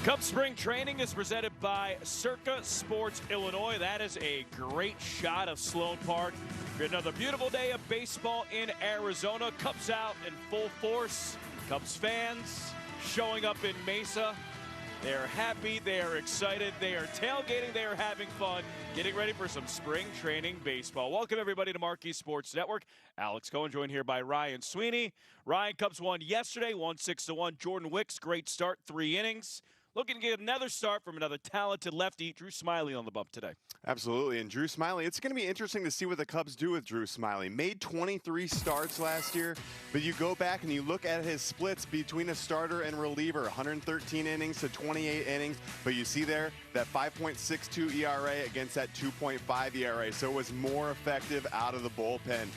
Cubs Spring Training is presented by Circa Sports Illinois. That is a great shot of Sloan Park. Another beautiful day of baseball in Arizona. Cubs out in full force. Cubs fans showing up in Mesa. They are happy, they are excited, they are tailgating, they are having fun, getting ready for some spring training baseball. Welcome everybody to MLB Sports Network. Alex Cohen joined here by Ryan Sweeney. Ryan, Cubs won yesterday, won 6-1. Jordan Wicks, great start, 3 innings. Looking to get another start from another talented lefty, Drew Smyly, on the bump today. Absolutely, and Drew Smyly, it's going to be interesting to see what the Cubs do with Drew Smyly. Made 23 starts last year, but you go back and you look at his splits between a starter and reliever, 113 innings to 28 innings, but you see there that 5.62 ERA against that 2.5 ERA, so it was more effective out of the bullpen.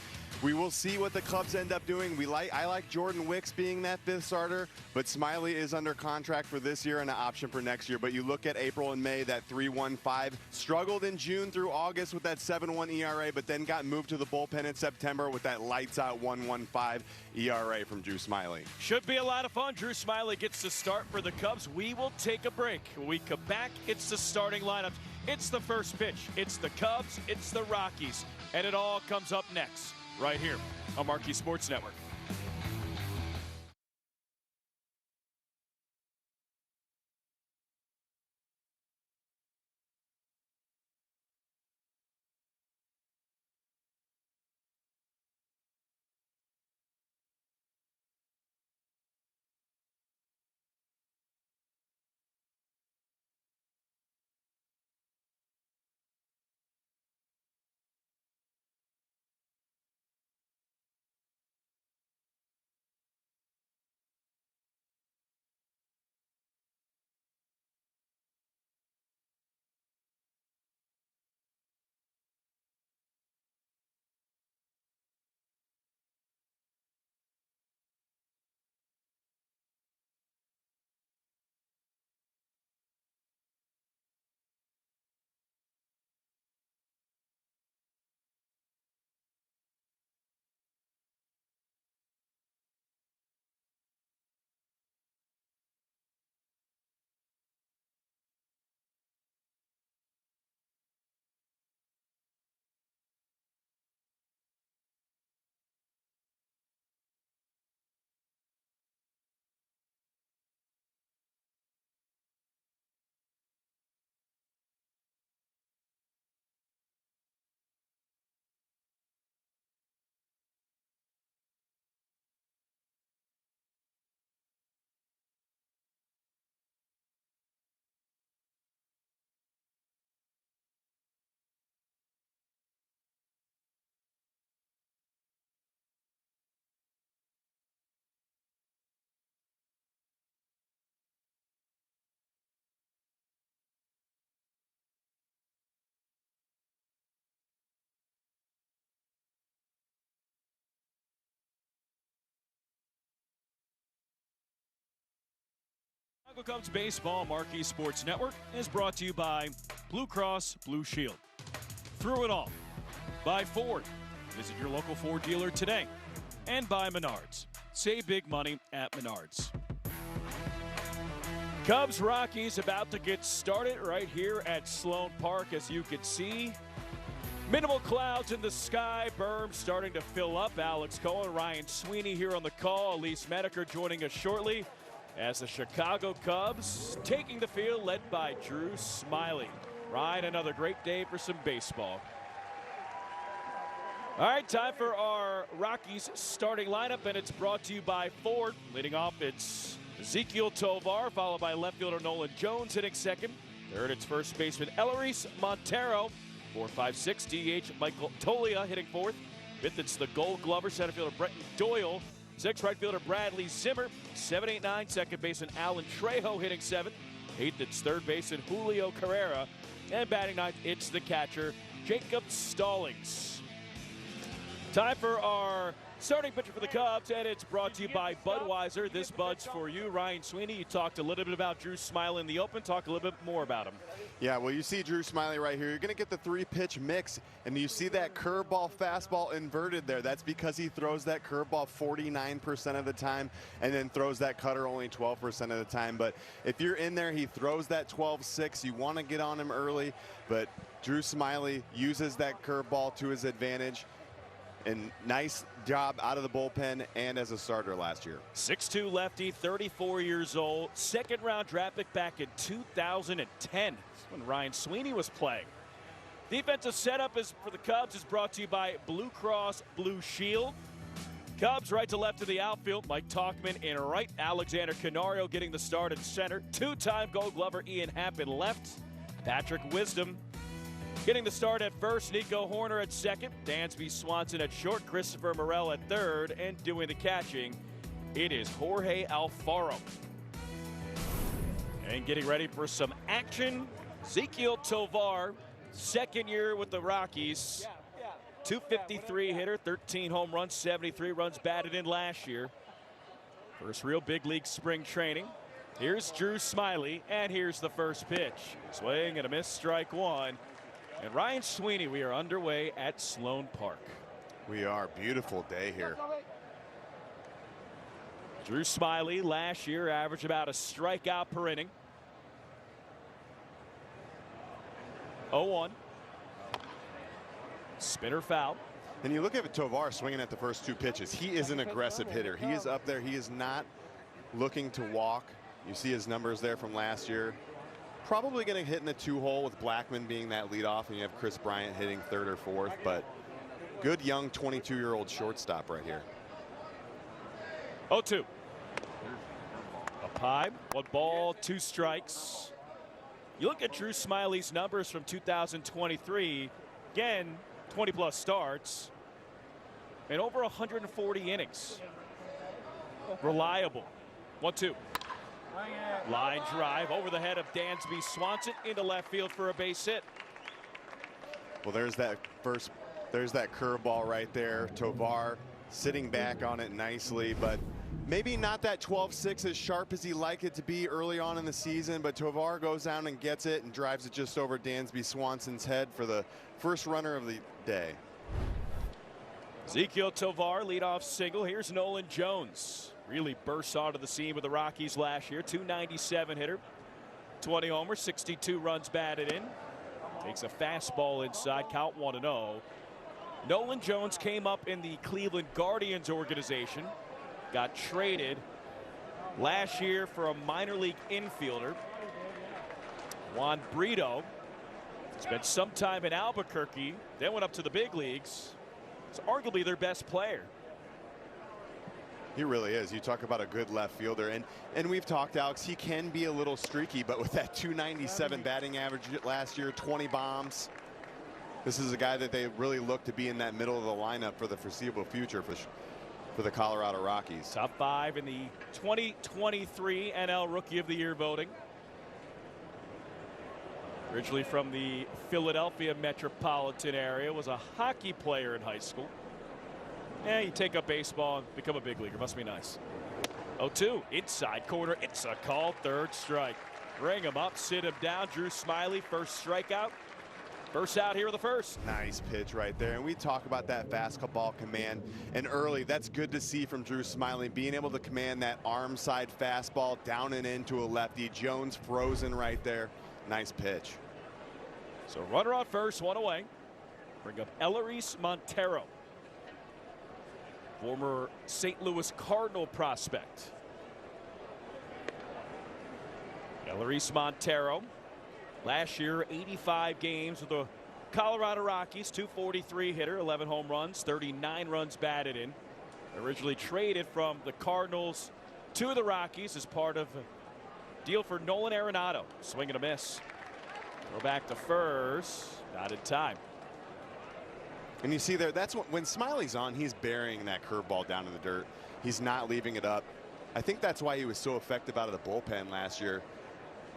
We will see what the Cubs end up doing. I like Jordan Wicks being that 5th starter, but Smyly is under contract for this year and an option for next year. But you look at April and May, that 3.15, struggled in June through August with that 7.1 ERA, but then got moved to the bullpen in September with that lights-out 1.15 ERA from Drew Smyly. Should be a lot of fun. Drew Smyly gets to start for the Cubs. We will take a break. When we come back, it's the starting lineup. It's the first pitch. It's the Cubs. It's the Rockies. And it all comes up next, right here on MLB Sports Network. Chicago Cubs Baseball, MLB Sports Network, is brought to you by Blue Cross Blue Shield. Through it all, by Ford. Visit your local Ford dealer today. And by Menards. Save big money at Menards. Cubs Rockies about to get started right here at Sloan Park, as you can see. Minimal clouds in the sky, berms starting to fill up. Alex Cohen, Ryan Sweeney here on the call. Elise Medeker joining us shortly as the Chicago Cubs taking the field, led by Drew Smyly. Ryan, another great day for some baseball. All right, time for our Rockies starting lineup, and it's brought to you by Ford. Leading off, it's Ezequiel Tovar, followed by left fielder Nolan Jones hitting second. Third, it's first baseman Eleris Montero. 4-5-6 DH Michael Tolia hitting fourth. Fifth, it's the Gold Glover center fielder Brenton Doyle. Sixth, right fielder Bradley Zimmer. 7-8-9 second baseman Alan Trejo hitting seventh. Eighth, it's third baseman Julio Carrera. And batting ninth, it's the catcher Jacob Stallings. Time for our starting pitcher for the Cubs, and it's brought to you by Budweiser. This Bud's for you. Ryan Sweeney, you talked a little bit about Drew Smyly in the open. Talk a little bit more about him. Yeah, well, you see Drew Smyly right here. You're going to get the 3-pitch mix, and you see that curveball, fastball inverted there. That's because he throws that curveball 49% of the time and then throws that cutter only 12% of the time. But if you're in there, he throws that 12-6. You want to get on him early, but Drew Smyly uses that curveball to his advantage. And nice job out of the bullpen and as a starter last year. 6'2 lefty, 34 years old. Second round draft pick back in 2010. That's when Ryan Sweeney was playing. Defensive setup for the Cubs is brought to you by Blue Cross Blue Shield. Cubs right to left of the outfield. Mike Tauchman in right. Alexander Canario getting the start at center. Two-time Gold Glover Ian Happ in left. Patrick Wisdom getting the start at first. Nico Horner at second. Dansby Swanson at short. Christopher Morel at third. And doing the catching, it is Jorge Alfaro. And getting ready for some action, Ezequiel Tovar, second year with the Rockies. 253 hitter, 13 home runs, 73 runs batted in last year. First real big league spring training. Here's Drew Smyly, and here's the first pitch. Swing and a miss, strike one. And Ryan Sweeney, we are underway at Sloan Park. We are. Beautiful day here. Drew Smyly last year averaged about a strikeout per inning. 0-1. Spinner foul. And you look at Tovar swinging at the first two pitches. He is an aggressive hitter. He is up there. He is not looking to walk. You see his numbers there from last year. Probably going to hit in the 2-hole with Blackman being that leadoff, and you have Chris Bryant hitting third or fourth. But good young 22-year-old shortstop right here. 0-2. A pie, 1 ball, 2 strikes. You look at Drew Smyly's numbers from 2023. Again, 20-plus starts and over 140 innings. Reliable. 1-2. Line drive over the head of Dansby Swanson into left field for a base hit. Well, there's that curveball right there. Tovar sitting back on it nicely, but maybe not that 12-6 as sharp as he liked it to be early on in the season, but Tovar goes down and gets it and drives it just over Dansby Swanson's head for the first runner of the day. Ezequiel Tovar leadoff single. Here's Nolan Jones. Really burst onto the scene with the Rockies last year. 297 hitter, 20 homers, 62 runs batted in. Takes a fastball inside, count 1-0. Nolan Jones came up in the Cleveland Guardians organization. Got traded last year for a minor league infielder, Juan Brito. Spent some time in Albuquerque, then went up to the big leagues. It's arguably their best player. He really is. You talk about a good left fielder, and we've talked, Alex, he can be a little streaky, but with that 297 batting average last year, 20 bombs, this is a guy that they really look to be in that middle of the lineup for the foreseeable future for the Colorado Rockies. Top 5 in the 2023 NL Rookie of the Year voting. Originally from the Philadelphia metropolitan area, was a hockey player in high school. Yeah, you take up baseball and become a big leaguer. Must be nice. 0-2, inside corner. It's a call, third strike. Bring him up, sit him down. Drew Smyly, first strikeout. First out here with the first. Nice pitch right there. And we talk about that fastball command. And early, that's good to see from Drew Smyly, being able to command that arm side fastball down and into a lefty. Jones frozen right there. Nice pitch. So runner on first, 1 away. Bring up Eleris Montero, former St. Louis Cardinal prospect. Eleris Montero, last year 85 games with the Colorado Rockies, 243 hitter, 11 home runs, 39 runs batted in. Originally traded from the Cardinals to the Rockies as part of a deal for Nolan Arenado. Swing and a miss. Go back to first, not in time. And you see there, that's when Smyly's on, he's burying that curveball down in the dirt. He's not leaving it up. I think that's why he was so effective out of the bullpen last year.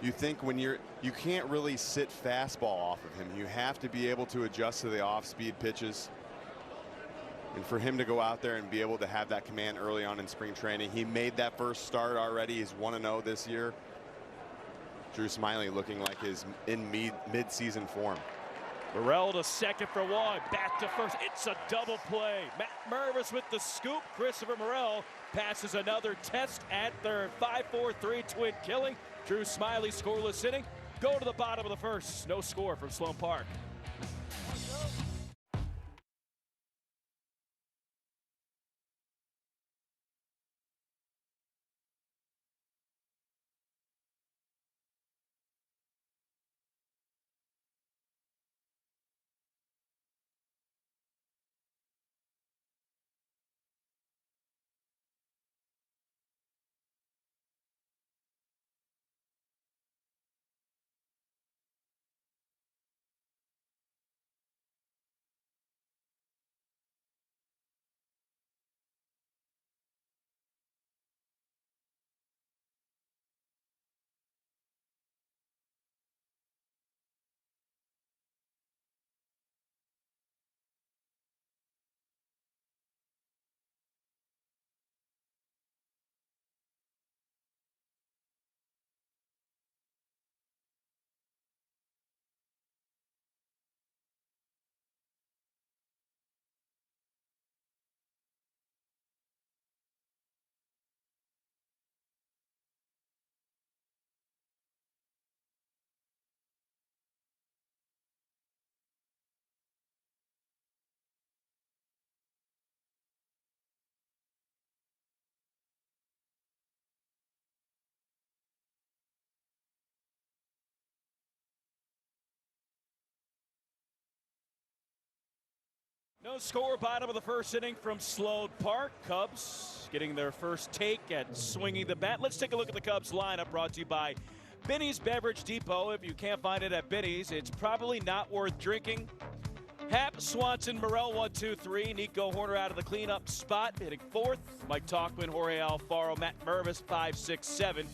You think when you can't really sit fastball off of him. You have to be able to adjust to the off-speed pitches. And for him to go out there and be able to have that command early on in spring training, he made that first start already. He's 1-0 this year. Drew Smyly looking like his in mid-season form. Burrell to second for one. Back to first. It's a double play. Matt Mervis with the scoop. Christopher Morel passes another test at third. 5-4-3 twin killing. Drew Smyly scoreless inning. Go to the bottom of the first. No score from Sloan Park. No score, bottom of the first inning from Sloan Park. Cubs getting their first take at swinging the bat. Let's take a look at the Cubs lineup, brought to you by Binny's Beverage Depot. If you can't find it at Binny's, it's probably not worth drinking. Happ, Swanson, Morel, 1, 2, 3. Nico Horner out of the cleanup spot, hitting fourth. Mike Talkman, Jorge Alfaro, Matt Mervis, 5, 6, 7.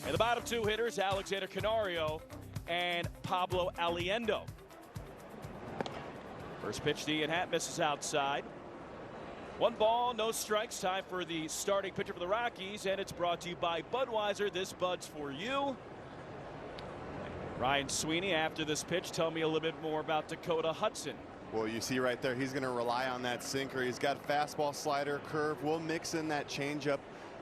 And the bottom two hitters, Alexander Canario and Pablo Aliendo. First pitch to Ian Happ, misses outside. 1 ball, no strikes. Time for the starting pitcher for the Rockies, and it's brought to you by Budweiser. This Bud's for you. Ryan Sweeney, after this pitch, tell me a little bit more about Dakota Hudson. Well, you see right there, he's going to rely on that sinker. He's got fastball, slider, curve. We'll mix in that changeup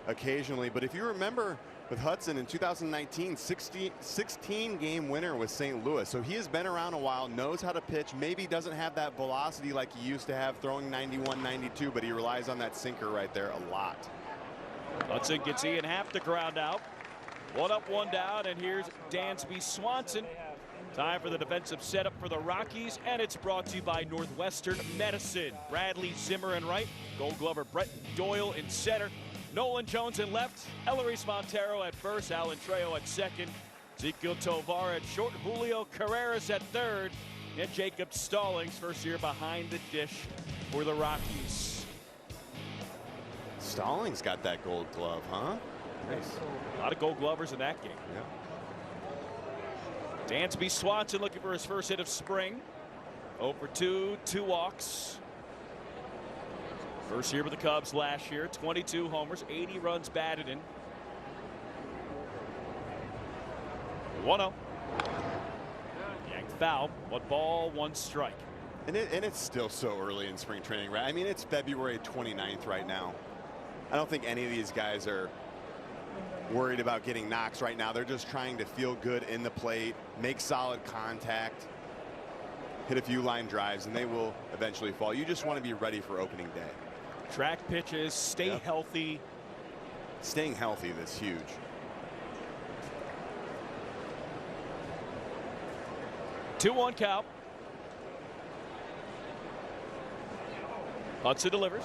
occasionally. But if you remember with Hudson in 2019, 16-game winner with St. Louis. So he has been around a while, knows how to pitch, maybe doesn't have that velocity like he used to have throwing 91, 92, but he relies on that sinker right there a lot. Hudson gets Ian Happ to ground out. 1 up, 1 down, and here's Dansby Swanson. Time for the defensive setup for the Rockies, and it's brought to you by Northwestern Medicine. Bradley Zimmer in right, Gold Glover Brett Doyle in center, Nolan Jones in left, Eleris Montero at first, Alan Trejo at second, Ezequiel Tovar at short, Julio Carreras at third, and Jacob Stallings, first year behind the dish for the Rockies. Stallings got that Gold Glove, huh? Nice. A lot of Gold Glovers in that game. Yeah. Dansby Swanson looking for his first hit of spring. 0 for 2, 2 walks. First year with the Cubs last year, 22 homers, 80 runs batted in. 1-0. Yanked foul. 1 ball, 1 strike. And it's still so early in spring training, right? I mean, it's February 29th right now. I don't think any of these guys are worried about getting knocks right now. They're just trying to feel good in the plate, make solid contact, hit a few line drives, and they will eventually fall. You just want to be ready for opening day. Track pitches, stay healthy. Staying healthy, that's huge. Two-one count. Hudson delivers.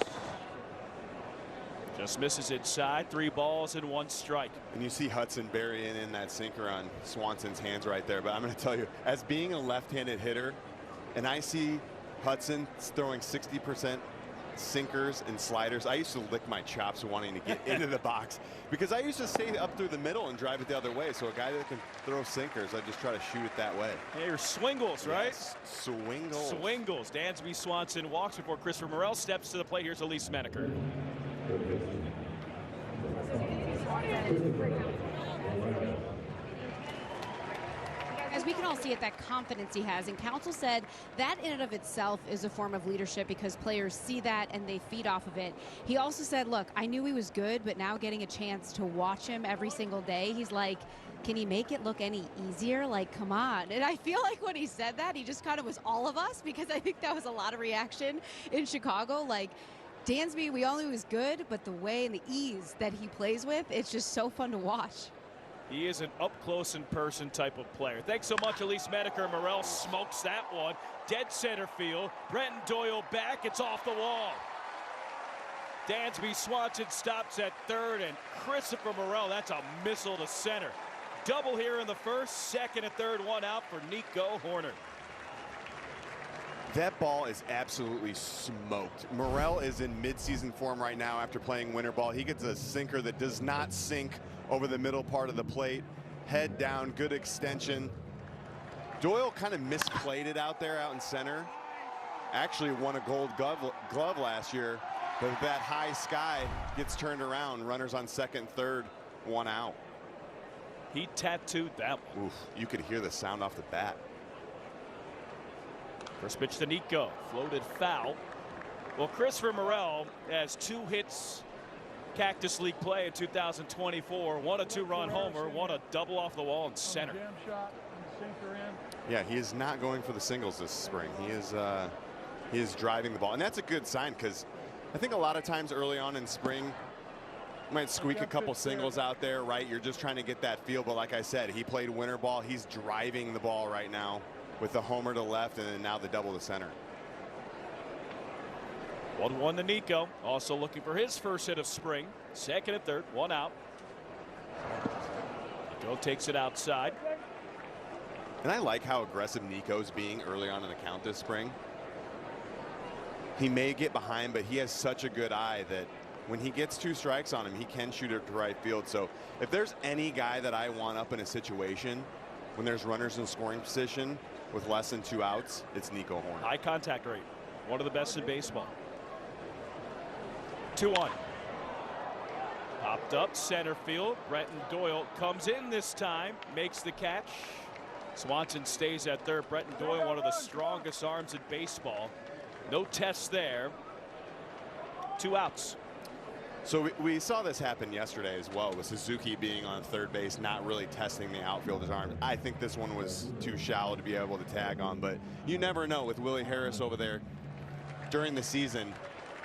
Just misses inside. 3 balls and 1 strike. And you see Hudson burying in that sinker on Swanson's hands right there. But I'm going to tell you, as being a left-handed hitter, and I see Hudson throwing 60% sinkers and sliders. I used to lick my chops wanting to get into the box because I used to stay up through the middle and drive it the other way. So a guy that can throw sinkers, I just try to shoot it that way. Hey, you're swingles, right? Yes, swingles. Swingles. Dansby Swanson walks before Christopher Morel steps to the plate. Here's Elise Menaker. As we can all see it, that confidence he has. And Counsell said that in and of itself is a form of leadership because players see that and they feed off of it. He also said, look, I knew he was good, but now getting a chance to watch him every single day, he's like, can he make it look any easier? Like, come on. And I feel like when he said that, he just kind of was all of us, because I think that was a lot of reaction in Chicago. Like, Dansby, we all knew he was good, but the way and the ease that he plays with, it's just so fun to watch. He is an up-close-and-person type of player. Thanks so much, Elise Menaker. Morel smokes that one. Dead center field. Brenton Doyle back. It's off the wall. Dansby Swanson stops at third, and Christopher Morel, that's a missile to center. Double here in the first, second and third, one out for Nico Horner. That ball is absolutely smoked. Morel is in midseason form right now after playing winter ball. He gets a sinker that does not sink over the middle part of the plate. Head down, good extension. Doyle kind of misplayed it out there out in center. Actually won a gold glove last year, but that high sky gets turned around. Runners on second, third, one out. He tattooed that one. Oof, you could hear the sound off the bat. First pitch to Nico, floated foul. Well, Christopher Morel has 2 hits Cactus League play in 2024. One a 2-run homer, one a double off the wall in center. Yeah, he is not going for the singles this spring. He is driving the ball, and that's a good sign because I think a lot of times early on in spring, you might squeak a couple singles out there, right? You're just trying to get that feel, but like I said, he played winter ball. He's driving the ball right now with the homer to left and then now the double to center. 1-1 to Nico, also looking for his first hit of spring. Second and third, one out. Nico takes it outside. And I like how aggressive Nico's being early on in the count this spring. He may get behind, but he has such a good eye that when he gets 2 strikes on him, he can shoot it to right field. So if there's any guy that I want up in a situation when there's runners in scoring position with less than 2 outs, it's Nico Horner. High contact rate, one of the best in baseball. 2-1. Popped up center field. Brenton Doyle comes in this time, makes the catch. Swanson stays at third. Brenton Doyle, one of the strongest arms in baseball. No tests there. 2 outs. So we saw this happen yesterday as well with Suzuki being on third base, not really testing the outfielder's arm. I think this one was too shallow to be able to tag on, but you never know with Willie Harris over there during the season,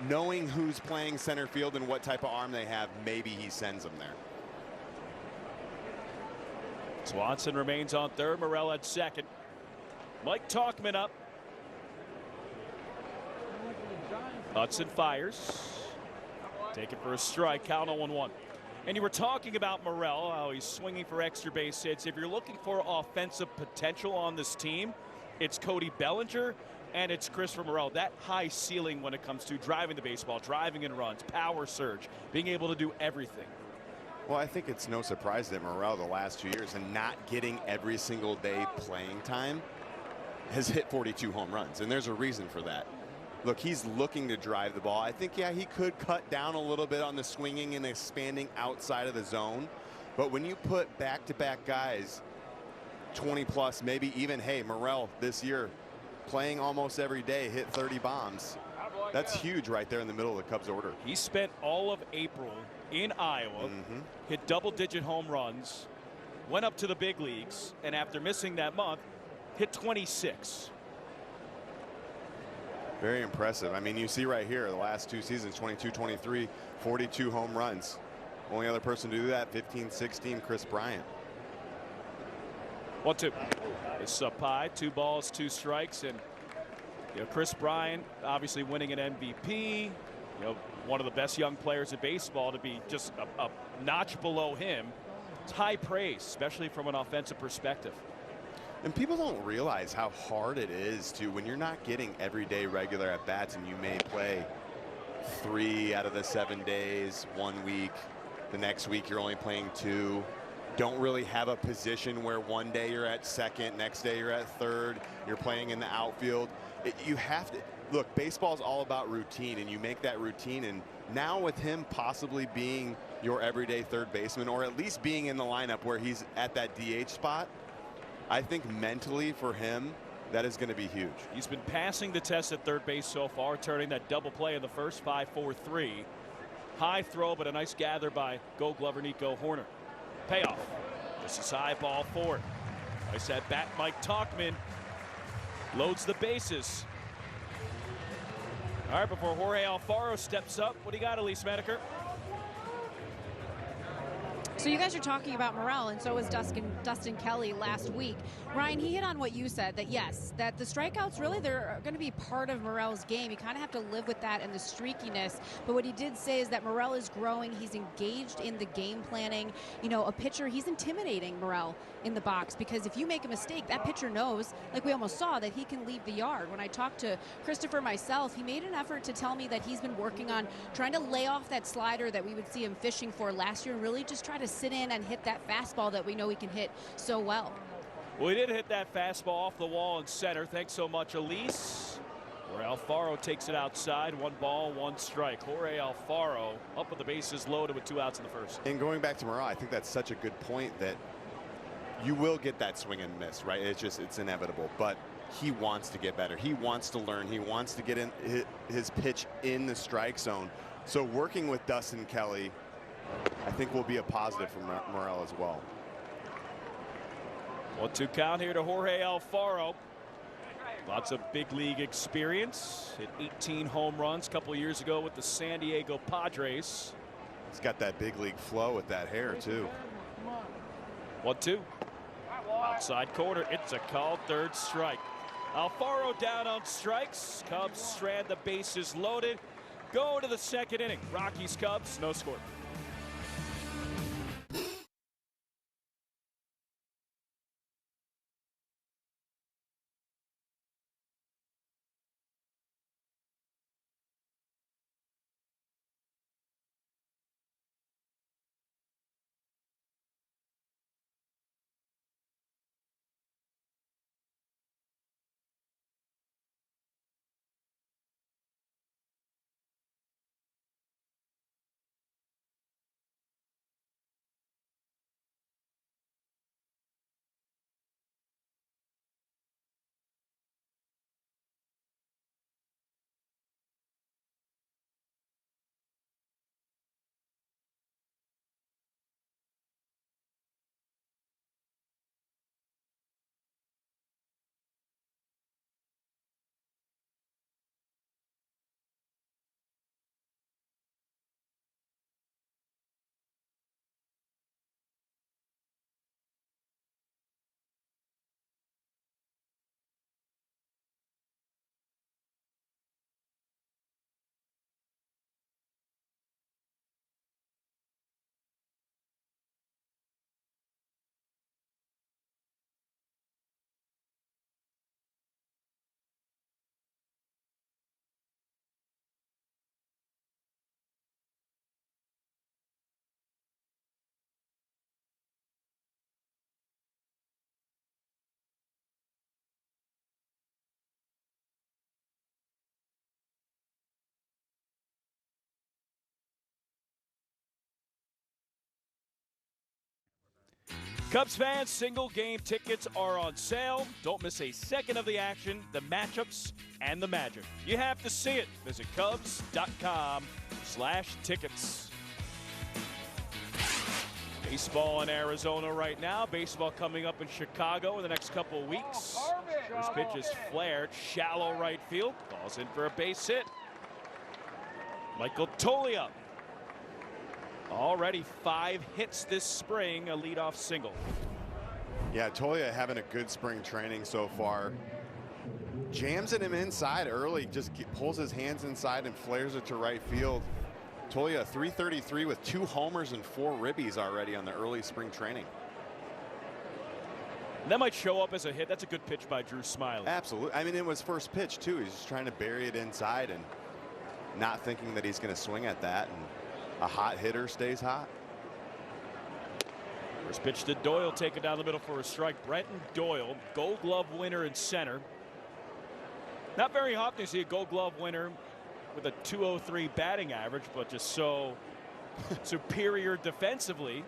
knowing who's playing center field and what type of arm they have, maybe he sends them there. Swanson remains on third, Morel at second. Mike Talkman up. Hudson fires. Taken for a strike, count on 1-1. And you were talking about Morel, how he's swinging for extra base hits. If you're looking for offensive potential on this team, it's Cody Bellinger and it's Christopher Morel. That high ceiling when it comes to driving the baseball, driving in runs, power surge, being able to do everything. Well, I think it's no surprise that Morel the last 2 years and not getting every single day playing time has hit 42 home runs, and there's a reason for that. Look, he's looking to drive the ball. I think, yeah, he could cut down a little bit on the swinging and expanding outside of the zone. But when you put back-to-back guys, 20-plus, maybe even, hey, Morel this year playing almost every day, hit 30 bombs. That's huge right there in the middle of the Cubs order. He spent all of April in Iowa, hit double-digit home runs, went up to the big leagues, and after missing that month, hit 26. Very impressive. I mean, you see right here the last 2 seasons, 22, 23, 42 home runs. Only other person to do that, 15, 16, Chris Bryant. 1-2. It's up high, 2 balls, 2 strikes, and Chris Bryant obviously winning an MVP. One of the best young players in baseball. To be just a notch below him, it's high praise, especially from an offensive perspective. And people don't realize how hard it is to, when you're not getting everyday regular at bats and you may play 3 out of the 7 days, 1 week. The next week you're only playing 2. Don't really have a position where one day you're at second, next day you're at third, you're playing in the outfield. You have to, look, baseball's all about routine, and you make that routine. And now with him possibly being your everyday third baseman, or at least being in the lineup where he's at that DH spot, I think mentally for him, that is going to be huge. He's been passing the test at third base so far, turning that double play in the first, 5-4-3. High throw, but a nice gather by Gold Glover Nico Horner. Payoff. This is high, ball 4. Nice at bat, Mike Talkman. Loads the bases. All right, before Jorge Alfaro steps up, what do you got, Elise Mediker? So you guys are talking about Morel, and so was Dustin Kelly last week. Ryan, he hit on what you said, that yes, that the strikeouts really, they're going to be part of Morel's game. You kind of have to live with that and the streakiness. But what he did say is that Morel is growing. He's engaged in the game planning. You know, a pitcher, he's intimidating Morel in the box, because if you make a mistake, that pitcher knows, like we almost saw, that he can leave the yard. When I talked to Christopher myself, he made an effort to tell me that he's been working on trying to lay off that slider that we would see him fishing for last year, and really just try to sit in and hit that fastball that we know he can hit so well. Well, he did hit that fastball off the wall in center. Thanks so much, Elise. Where Alfaro takes it outside. 1 ball, 1 strike. Jorge Alfaro up with the bases loaded with 2 outs in the first. And going back to Morel, I think that's such a good point, that you will get that swing and miss, right? It's inevitable. But he wants to get better. He wants to learn. He wants to get in his pitch in the strike zone. So working with Dustin Kelly, I think will be a positive for Morel as well. 1-2 count here to Jorge Alfaro. Lots of big league experience. Hit 18 home runs a couple years ago with the San Diego Padres. He's got that big league flow with that hair too. 1-2. Outside corner. It's a called third strike. Alfaro down on strikes. Cubs strand the bases loaded. Go to the second inning. Rockies Cubs, no score. Cubs fans, single game tickets are on sale. Don't miss a second of the action, the matchups, and the magic. You have to see it. Visit Cubs.com/tickets. Baseball in Arizona right now. Baseball coming up in Chicago in the next couple of weeks. First pitch is flared, shallow right field. Falls in for a base hit. Michael Toglia. Already 5 hits this spring, a leadoff single. Yeah, Toglia having a good spring training so far. Jams at him inside early, just pulls his hands inside and flares it to right field. Toglia 333 with 2 homers and 4 ribbies already on the early spring training. That might show up as a hit. That's a good pitch by Drew Smyly. Absolutely. I mean, it was first pitch too. He's just trying to bury it inside, and not thinking that he's going to swing at that, and a hot hitter stays hot. First pitch to Doyle, taken down the middle for a strike. Brenton Doyle, Gold Glove winner in center. Not very often you see a Gold Glove winner with a .203 batting average, but just so superior defensively.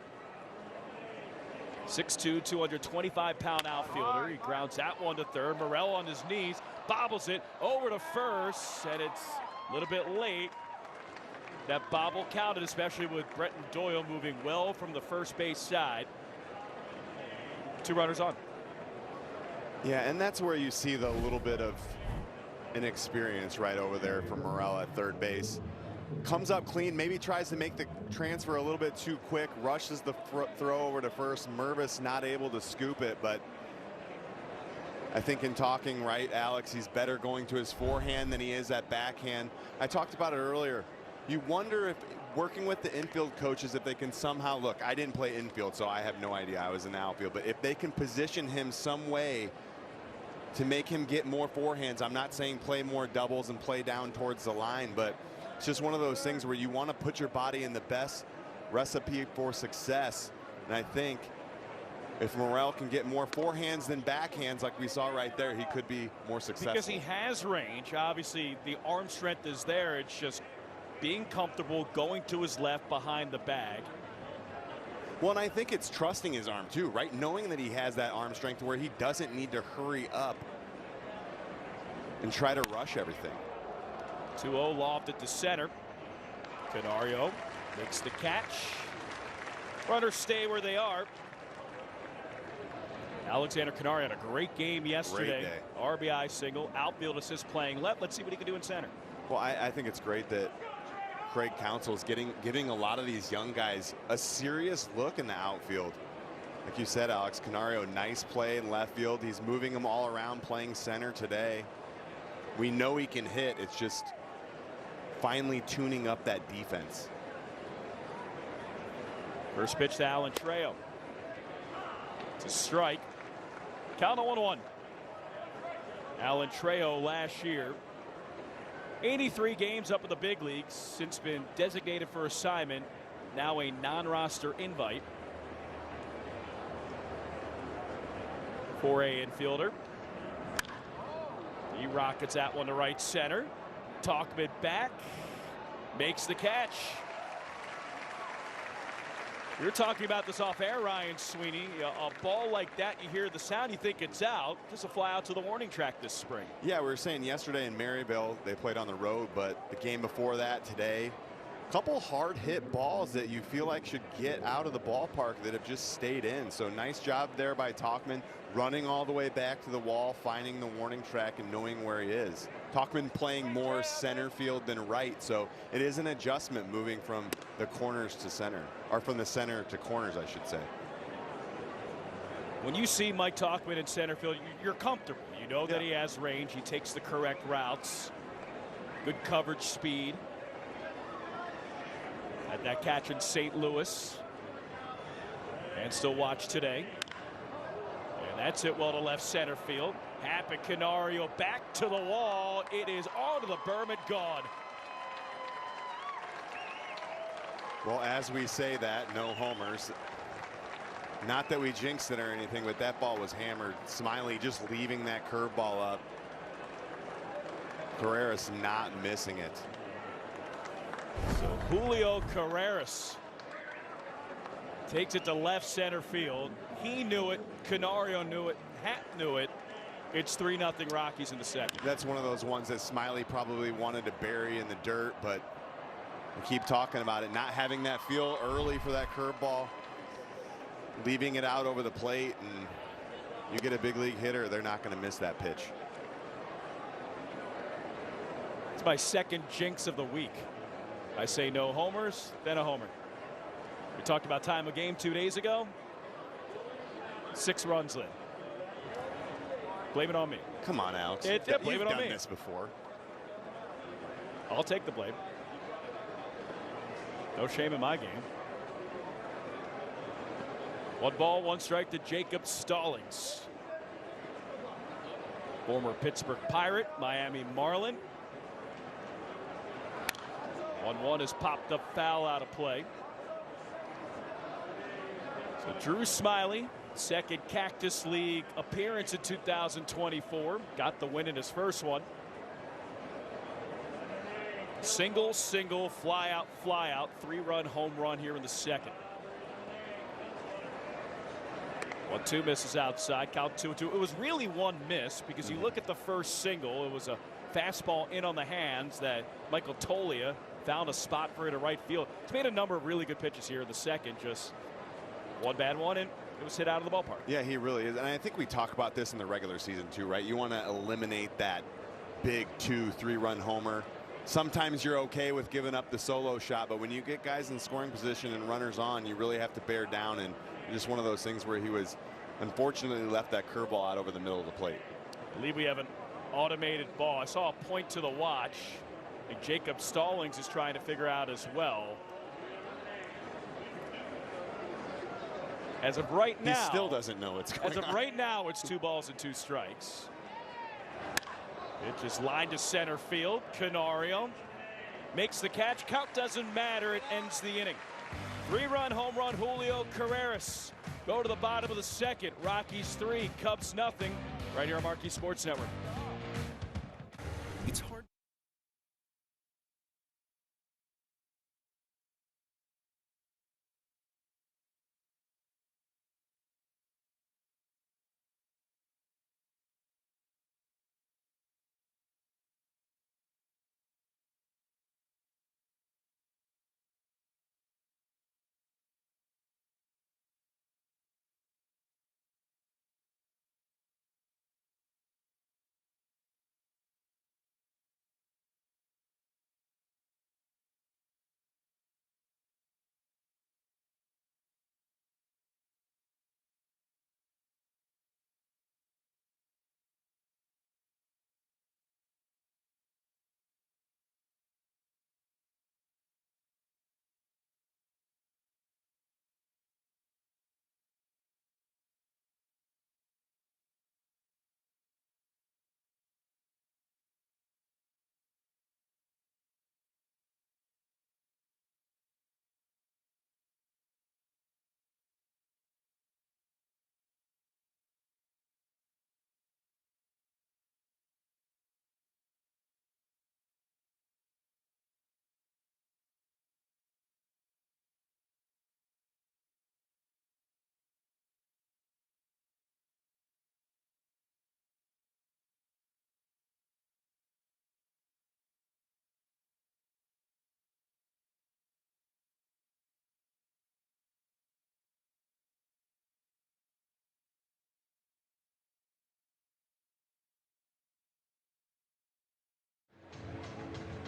6'2", 225-pound outfielder. He grounds that one to third. Morel on his knees, bobbles it over to first, and it's a little bit late. That bobble counted, especially with Brenton Doyle moving well from the first base side. 2 runners on. Yeah, and that's where you see the little bit of inexperience right over there from Morel at third base. Comes up clean, maybe tries to make the transfer a little bit too quick, rushes the throw over to first. Mervis not able to scoop it, but I think in talking, right, Alex, he's better going to his forehand than he is at backhand. I talked about it earlier. You wonder if working with the infield coaches, if they can somehow, look, I didn't play infield, so I have no idea. I was in the outfield, but if they can position him some way to make him get more forehands. I'm not saying play more doubles and play down towards the line, but it's just one of those things where you want to put your body in the best recipe for success. And I think if Morel can get more forehands than backhands like we saw right there, he could be more successful. Because he has range. Obviously, the arm strength is there. It's just being comfortable going to his left behind the bag. Well, and I think it's trusting his arm too, right? Knowing that he has that arm strength where he doesn't need to hurry up and try to rush everything. 2-0 lofted to center. Canario makes the catch. Runners stay where they are. Alexander Canario had a great game yesterday. RBI single, outfield assist playing left. Let's see what he can do in center. Well, I think it's great that Craig Counsell is giving a lot of these young guys a serious look in the outfield. Like you said, Alex, Canario, nice play in left field. He's moving them all around, playing center today. We know he can hit. It's just finally tuning up that defense. First pitch to Alan Trejo. It's a strike. Count on 1-1. Alan Trejo last year, 83 games up in the big leagues, since been designated for assignment, now a non-roster invite. 4A infielder. He rockets that one to right center. Talkman back, makes the catch. You're talking about this off air, Ryan Sweeney. A ball like that, you hear the sound, you think it's out. Just a fly out to the warning track this spring. Yeah, we were saying yesterday in Maryville, they played on the road, but the game before that today, a couple hard hit balls that you feel like should get out of the ballpark that have just stayed in. So nice job there by Talkman, running all the way back to the wall, finding the warning track and knowing where he is. Talkman playing more center field than right, so it is an adjustment moving from the corners to center, or from the center to corners, I should say. When you see Mike Talkman in center field, you're comfortable. You know that he has range. He takes the correct routes. Good coverage speed. Had that catch in St. Louis. And still watch today. And that's it well to left center field. Happy Canario back to the wall. It is onto the berm and gone. Well, as we say that, no homers. Not that we jinxed it or anything, but that ball was hammered. Smiley just leaving that curveball up. Carreras not missing it. So Julio Carreras takes it to left center field. He knew it. Canario knew it. Happ knew it. It's 3-0 Rockies in the second. That's one of those ones that Smiley probably wanted to bury in the dirt, but we keep talking about it. Not having that feel early for that curveball, leaving it out over the plate, and you get a big league hitter, they're not going to miss that pitch. It's my second jinx of the week. I say no homers, then a homer. We talked about time of game 2 days ago. 6 runs lit. Blame it on me. Come on, Alex. Blame it on me. You've done this before. I'll take the blame. No shame in my game. 1 ball, 1 strike to Jacob Stallings. Former Pittsburgh Pirate, Miami Marlin. 1-1 has popped up foul out of play. So Drew Smyly, second Cactus League appearance in 2024. Got the win in his first one. Single, single, fly out, 3-run home run here in the second. 1-2 misses outside, count 2-2. It was really one miss because you look at the first single, it was a fastball in on the hands that Michael Tolia found a spot for it to right field. He's made a number of really good pitches here in the second, just one bad one, and it was hit out of the ballpark. Yeah, he really is. And I think we talk about this in the regular season too, right? You want to eliminate that big 2-3-run homer. Sometimes you're okay with giving up the solo shot, but when you get guys in scoring position and runners on, you really have to bear down. And just one of those things where he was unfortunately left that curveball out over the middle of the plate. I believe we have an automated ball. I saw a point to the watch. I think Jacob Stallings is trying to figure out as well. As of right now, he still doesn't know what's going on. As of right now, it's 2 balls and 2 strikes. Pitch is lined to center field. Canario makes the catch. Count doesn't matter. It ends the inning. 3-run home run, Julio Carreras. Go to the bottom of the second. Rockies 3, Cubs nothing. Right here on Marquee Sports Network. It's hard.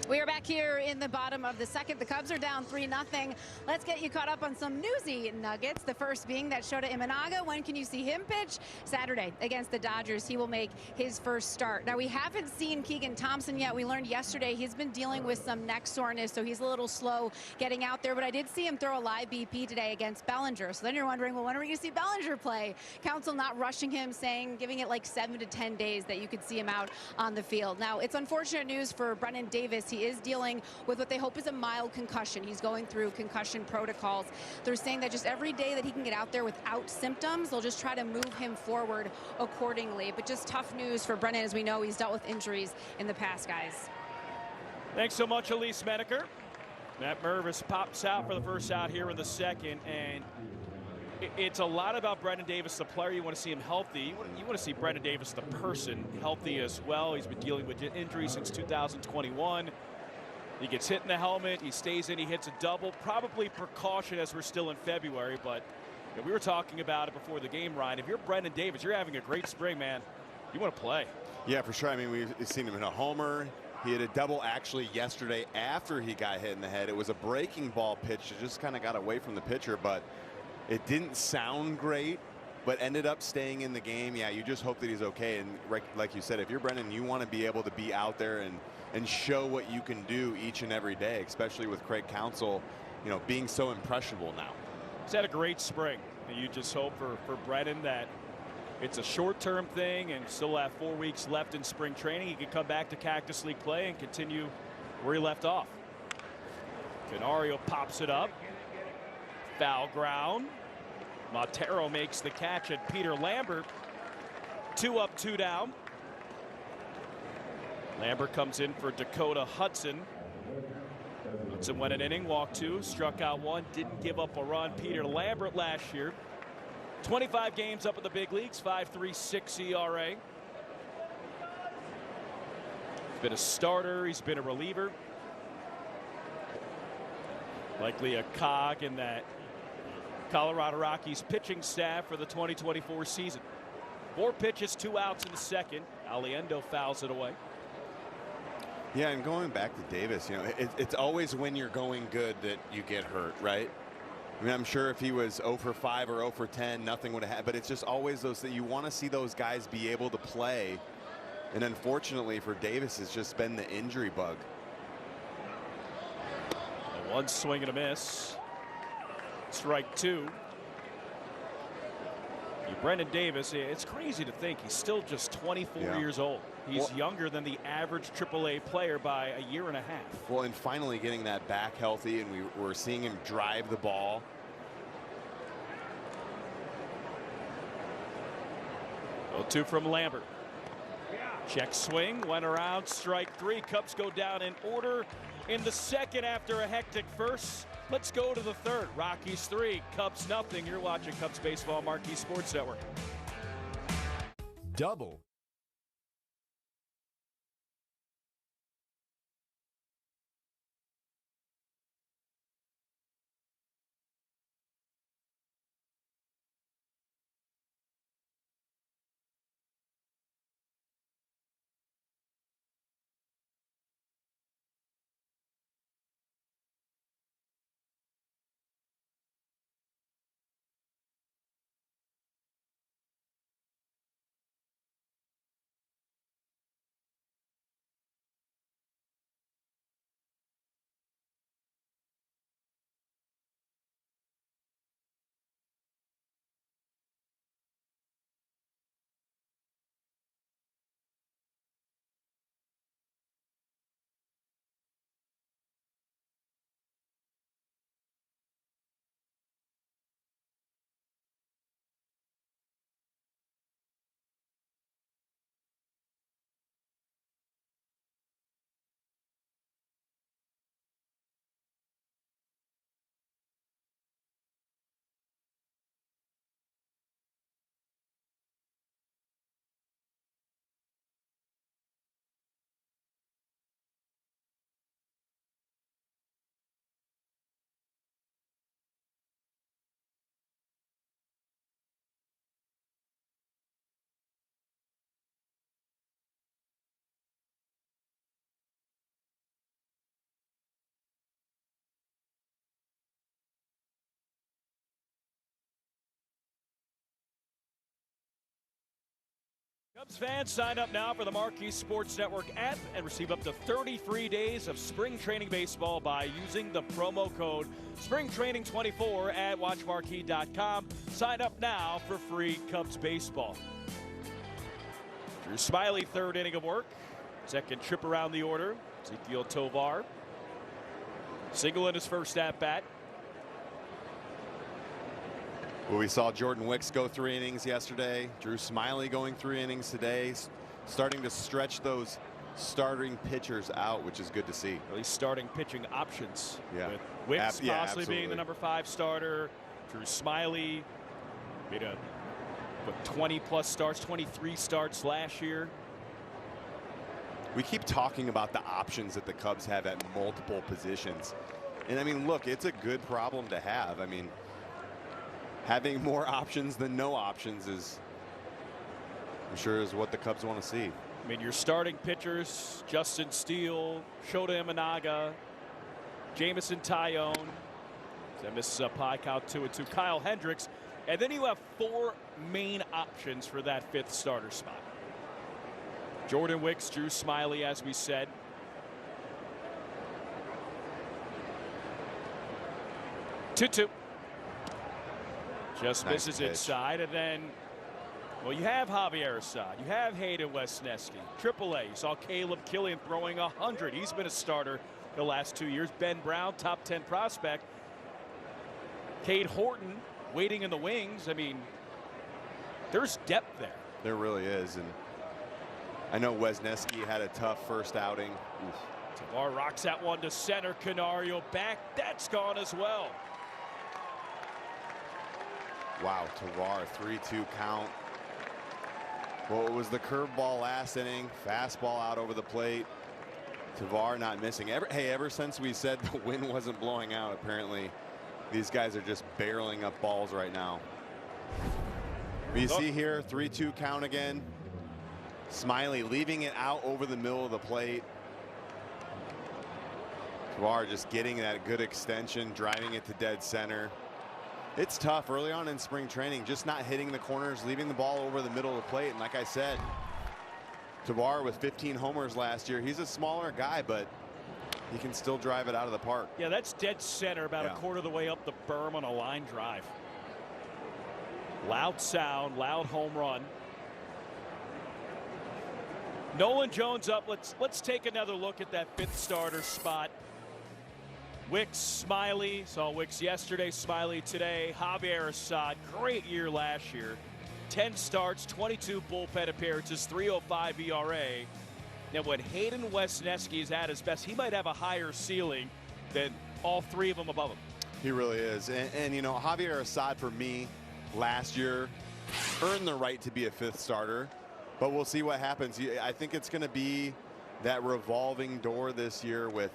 We are back here in the bottom of the second. The Cubs are down 3-0. Let's get you caught up on some newsy nuggets. The first being that Shota Imanaga. When can you see him pitch? Saturday against the Dodgers. He will make his first start. Now, we haven't seen Keegan Thompson yet. We learned yesterday he's been dealing with some neck soreness, so he's a little slow getting out there. But I did see him throw a live BP today against Bellinger. So then you're wondering, well, when are we going to see Bellinger play? Counsel not rushing him, giving it like 7 to 10 days that you could see him out on the field. Now, it's unfortunate news for Brennan Davis. He is dealing with what they hope is a mild concussion. He's going through concussion protocols. They're saying that just every day that he can get out there without symptoms, they'll just try to move him forward accordingly. But just tough news for Brennan. As we know, he's dealt with injuries in the past, guys. Thanks so much, Elise Menaker. Matt Mervis pops out for the first out here in the second, and it's a lot about Brennan Davis, the player. You want to see him healthy. You want to see Brennan Davis, the person, healthy as well. He's been dealing with injuries since 2021. He gets hit in the helmet. He stays in. He hits a double. Probably precaution as we're still in February, but we were talking about it before the game, Ryan. If you're Brennan Davis, you're having a great spring, man. You want to play. Yeah, for sure. I mean, we've seen him in a homer. He hit a double actually yesterday after he got hit in the head. It was a breaking ball pitch. It just kind of got away from the pitcher, but it didn't sound great, but ended up staying in the game. Yeah, you just hope that he's okay. And like you said, if you're Brennan, you want to be able to be out there and show what you can do each and every day, especially with Craig Counsell, being so impressionable now. He's had a great spring. You just hope for Brennan that it's a short-term thing and still have 4 weeks left in spring training. He can come back to Cactus League play and continue where he left off. Canario pops it up. Foul ground. Montero makes the catch at Peter Lambert. 2 up, 2 down. Lambert comes in for Dakota Hudson. Hudson went an inning, walked 2, struck out 1, didn't give up a run. Peter Lambert last year, 25 games up in the big leagues, 5.36 ERA. He's been a starter, he's been a reliever. Likely a cog in that Colorado Rockies pitching staff for the 2024 season. 4 pitches, 2 outs in the second. Aliendo fouls it away. Yeah, and going back to Davis, it's always when you're going good that you get hurt, right? I mean, I'm sure if he was 0 for 5 or 0 for 10, nothing would have happened. But it's just always those that you want to see those guys be able to play. And unfortunately for Davis, it's just been the injury bug. One swing and a miss. Strike 2. Brendan Davis, it's crazy to think he's still just 24 years old. He's younger than the average AAA player by a year and a half. Well, and finally getting that back healthy, and we're seeing him drive the ball. Oh, 2 from Lambert. Check swing, went around, strike 3. Cubs go down in order in the second after a hectic first. Let's go to the third. Rockies 3, Cubs 0. You're watching Cubs Baseball, Marquee Sports Network. Double. Cubs fans, sign up now for the Marquee Sports Network app and receive up to 30 free days of spring training baseball by using the promo code SPRINGTRAINING24 at WatchMarquee.com. Sign up now for free Cubs baseball. Drew Smyly, third inning of work. Second trip around the order. Ezequiel Tovar. Single in his first at-bat. Well, we saw Jordan Wicks go 3 innings yesterday. Drew Smyly going 3 innings today. Starting to stretch those starting pitchers out, which is good to see. At least starting pitching options. Yeah. With Wicks possibly absolutely being the number 5 starter. Drew Smyly made a 20-plus starts, 23 starts last year. We keep talking about the options that the Cubs have at multiple positions. And I mean, look, it's a good problem to have. I mean, having more options than no options is, I'm sure, is what the Cubs want to see. I mean, your starting pitchers, Justin Steele, Shota Imanaga, Jamison Tyone. That misses a pie count 2-2. Kyle Hendricks. And then you have 4 main options for that 5th starter spot. Jordan Wicks, Drew Smyly, as we said. Just nice misses pitch. inside, and then Well, you have Javier Assad. You have Hayden Wesneski. AAA. You saw Caleb Killian throwing 100. He's been a starter the last 2 years. Ben Brown, top 10 prospect. Cade Horton waiting in the wings. I mean, there's depth there. There really is. And I know Wesneski had a tough first outing. Tavar rocks that one to center. Canario back. That's gone as well. Wow, Tavar, 3-2 count. Well, it was the curveball last inning. Fastball out over the plate. Tavar not missing. Ever since we said the wind wasn't blowing out, apparently these guys are just barreling up balls right now. But you see here, 3-2 count again. Smiley leaving it out over the middle of the plate. Tavar just getting that good extension, driving it to dead center. It's tough early on in spring training, just not hitting the corners, leaving the ball over the middle of the plate. And like I said, Tavar with 15 homers last year, he's a smaller guy, but he can still drive it out of the park. Yeah, that's dead center, about a quarter of the way up the berm on a line drive. Loud sound, loud home run. Nolan Jones up. Let's take another look at that fifth starter spot. Wicks, Smiley, saw Wicks yesterday, Smiley today. Javier Assad, great year last year. 10 starts, 22 bullpen appearances, 3.05 ERA. Now, when Hayden Wesneski is at his best, he might have a higher ceiling than all three of them above him. He really is. And you know, Javier Assad, for me, last year, earned the right to be a fifth starter. But we'll see what happens. I think it's going to be that revolving door this year with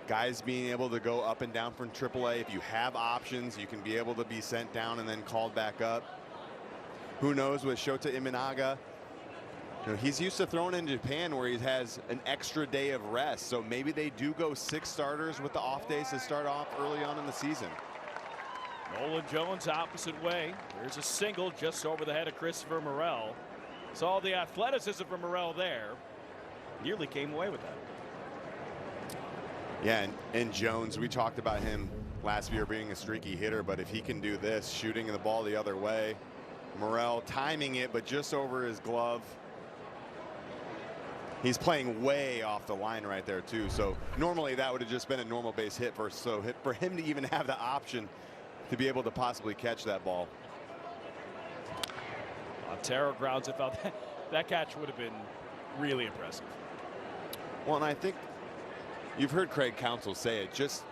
guys being able to go up and down from AAA. If you have options, you can be able to be sent down and then called back up. Who knows with Shota Imanaga? You know, he's used to throwing in Japan where he has an extra day of rest. So maybe they do go 6 starters with the off days to start off early on in the season. Nolan Jones opposite way. There's a single just over the head of Christopher Morel. Saw the athleticism from Morel there. Nearly came away with that. Yeah, and Jones, we talked about him last year being a streaky hitter, but if he can do this, shooting the ball the other way, Morel timing it, but just over his glove. He's playing way off the line right there, too. So normally that would have just been a normal base hit for him to even have the option to be able to possibly catch that ball. Montero grounds it out. That catch would have been really impressive. Well, and I think you've heard Craig Counsell say it, just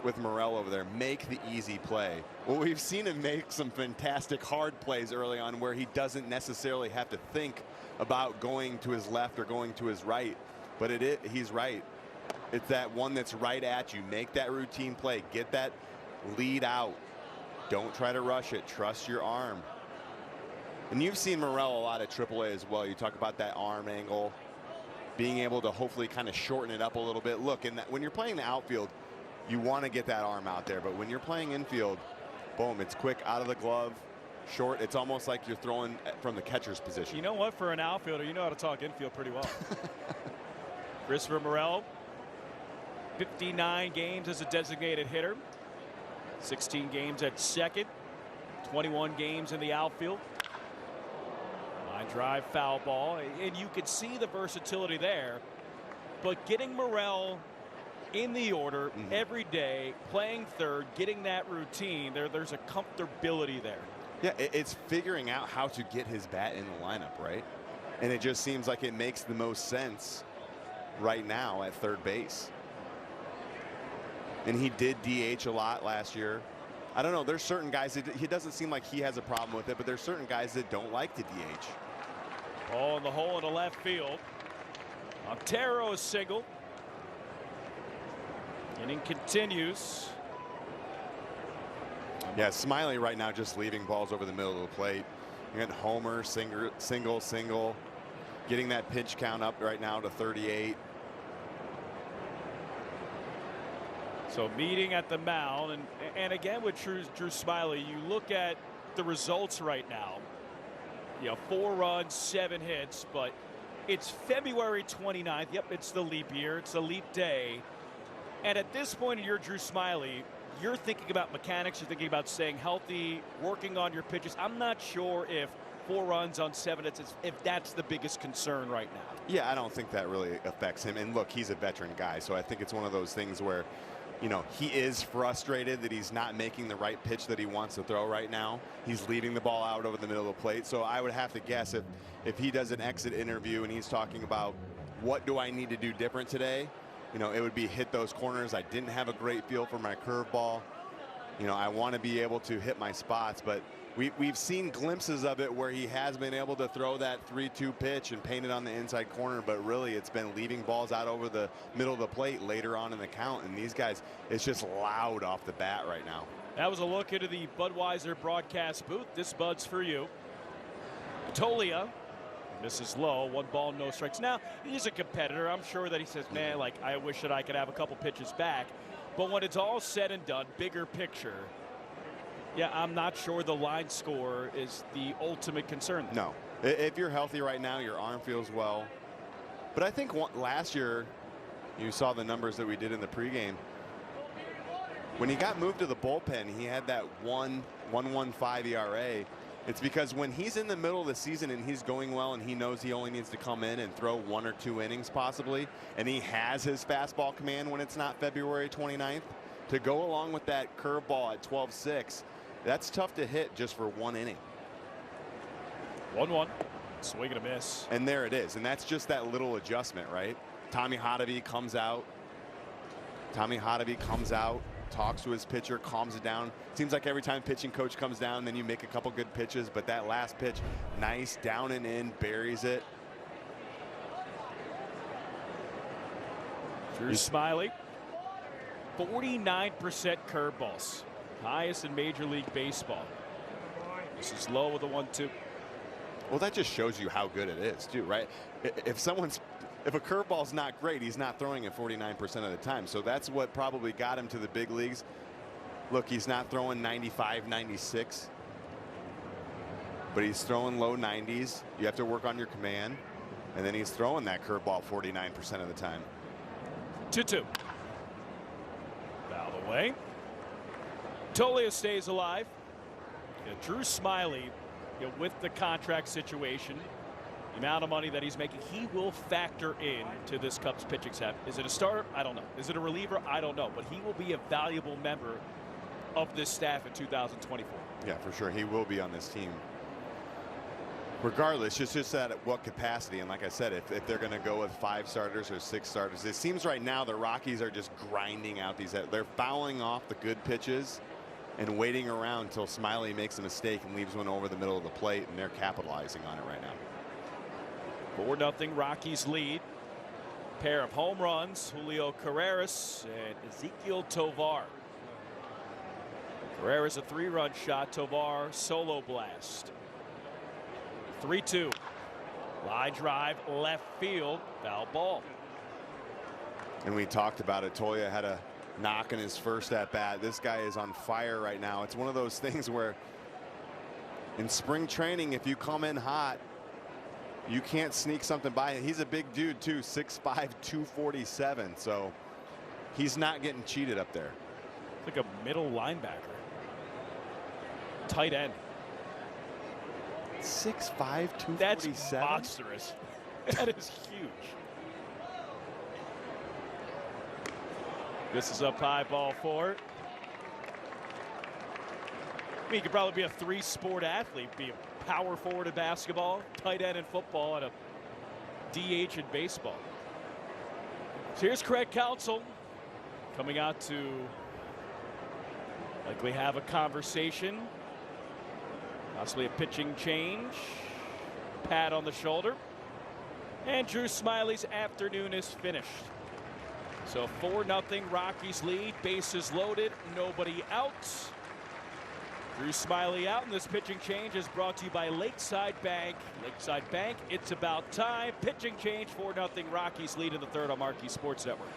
with Morel over there, make the easy play. Well, we've seen him make some fantastic hard plays early on where he doesn't necessarily have to think about going to his left or going to his right. But he's right. It's that one that's right at you. Make that routine play. Get that lead out. Don't try to rush it. Trust your arm. And you've seen Morel a lot at AAA as well. You talk about that arm angle, being able to hopefully kind of shorten it up a little bit. Look, when you're playing the outfield, you want to get that arm out there. But when you're playing infield, boom, it's quick out of the glove, short. It's almost like you're throwing from the catcher's position. You know what? For an outfielder, you know how to talk infield pretty well. Christopher Morel, 59 games as a designated hitter, 16 games at second, 21 games in the outfield. Line drive, foul ball, and you could see the versatility there. But getting Morel in the order every day, playing third, getting that routine, there's a comfortability there. Yeah, it's figuring out how to get his bat in the lineup, right? And it just seems like it makes the most sense right now at third base. And he did DH a lot last year. I don't know, there's certain guys that he doesn't seem like he has a problem with it, but there's certain guys that don't like to DH. Ball in the hole in the left field. Montero is single. Inning continues. Yeah, Smiley right now just leaving balls over the middle of the plate. You got Homer, single, getting that pitch count up right now to 38. So meeting at the mound, and again with Drew Smiley, you look at the results right now. You know, 4 runs, 7 hits, but it's February 29th. Yep, it's the leap year. It's a leap day. And at this point in your Drew Smiley, you're thinking about mechanics. You're thinking about staying healthy, working on your pitches. I'm not sure if 4 runs on 7 hits, if that's the biggest concern right now. Yeah, I don't think that really affects him. And look, he's a veteran guy, so I think it's one of those things where, you know, he is frustrated that he's not making the right pitch that he wants to throw right now. He's leaving the ball out over the middle of the plate. So I would have to guess if he does an exit interview and he's talking about what do I need to do different today, you know, it would be hit those corners. I didn't have a great feel for my curveball. You know, I want to be able to hit my spots, but we've seen glimpses of it where he has been able to throw that 3-2 pitch and paint it on the inside corner, but really it's been leaving balls out over the middle of the plate later on in the count. And these guys, it's just loud off the bat right now. That was a look into the Budweiser broadcast booth. This Bud's for you. Tolia misses low, 1 ball, no strikes. Now, he's a competitor. I'm sure that he says, man, like, I wish that I could have a couple pitches back. But when it's all said and done, bigger picture, yeah, I'm not sure the line score is the ultimate concern. No. If you're healthy right now, your arm feels well. But I think last year, you saw the numbers that we did in the pregame. When he got moved to the bullpen, he had that 1.15 ERA. It's because when he's in the middle of the season and he's going well and he knows he only needs to come in and throw 1 or 2 innings possibly, and he has his fastball command when it's not February 29th, to go along with that curveball at 12-6, that's tough to hit just for 1 inning. 1-1. Swing and a miss. And there it is. And that's just that little adjustment, right? Tommy Hotovy comes out. Talks to his pitcher, calms it down. Seems like every time pitching coach comes down, then you make a couple good pitches, but that last pitch, nice, down and in, buries it. Drew Smiley, 49% curveballs, highest in Major League Baseball. This is low with a 1-2. Well, that just shows you how good it is, too, right? If a curveball's not great, he's not throwing it 49% of the time. So that's what probably got him to the big leagues. Look, he's not throwing 95, 96, but he's throwing low 90s. You have to work on your command, and then he's throwing that curveball 49% of the time. 2-2. Foul away. Tolia stays alive. Yeah, Drew Smiley, with the contract situation, the amount of money that he's making, he will factor in to this Cubs pitching staff. Is it a starter? I don't know. Is it a reliever? I don't know. But he will be a valuable member of this staff in 2024. Yeah, for sure. He will be on this team. Regardless, just at what capacity. And like I said, if they're going to go with 5 starters or 6 starters, it seems right now the Rockies are just grinding out these. They're fouling off the good pitches and waiting around until Smiley makes a mistake and leaves one over the middle of the plate, and they're capitalizing on it right now. 4-0 Rockies lead. Pair of home runs, Julio Carreras and Ezequiel Tovar. Carreras a 3-run shot, Tovar solo blast. 3-2. Line drive left field, foul ball. And we talked about it. Tolia had a knock in his first at bat. This guy is on fire right now. It's one of those things where in spring training, if you come in hot, you can't sneak something by. He's a big dude too, 6'5", 247. So he's not getting cheated up there. Like a middle linebacker. Tight end. 6'5", 247. That's monstrous. That is huge. This is up high, ball 4. I mean, he could probably be a 3-sport athlete, be a power forward in basketball, tight end in football, and a DH in baseball. So here's Craig Counsell coming out to likely have a conversation, possibly a pitching change, pat on the shoulder, and Drew Smiley's afternoon is finished. So 4-0 Rockies lead, bases loaded, nobody out. Drew Smiley out, and this pitching change is brought to you by Lakeside Bank. Lakeside Bank, it's about time. Pitching change, 4-0 Rockies lead in the third on Marquee Sports Network.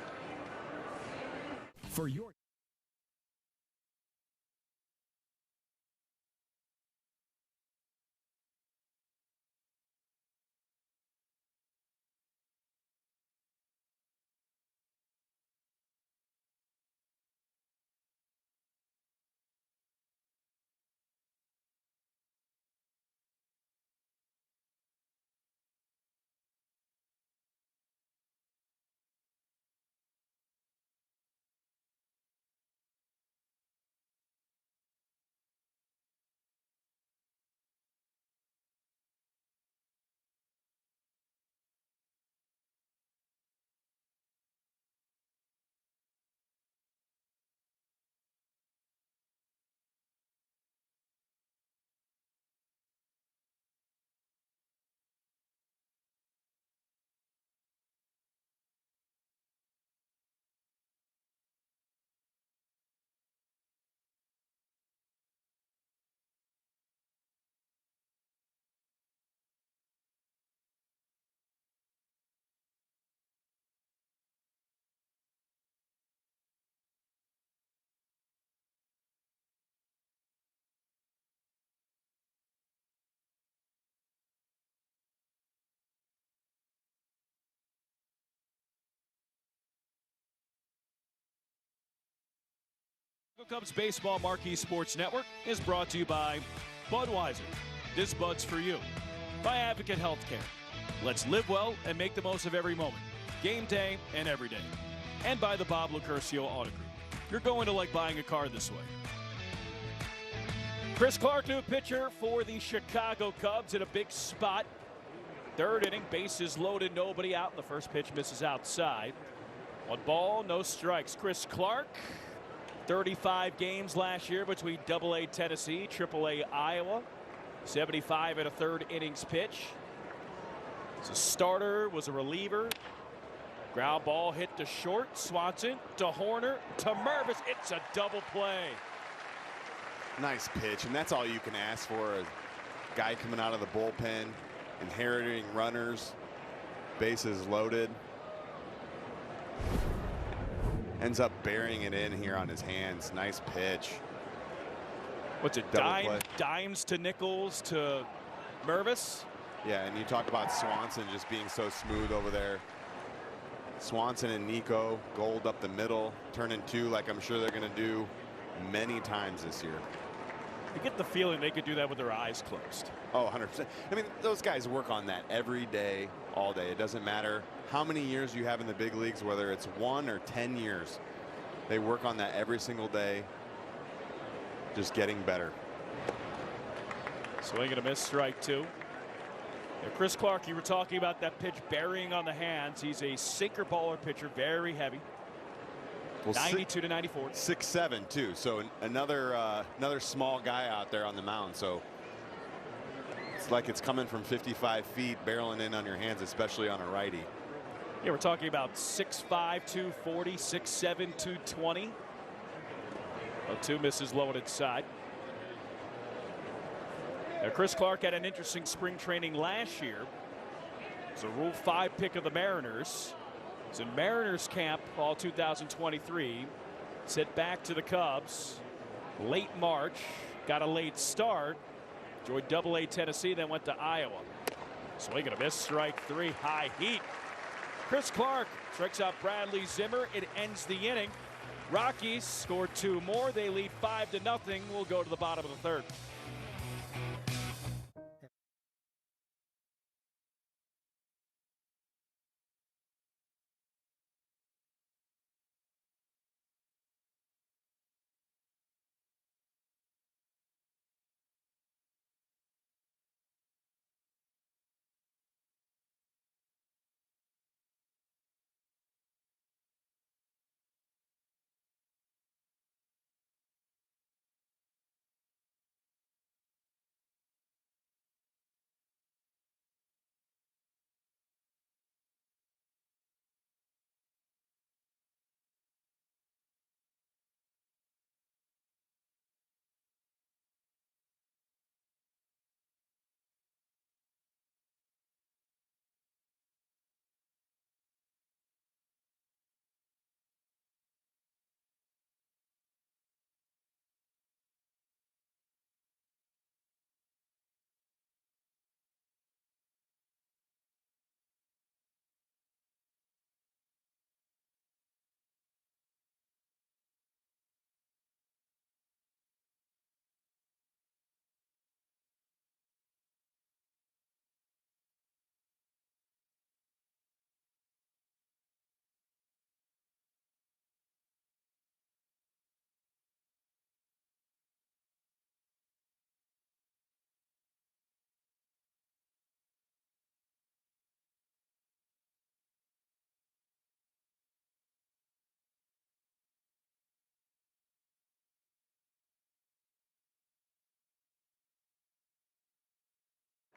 For your Cubs Baseball Marquee Sports Network is brought to you by Budweiser. This Bud's for you. By Advocate Healthcare. Let's live well and make the most of every moment. Game day and every day. And by the Bob Lucurcio Auto Group. You're going to like buying a car this way. Chris Clark, new pitcher for the Chicago Cubs in a big spot. Third inning, bases loaded, nobody out. The first pitch misses outside. 1 ball, no strikes. Chris Clark, 35 games last year between AA Tennessee, AAA Iowa. 75 and a third innings pitch. As a starter, was a reliever. Ground ball hit to short. Swanson to Horner to Mervis. It's a double play. Nice pitch, and that's all you can ask for. A guy coming out of the bullpen, inheriting runners, bases loaded. Ends up burying it in here on his hands. Nice pitch. What's it, dimes to nickels to Mervis? Yeah, and you talk about Swanson just being so smooth over there. Swanson and Nico, gold up the middle, turning 2 like I'm sure they're going to do many times this year. You get the feeling they could do that with their eyes closed. Oh, 100%. I mean, those guys work on that every day, all day. It doesn't matter how many years you have in the big leagues, whether it's 1 or 10 years. They work on that every single day, just getting better. Swing and a miss, strike 2. Now, Chris Clark, you were talking about that pitch burying on the hands. He's a sinker baller pitcher, very heavy. Well, 92 to 94. 6'7" too. So another small guy out there on the mound. So it's like it's coming from 55 feet, barreling in on your hands, especially on a righty. Yeah, we're talking about 6'5", 240, 6'7", 220. Well, 2 misses low and inside. Now, Chris Clark had an interesting spring training last year. It's a Rule 5 pick of the Mariners. It's in Mariners camp all 2023. Sent back to the Cubs late March. Got a late start. Joined AA Tennessee, then went to Iowa. Swing and a miss, strike 3, high heat. Chris Clark strikes out Bradley Zimmer. It ends the inning. Rockies score 2 more. They lead 5-0. We'll go to the bottom of the third.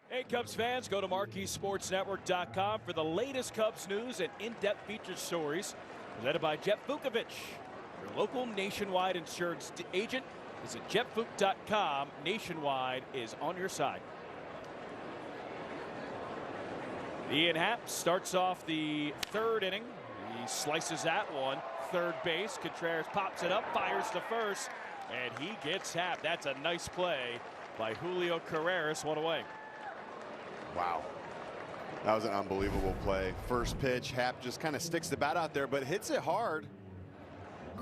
Hey, Cubs fans, go to MarqueeSportsNetwork.com for the latest Cubs news and in-depth feature stories presented by Jeff Vukovich, your local nationwide insurance agent. Visit JeffVuk.com. Nationwide is on your side. Ian Happ starts off the third inning. He slices that one. Third base. Contreras pops it up, fires to first, and he gets Happ. That's a nice play by Julio Carreras. One away. Wow. That was an unbelievable play. First pitch, Happ just kind of sticks the bat out there, but hits it hard.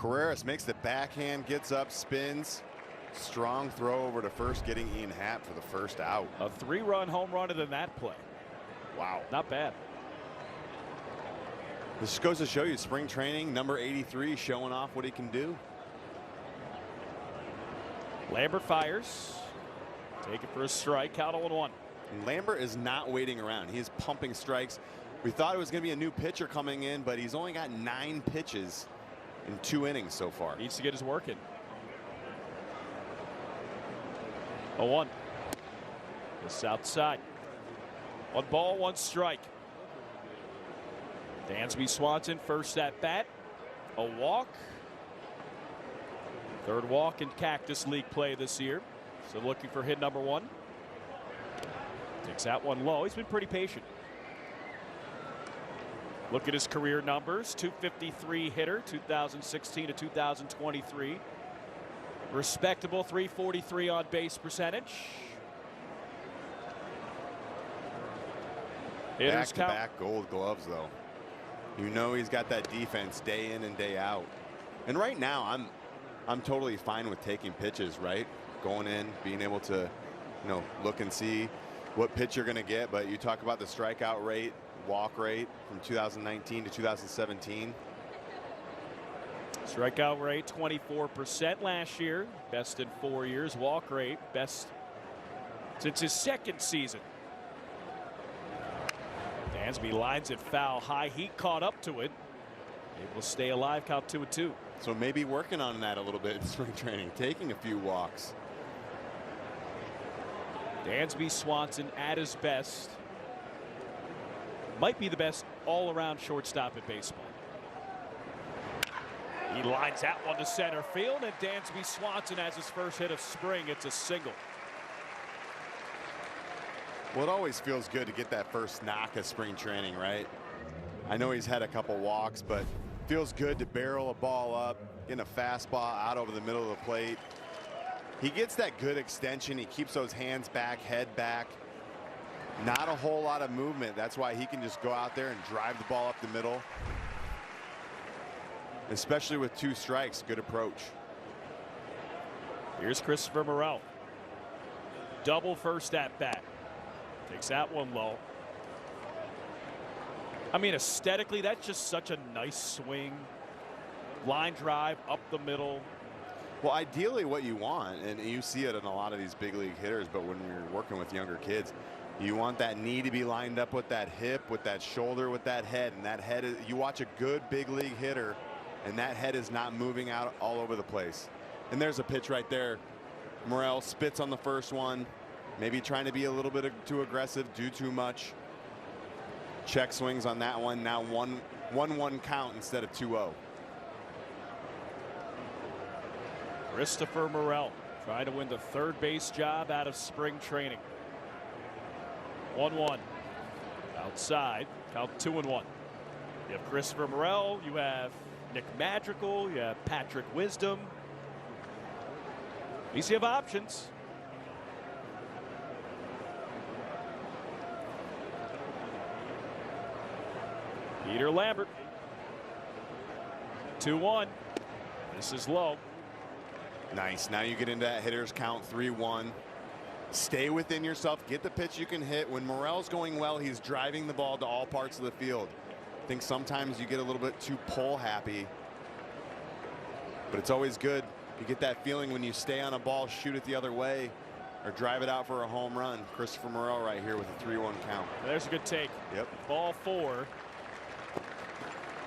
Carreras makes the backhand, gets up, spins. Strong throw over to first, getting Ian Happ for the first out. A 3-run home run in that play. Wow. Not bad. This goes to show you spring training, number 83 showing off what he can do. Lambert fires. Take it for a strike. Count 0-1. And Lambert is not waiting around. He is pumping strikes. We thought it was going to be a new pitcher coming in, but he's only got 9 pitches in 2 innings so far. Needs to get his work in. 0-1. This outside. 1 ball, 1 strike. Dansby Swanson first at bat. A walk. 3rd walk in Cactus League play this year. So looking for hit number 1. Takes that one low. He's been pretty patient. Look at his career numbers. .253 hitter, 2016 to 2023. Respectable .343 on base percentage. Hitters count. Back-to-back Gold Gloves, though. You know he's got that defense day in and day out. And right now, I'm totally fine with taking pitches, right? Going in, being able to, look and see what pitch you're going to get. But you talk about the strikeout rate, walk rate from 2019 to 2017. Strikeout rate 24% last year, best in 4 years. Walk rate best since his 2nd season. Dansby lines it foul high. He caught up to it. Able to stay alive. Count 2-2. So maybe working on that a little bit in spring training, taking a few walks. Dansby Swanson at his best. Might be the best all-around shortstop in baseball. He lines that one to center field, and Dansby Swanson has his first hit of spring. It's a single. Well, it always feels good to get that first knock of spring training, right? I know he's had a couple walks, but feels good to barrel a ball up, getting a fastball out over the middle of the plate. He gets that good extension. He keeps those hands back, head back. Not a whole lot of movement. That's why he can just go out there and drive the ball up the middle. Especially with 2 strikes, good approach. Here's Christopher Morel. Double first at bat. Takes that one low. I mean, aesthetically, that's just such a nice swing. Line drive up the middle. Well, ideally what you want, and you see it in a lot of these big league hitters, but when you're working with younger kids, you want that knee to be lined up with that hip, with that shoulder, with that head. And that head is, you watch a good big league hitter, and that head is not moving out all over the place. And there's a pitch right there. Morel spits on the first one. Maybe trying to be a little bit too aggressive, do too much. Check swings on that one. Now 1-1 count instead of 2-0. Christopher Morel trying to win the 3rd base job out of spring training. 1-1. Outside. Count 2-1. You have Christopher Morel. You have Nick Madrigal. You have Patrick Wisdom. At least you have options. Peter Lambert. 2-1. This is low. Nice. Now you get into that hitter's count, 3-1. Stay within yourself. Get the pitch you can hit. When Morel's going well, he's driving the ball to all parts of the field. I think sometimes you get a little bit too pull happy, but it's always good. You get that feeling when you stay on a ball, shoot it the other way, or drive it out for a home run. Christopher Morel right here with a 3-1 count. There's a good take. Yep. Ball 4.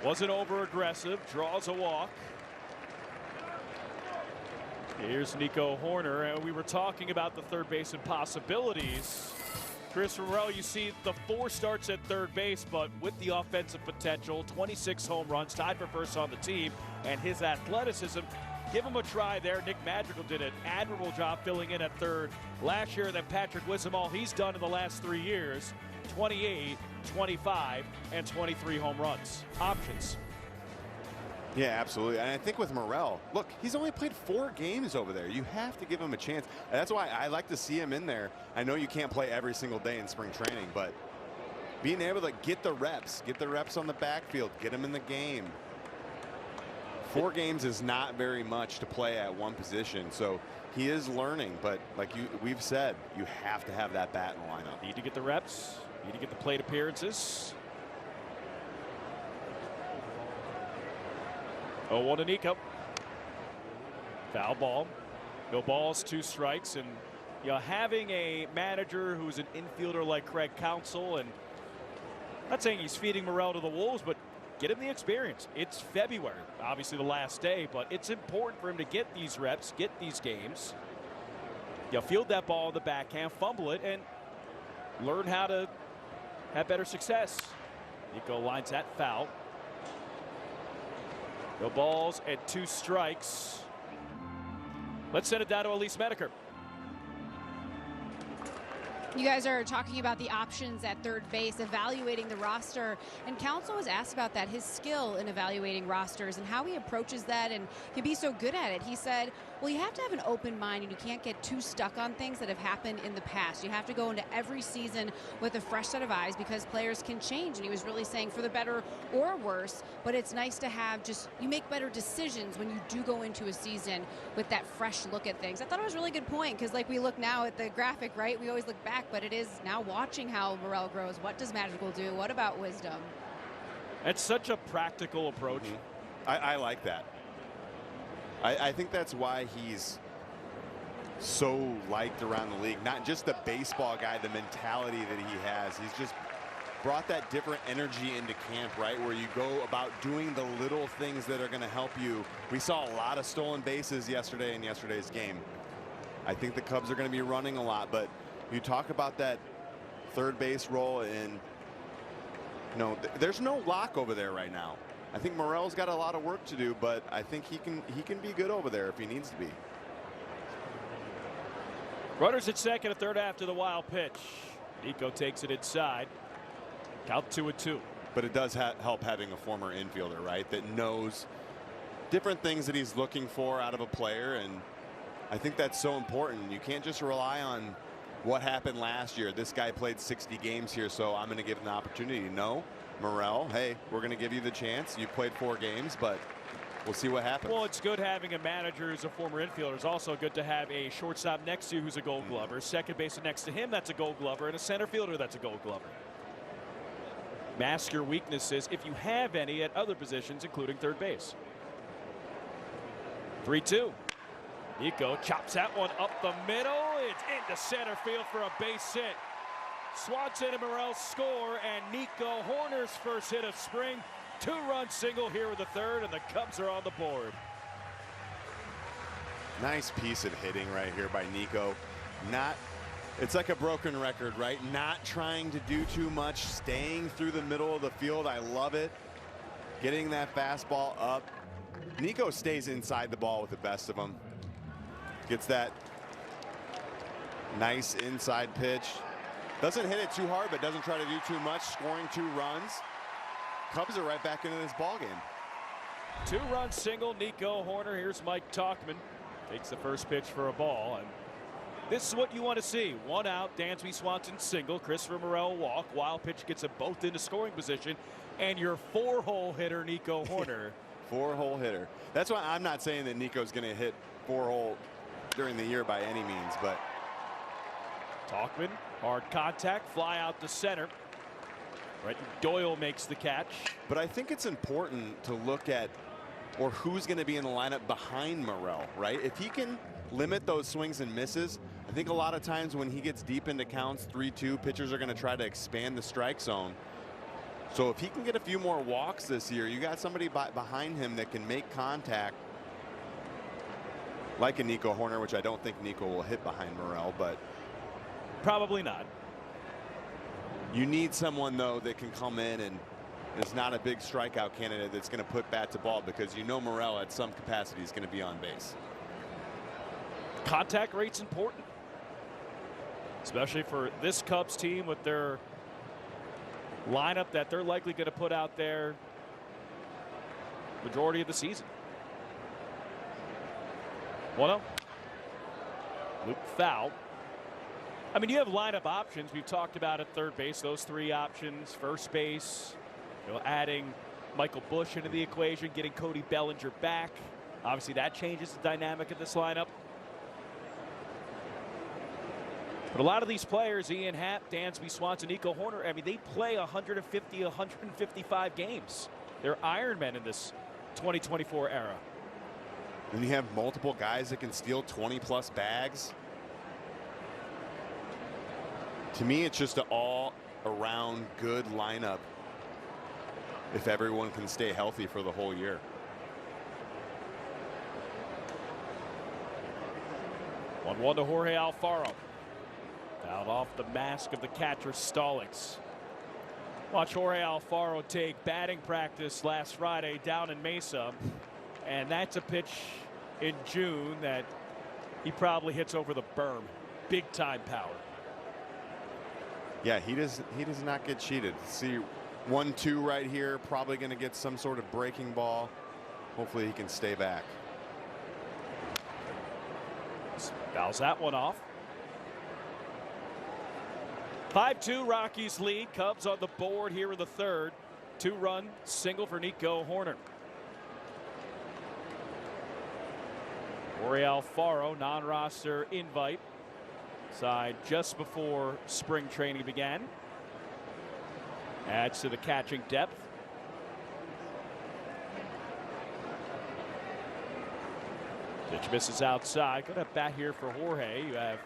Wasn't over aggressive. Draws a walk. Here's Nico Horner, and we were talking about the third baseman possibilities. Chris Morel, you see the 4 starts at third base, but with the offensive potential, 26 home runs, tied for first on the team, and his athleticism. Give him a try there. Nick Madrigal did an admirable job filling in at third last year. Then Patrick Wisdom, all he's done in the last 3 years, 28, 25, and 23 home runs. Options. Yeah, absolutely. And I think with Morel, look, he's only played 4 games over there. You have to give him a chance. And that's why I like to see him in there. I know you can't play every single day in spring training, but being able to get the reps on the backfield, get him in the game. 4 games is not very much to play at one position, so he is learning. But like we've said, you have to have that bat in the lineup. Need to get the reps. Need to get the plate appearances. 0-1 to Nico. Foul ball. No balls, 2 strikes, and having a manager who's an infielder like Craig Counsell, and not saying he's feeding Morel to the wolves, but get him the experience. It's February, obviously the last day, but it's important for him to get these reps, get these games. Field that ball in the backhand, fumble it, and learn how to have better success. Nico lines that foul. No balls and 2 strikes. Let's send it down to Elise Medeker. You guys are talking about the options at third base, evaluating the roster, and Counsell was asked about that, his skill in evaluating rosters and how he approaches that and can be so good at it. He said, well, you have to have an open mind and you can't get too stuck on things that have happened in the past. You have to go into every season with a fresh set of eyes because players can change, and he was really saying for the better or worse, but it's nice to have you make better decisions when you do go into a season with that fresh look at things. I thought it was a really good point because like we look now at the graphic, right? We always look back, but it is now watching how Morel grows. What does Magical do? What about Wisdom? It's such a practical approach. I like that. I think that's why he's so liked around the league. Not just the baseball guy, the mentality that he has. He's just brought that different energy into camp, right? Where you go about doing the little things that are going to help you. We saw a lot of stolen bases yesterday in yesterday's game. I think the Cubs are going to be running a lot, but you talk about that third base role, and there's no lock over there right now. I think Morel's got a lot of work to do, but I think he can be good over there if he needs to be. Runners at second, a third after the wild pitch. Nico takes it inside. Count 2-2. But it does help having a former infielder, right, that knows different things that he's looking for out of a player, and I think that's so important. You can't just rely on what happened last year. This guy played 60 games here, so I'm going to give him the opportunity. No, Morel, hey, we're going to give you the chance. You played 4 games, but we'll see what happens. Well, it's good having a manager who's a former infielder. It's also good to have a shortstop next to you who's a Gold Glover, second baseman next to him that's a Gold Glover, and a center fielder that's a Gold Glover. Mask your weaknesses if you have any at other positions, including third base. 3-2. Nico chops that one up the middle. It's into center field for a base hit. Swanson and Morel score, and Nico Hoerner's first hit of spring. 2-run single here with the third, and the Cubs are on the board. Nice piece of hitting right here by Nico. It's like a broken record, right? Not trying to do too much, staying through the middle of the field. I love it. Getting that fastball up. Nico stays inside the ball with the best of them. Gets that nice inside pitch. Doesn't hit it too hard, but doesn't try to do too much. Scoring 2 runs. Cubs are right back into this ball game. 2-run single, Nico Hoerner. Here's Mike Tauchman. Takes the first pitch for a ball. And this is what you want to see. 1 out, Dansby Swanson single. Christopher Morel walk. Wild pitch gets them both into scoring position. And your 4-hole hitter, Nico Hoerner. 4-hole hitter. That's why I'm not saying that Nico's going to hit 4-hole during the year by any means, but Tauchman, hard contact, fly out to center. Right, Doyle makes the catch. But I think it's important to look at who's going to be in the lineup behind Morel, right? If he can limit those swings and misses, I think a lot of times when he gets deep into counts, 3-2, pitchers are going to try to expand the strike zone. So if he can get a few more walks this year, you got somebody behind him that can make contact, like a Nico Hoerner, which I don't think Nico will hit behind Morel, but probably not. You need someone, though, that can come in and is not a big strikeout candidate that's going to put bat to ball, because you know Morel at some capacity is going to be on base. Contact rate's important, especially for this Cubs team with their lineup that they're likely going to put out there majority of the season. 1-0. Luke foul. I mean, you have lineup options. We've talked about at third base, those 3 options. First base, adding Michael Busch into the equation, getting Cody Bellinger back. Obviously, that changes the dynamic of this lineup. But a lot of these players, Ian Happ, Dansby Swanson, Nico Horner, I mean, they play 150, 155 games. They're Ironmen in this 2024 era. And you have multiple guys that can steal 20-plus bags. To me, it's just an all-around good lineup if everyone can stay healthy for the whole year. One to Jorge Alfaro. Out off the mask of the catcher Stallings. Watch Jorge Alfaro take batting practice last Friday down in Mesa. And that's a pitch in June that he probably hits over the berm. Big time power. Yeah, he does not get cheated. See 1-2 right here, probably going to get some sort of breaking ball. Hopefully he can stay back. Fouls that one off. 5-2 Rockies lead. Cubs on the board here in the third. 2-run single for Nico Horner. Jorge Alfaro, non-roster invite. Signed just before spring training began. Adds to the catching depth. Pitch misses outside. Good at bat here for Jorge. You have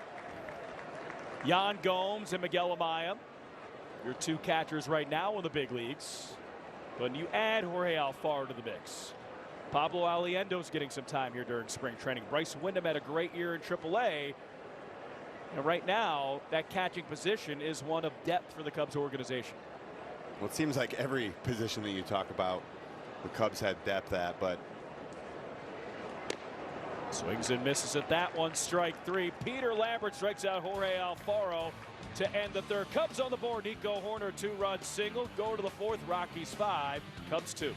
Yan Gomes and Miguel Amaya, your two catchers right now in the big leagues. But you add Jorge Alfaro to the mix. Pablo Aliendo's getting some time here during spring training. Bryce Windham had a great year in AAA. And right now, that catching position is one of depth for the Cubs organization. Well, it seems like every position that you talk about, the Cubs had depth at, but swings and misses at that one. Strike three. Peter Lambert strikes out Jorge Alfaro to end the third. Cubs on the board. Nico Horner, 2-run single. Go to the fourth. Rockies 5, Cubs 2.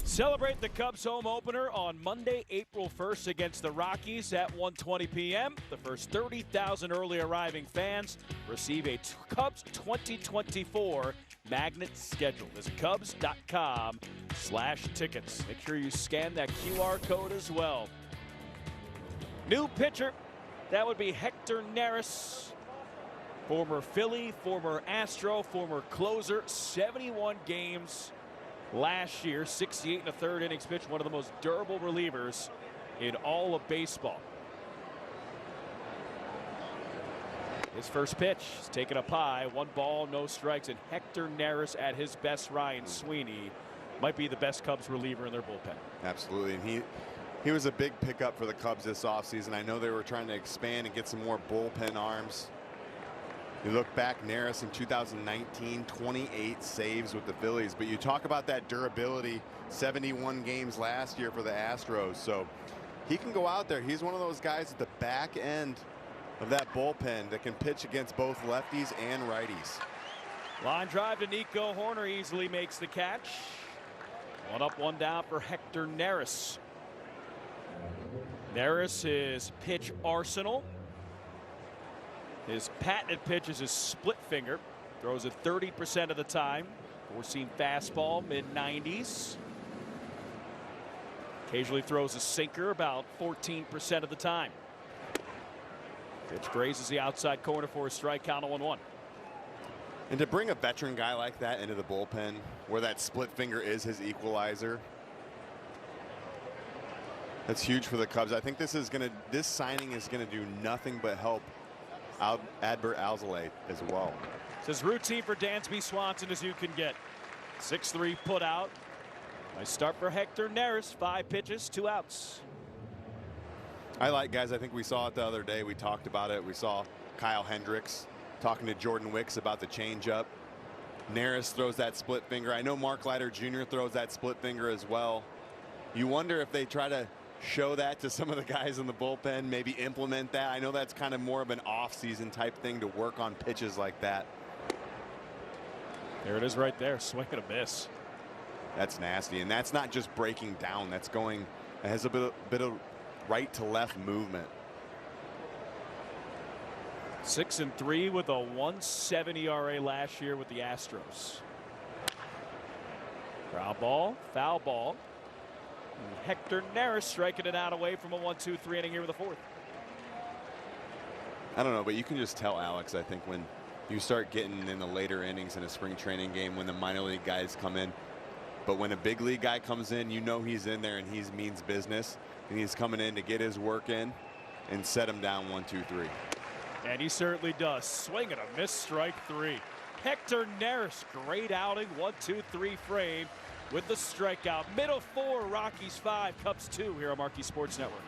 Celebrate the Cubs home opener on Monday, April 1st against the Rockies at 1:20 p.m. The first 30,000 early arriving fans receive a Cubs 2024 magnet schedule. Visit Cubs.com/tickets. Make sure you scan that QR code as well. New pitcher, that would be Hector Neris. Former Philly, former Astro, former closer, 71 games last year, 68 and a third innings pitched, one of the most durable relievers in all of baseball. His first pitch is taken up high, 1 ball, no strikes, and Hector Neris at his best. Ryan Sweeney might be the best Cubs reliever in their bullpen. Absolutely, and he was a big pickup for the Cubs this offseason. I know they were trying to expand and get some more bullpen arms. You look back, Neris in 2019, 28 saves with the Phillies. But you talk about that durability, 71 games last year for the Astros. So he can go out there. He's one of those guys at the back end of that bullpen that can pitch against both lefties and righties. Line drive to Nico Horner, easily makes the catch. One up, one down for Hector Neris. Neris, his pitch arsenal. His patented pitch is his split finger. Throws it 30% of the time. Four-seam fastball, mid-90s. Occasionally throws a sinker about 14% of the time. Pitch grazes the outside corner for a strike count, 0-1. And to bring a veteran guy like that into the bullpen, where that split finger is his equalizer, that's huge for the Cubs. I think this signing is gonna do nothing but help Adbert Alzolay as well. It's as routine for Dansby Swanson as you can get. 6-3 put out. Nice start for Hector Neris. 5 pitches, 2 outs. I like guys. I think we saw it the other day. We talked about it. We saw Kyle Hendricks talking to Jordan Wicks about the changeup. Neris throws that split finger. I know Mark Leiter Jr. throws that split finger as well. You wonder if they try to show that to some of the guys in the bullpen, maybe implement that. I know that's kind of more of an off-season type thing to work on pitches like that. There it is right there. Swing and a miss. That's nasty. And that's not just breaking down. That's going, it has a bit of right to left movement. 6-3 with a 1.70 ERA last year with the Astros. Ground ball, foul ball. Hector Neris striking it out away from a 1-2-3 inning here with the 4th. I don't know, but you can just tell, Alex, I think when you start getting in the later innings in a spring training game, when the minor league guys come in, but when a big league guy comes in, you know he's in there and he means business, and he's coming in to get his work in and set him down 1-2-3. And he certainly does. Swing and a miss, strike 3. Hector Neris, great outing, 1-2-3 frame with the strikeout. Middle 4, Rockies 5, Cubs 2 here on Marquee Sports Network.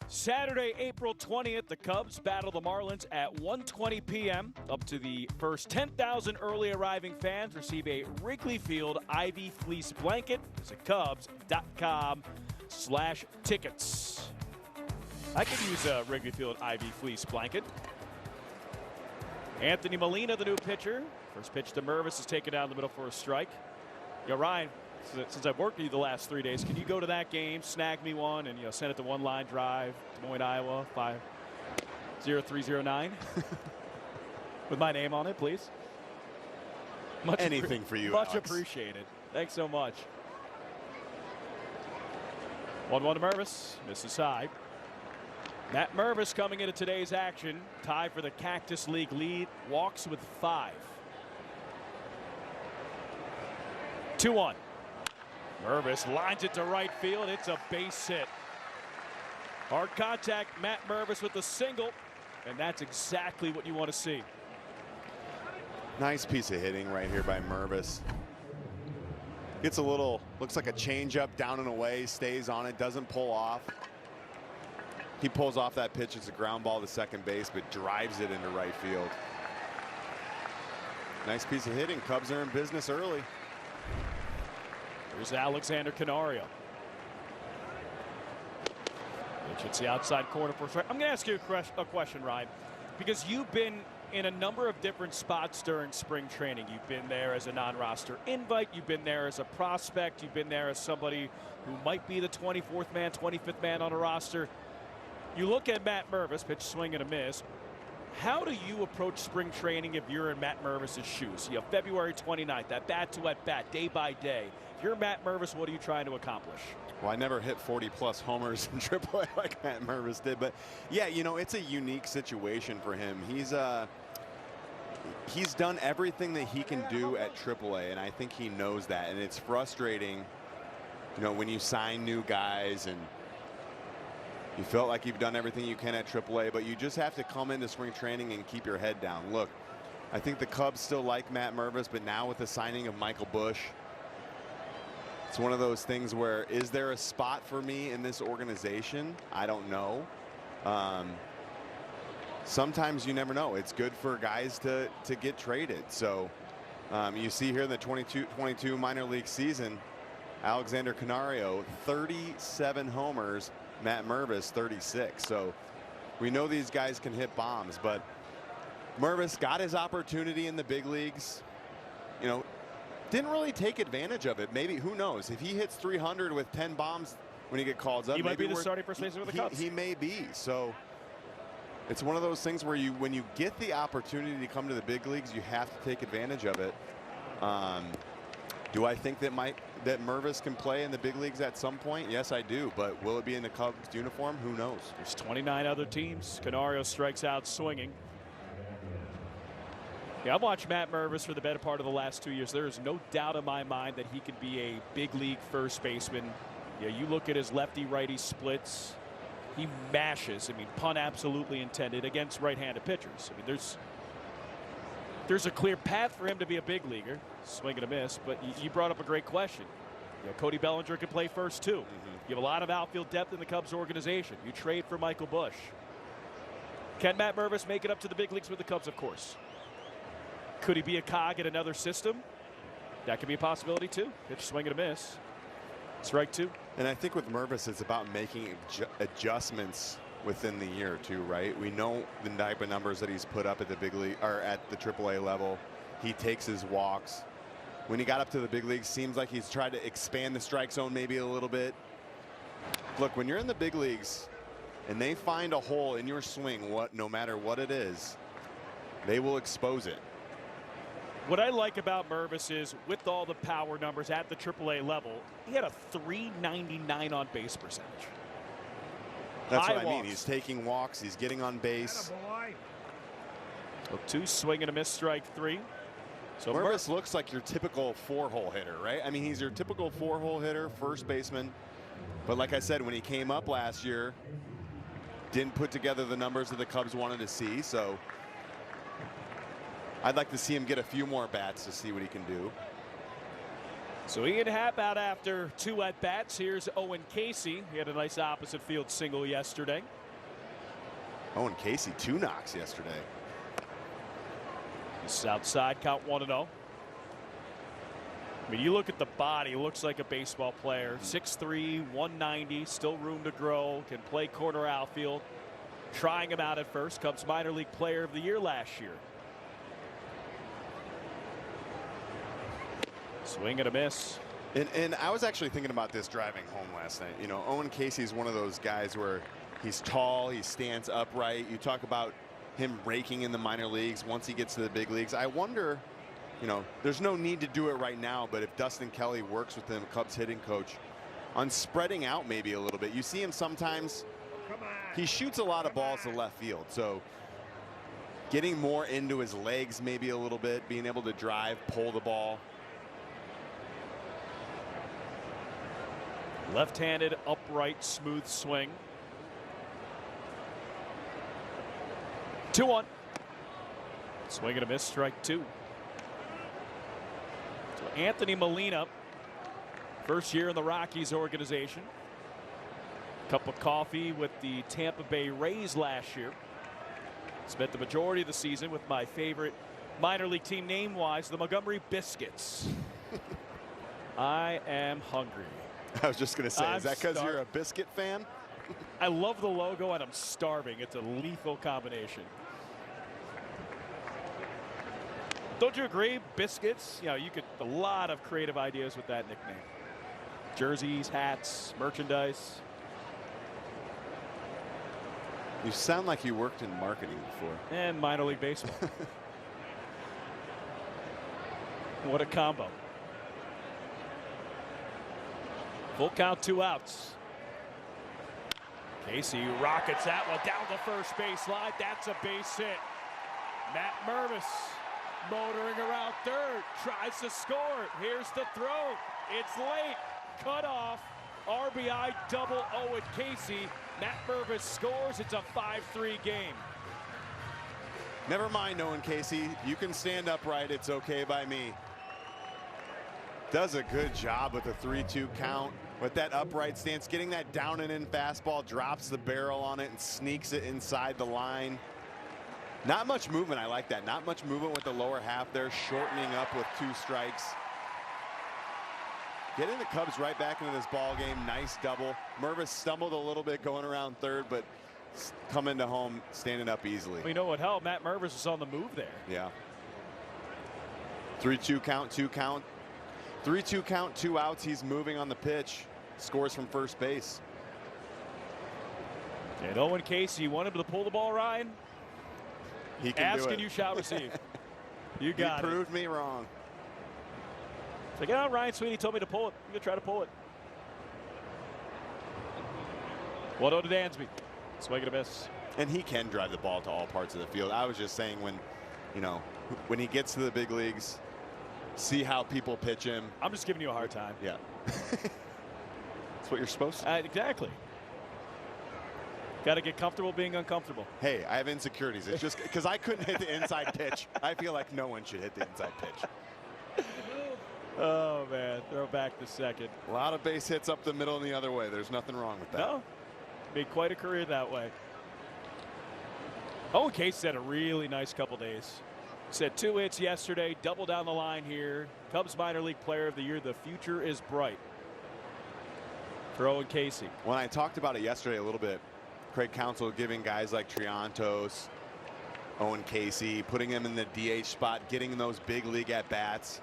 Saturday, April 20th, the Cubs battle the Marlins at 1:20 p.m. Up to the first 10,000 early arriving fans receive a Wrigley Field Ivy Fleece blanket. Visit Cubs.com/tickets. I could use a Wrigley Field Ivy Fleece blanket. Anthony Molina, the new pitcher. First pitch to Mervis is taken down the middle for a strike. Yo, Ryan, since I've worked with you the last 3 days, can you go to that game, snag me one, and send it to One Line Drive, Des Moines, Iowa, 50309, with my name on it, please? Anything for you, Much Alex. appreciated. Thanks so much. 1-1 to Mervis, misses high. Matt Mervis coming into today's action, tied for the Cactus League lead, walks with 5. 2-1. Mervis lines it to right field. It's a base hit. Hard contact, Matt Mervis with the single, and that's exactly what you want to see. Nice piece of hitting right here by Mervis. Gets a little, looks like a changeup down and away, stays on it, doesn't pull off. He pulls off that pitch. It's a ground ball to second base, but drives it into right field. Nice piece of hitting. Cubs are in business early. Here's Alexander Canario. Pitch hits the outside corner for a strike. I'm going to ask you a question, Ryan, because you've been in a number of different spots during spring training. You've been there as a non-roster invite. You've been there as a prospect. You've been there as somebody who might be the 24th man, 25th man on a roster. You look at Matt Mervis, pitch swing and a miss. How do you approach spring training if you're in Matt Mervis's shoes? You know, February 29th, at bat to at bat, day by day. If you're Matt Mervis, what are you trying to accomplish? Well, I never hit 40-plus homers in AAA like Matt Mervis did, but yeah, you know, it's a unique situation for him. He's done everything that he can do at AAA, and I think he knows that. And it's frustrating, you know, when you sign new guys and you felt like you've done everything you can at AAA, but you just have to come into spring training and keep your head down. Look, I think the Cubs still like Matt Mervis, but now with the signing of Michael Busch, it's one of those things where, is there a spot for me in this organization? I don't know. Sometimes you never know. It's good for guys to get traded. So you see here in the 22 minor league season, Alexander Canario, 37 homers, Matt Mervis, 36. So we know these guys can hit bombs, but Mervis got his opportunity in the big leagues. You know, didn't really take advantage of it. Maybe, who knows, if he hits 300 with 10 bombs when he gets called up, he might be the starting first baseman for the Cubs. He may be. So it's one of those things where when you get the opportunity to come to the big leagues, you have to take advantage of it. Do I think that Mervis can play in the big leagues at some point? Yes, I do. But will it be in the Cubs uniform? Who knows? There's 29 other teams. Canario strikes out swinging. Yeah, I've watched Matt Mervis for the better part of the last 2 years. There is no doubt in my mind that he could be a big league first baseman. Yeah, you look at his lefty-righty splits. He mashes. I mean, pun absolutely intended, against right-handed pitchers. I mean, there's a clear path for him to be a big leaguer. Swing and a miss, but you brought up a great question. You know, Cody Bellinger can play first too. You have a lot of outfield depth in the Cubs organization. You trade for Michael Busch. Can Matt Mervis make it up to the big leagues with the Cubs? Of course. Could he be a cog in another system? That could be a possibility too. Pitch, swing and a miss. Strike 2. And I think with Mervis, it's about making adjustments within the year too, right? We know the type of numbers that he's put up at the big league or at the AAA level. He takes his walks. When he got up to the big leagues, seems like he's tried to expand the strike zone maybe a little bit. Look, when you're in the big leagues and they find a hole in your swing, no matter what it is, they will expose it. What I like about Mervis is, with all the power numbers at the AAA level, he had a .399 on base percentage. That's what I mean. He's taking walks. He's getting on base. So 2 swing and a miss, strike 3. So Mervis looks like your typical 4-hole hitter, right? I mean, he's your typical 4-hole hitter, first baseman. But like I said, when he came up last year, didn't put together the numbers that the Cubs wanted to see. So I'd like to see him get a few more bats to see what he can do. So Ian Happ out after 2 at-bats. Here's Owen Casey. He had a nice opposite field single yesterday. Owen Casey, 2 knocks yesterday. This is outside, count 1-0. I mean, you look at the body, looks like a baseball player. 6'3", 190, still room to grow, can play corner outfield. Trying him out at first. Cubs minor league player of the year last year. Swing and a miss. And I was actually thinking about this driving home last night. You know, Owen Casey's one of those guys where he's tall, he stands upright. You talk about him raking in the minor leagues once he gets to the big leagues. I wonder, you know, there's no need to do it right now, but if Dustin Kelly works with him, Cubs hitting coach, on spreading out maybe a little bit. You see him sometimes he shoots a lot of balls to left field. So getting more into his legs maybe a little bit, being able to drive, pull the ball. Left-handed, upright, smooth swing. 2-1. Swing and a miss, strike 2. So Anthony Molina, first year in the Rockies organization. Cup of coffee with the Tampa Bay Rays last year. Spent the majority of the season with my favorite minor league team name-wise, the Montgomery Biscuits. I am hungry. I was just going to say, is that because you're a biscuit fan? I love the logo and I'm starving. It's a lethal combination. Don't you agree? Biscuits, you know, you could, a lot of creative ideas with that nickname. Jerseys, hats, merchandise. You sound like you worked in marketing before. And minor league baseball. What a combo. Full count, 2 outs. Casey rockets that one down the first baseline. That's a base hit. Matt Mervis motoring around third, tries to score. Here's the throw. It's late. Cut off. RBI double Owen Casey. Matt Mervis scores. It's a 5-3 game. Never mind, Owen Casey. You can stand upright. It's okay by me. Does a good job with the 3-2 count. With that upright stance, getting that down and in fastball, drops the barrel on it and sneaks it inside the line. Not much movement. I like that. Not much movement with the lower half there, shortening up with 2 strikes. Getting the Cubs right back into this ball game. Nice double. Mervis stumbled a little bit going around third, but coming to home, standing up easily. Well, you know what helped? Matt Mervis was on the move there. Yeah. 3-2 count, 2 count. 3-2 count, 2 outs. He's moving on the pitch. Scores from first base. And Owen Casey, you want him to pull the ball, Ryan? He can Ask do it. and you shall receive. You got it. He proved me wrong. It's like, oh, Ryan Sweeney told me to pull it. I'm going to try to pull it. 1-0 to Dansby. Swing and a miss. And he can drive the ball to all parts of the field. I was just saying, when, you know, when he gets to the big leagues, see how people pitch him. I'm just giving you a hard time. Yeah. That's what you're supposed to do. Exactly. Got to get comfortable being uncomfortable. Hey, I have insecurities. It's just because I couldn't hit the inside pitch. I feel like no one should hit the inside pitch. Oh, man. Throw back to second. A lot of base hits up the middle and the other way. There's nothing wrong with that. No. Made quite a career that way. Owen Casey had a really nice couple days. Said 2 hits yesterday, double down the line here. Cubs minor league player of the year. The future is bright for Owen Casey. When I talked about it yesterday a little bit, Craig Counsell giving guys like Triantos, Owen Casey, putting him in the DH spot, getting those big league at bats.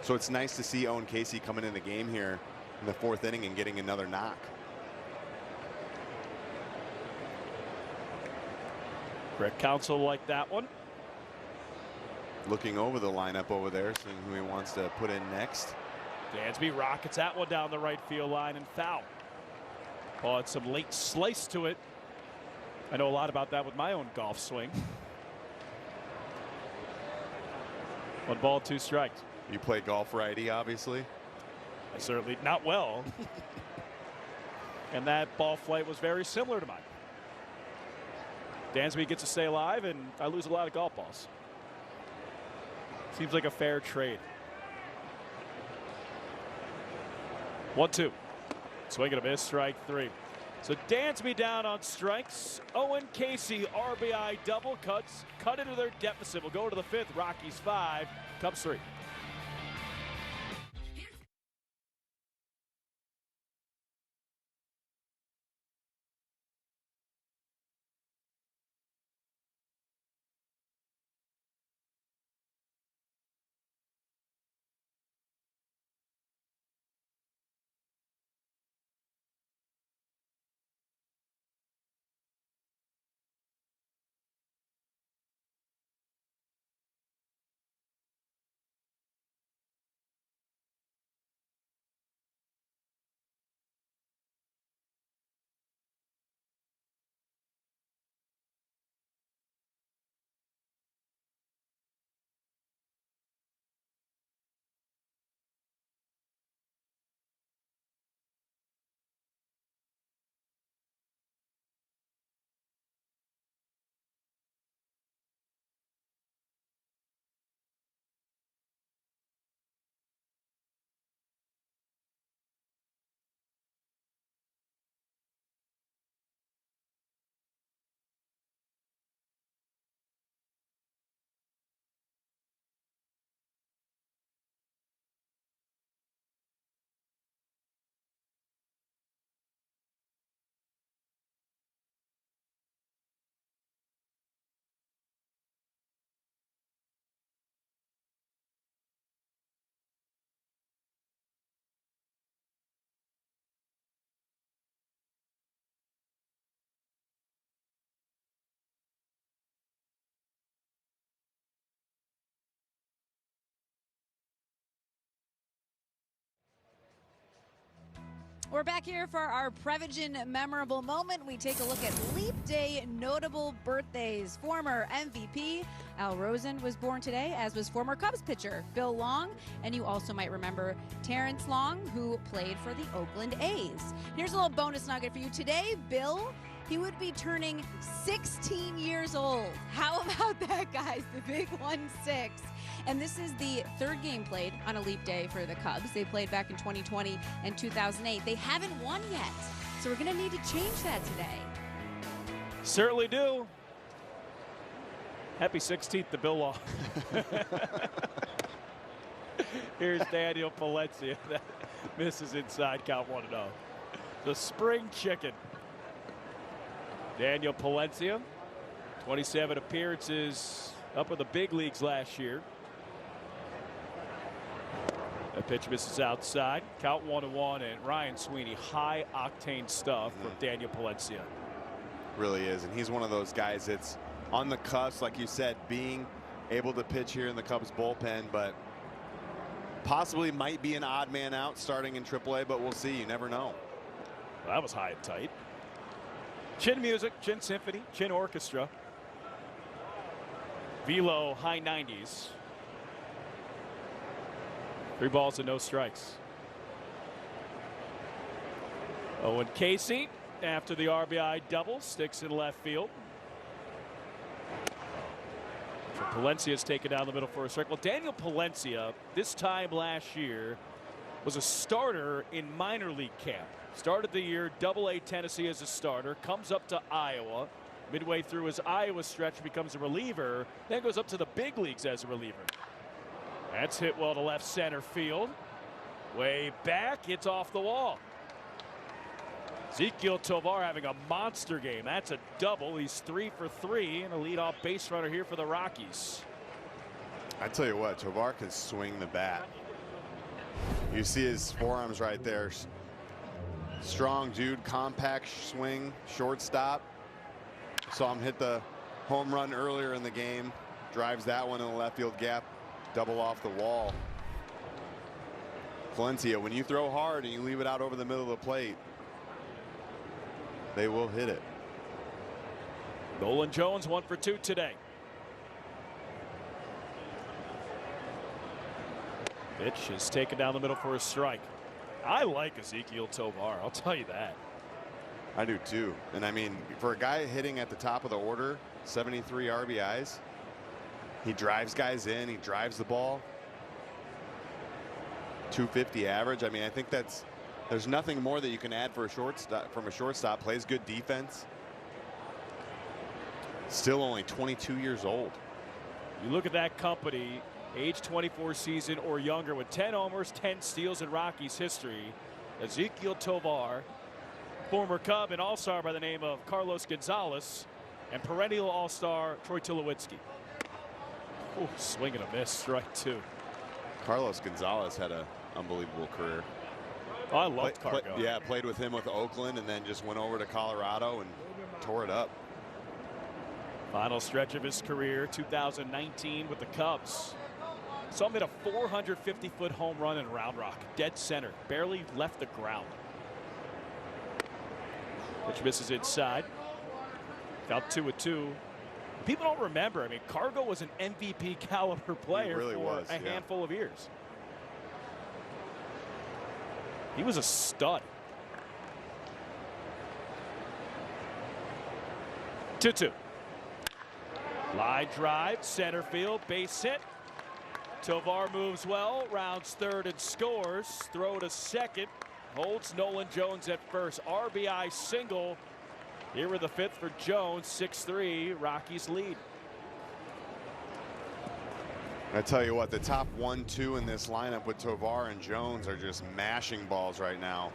So it's nice to see Owen Casey coming in the game here in the 4th inning and getting another knock. Craig Counsell liked that one. Looking over the lineup over there, seeing who he wants to put in next. Dansby rockets that one down the right field line and foul. Oh, it's some late slice to it. I know a lot about that with my own golf swing. 1 ball, 2 strikes. You play golf righty, obviously. I certainly not well. And that ball flight was very similar to mine. Dansby gets to stay alive, and I lose a lot of golf balls. Seems like a fair trade. 1-2. Swing and a miss, strike 3. So Dansby down on strikes. Owen Casey RBI double cuts. Cut into their deficit. We'll go to the 5th. Rockies 5, Cubs 3. We're back here for our Prevagen memorable moment. We take a look at Leap Day notable birthdays. Former MVP Al Rosen was born today, as was former Cubs pitcher Bill Long. And you also might remember Terrence Long, who played for the Oakland A's. Here's a little bonus nugget for you today. Bill, he would be turning 16 years old. How about that, guys? The big 1-6. And this is the third game played on a leap day for the Cubs. They played back in 2020 and 2008. They haven't won yet, so we're going to need to change that today. Certainly do. Happy 16th to Bill Long. Here's Daniel Palencia. That misses inside, count 1-0. The spring chicken. Daniel Palencia, 27 appearances up in the big leagues last year. That pitch misses outside. Count 1-1, and Ryan Sweeney, high octane stuff from Daniel Palencia. Really is, and he's one of those guys that's on the cusp, like you said, being able to pitch here in the Cubs bullpen, but possibly might be an odd man out starting in AAA, but we'll see. You never know. Well, that was high and tight. Chin music, chin symphony, chin orchestra. Velo high 90s. 3 balls and no strikes. Owen Casey, after the RBI double, sticks in left field. Palencia's taken down the middle for a strike. Well, Daniel Palencia, this time last year, was a starter in minor league camp. Started the year AA Tennessee as a starter, comes up to Iowa. Midway through his Iowa stretch, becomes a reliever, then goes up to the big leagues as a reliever. That's hit well to left center field. Way back, it's off the wall. Ezequiel Tovar having a monster game. That's a double. He's 3 for 3 and a leadoff base runner here for the Rockies. I tell you what, Tovar can swing the bat. You see his forearms right there. Strong dude, compact swing, shortstop. Saw him hit the home run earlier in the game. Drives that one in the left field gap. Double off the wall. Palencia, when you throw hard and you leave it out over the middle of the plate, they will hit it. Nolan Jones 1 for 2 today. Pitch is taken down the middle for a strike. I like Ezequiel Tovar, I'll tell you that. I do too. And I mean, for a guy hitting at the top of the order, 73 RBIs, he drives guys in, he drives the ball. 250 average. I mean, I think there's nothing more that you can add for a shortstop from a shortstop. Plays good defense. Still only 22 years old. You look at that company, age 24 season or younger, with 10 homers, 10 steals in Rockies history. Ezequiel Tovar, former Cub and All-Star by the name of Carlos Gonzalez, and perennial All-Star Troy Tulowitzki. Ooh, swing and a miss, strike 2. Carlos Gonzalez had an unbelievable career. Oh, I loved Cargo. Yeah, played with him with Oakland and then just went over to Colorado and tore it up. Final stretch of his career, 2019 with the Cubs. Saw him hit a 450-foot home run in Round Rock, dead center, barely left the ground. Which misses inside. Count 2-2. People don't remember. I mean, Cargo was an MVP caliber player for a handful of years. He was a stud. 2-2. Line drive, center field, base hit. Tovar moves well, rounds third and scores. Throw to second, holds Nolan Jones at first. RBI single. Here with the 5th for Jones, 6-3, Rockies lead. I tell you what, the top 1-2 in this lineup with Tovar and Jones are just mashing balls right now.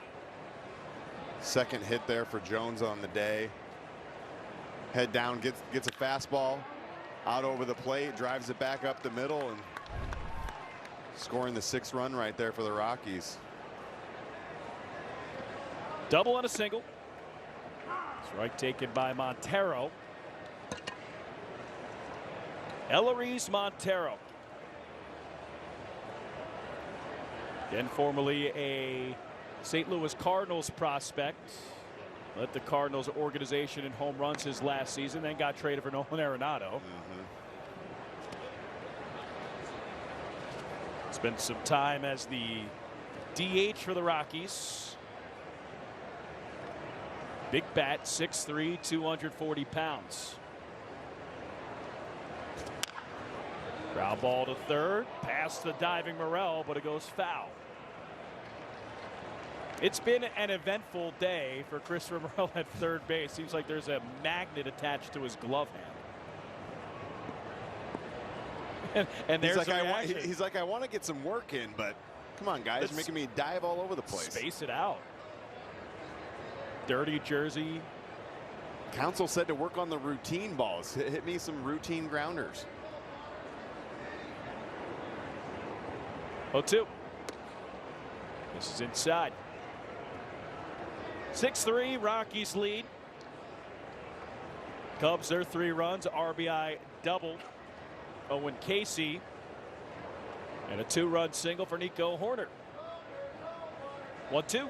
Second hit there for Jones on the day. Head down, gets a fastball out over the plate, drives it back up the middle, and scoring the 6th run right there for the Rockies. Double and a single. Strike taken by Montero. Eleris Montero. Again, formerly a St. Louis Cardinals prospect. Led the Cardinals organization in home runs his last season, then got traded for Nolan Arenado. Spent some time as the DH for the Rockies. Big bat, 6'3", 240 pounds. Ground ball to third, past the diving Morel, but it goes foul. It's been an eventful day for Christopher Morel at third base. Seems like there's a magnet attached to his glove hand. and there's he's like, I want to get some work in, but come on, guys, you're making me dive all over the place. Space it out. Dirty jersey. Counsell said to work on the routine balls. Hit me some routine grounders. 0-2. This is inside. 6-3, Rockies lead. Cubs, their 3 runs, RBI double. Owen Casey. And a 2-run single for Nico Horner. 1-2.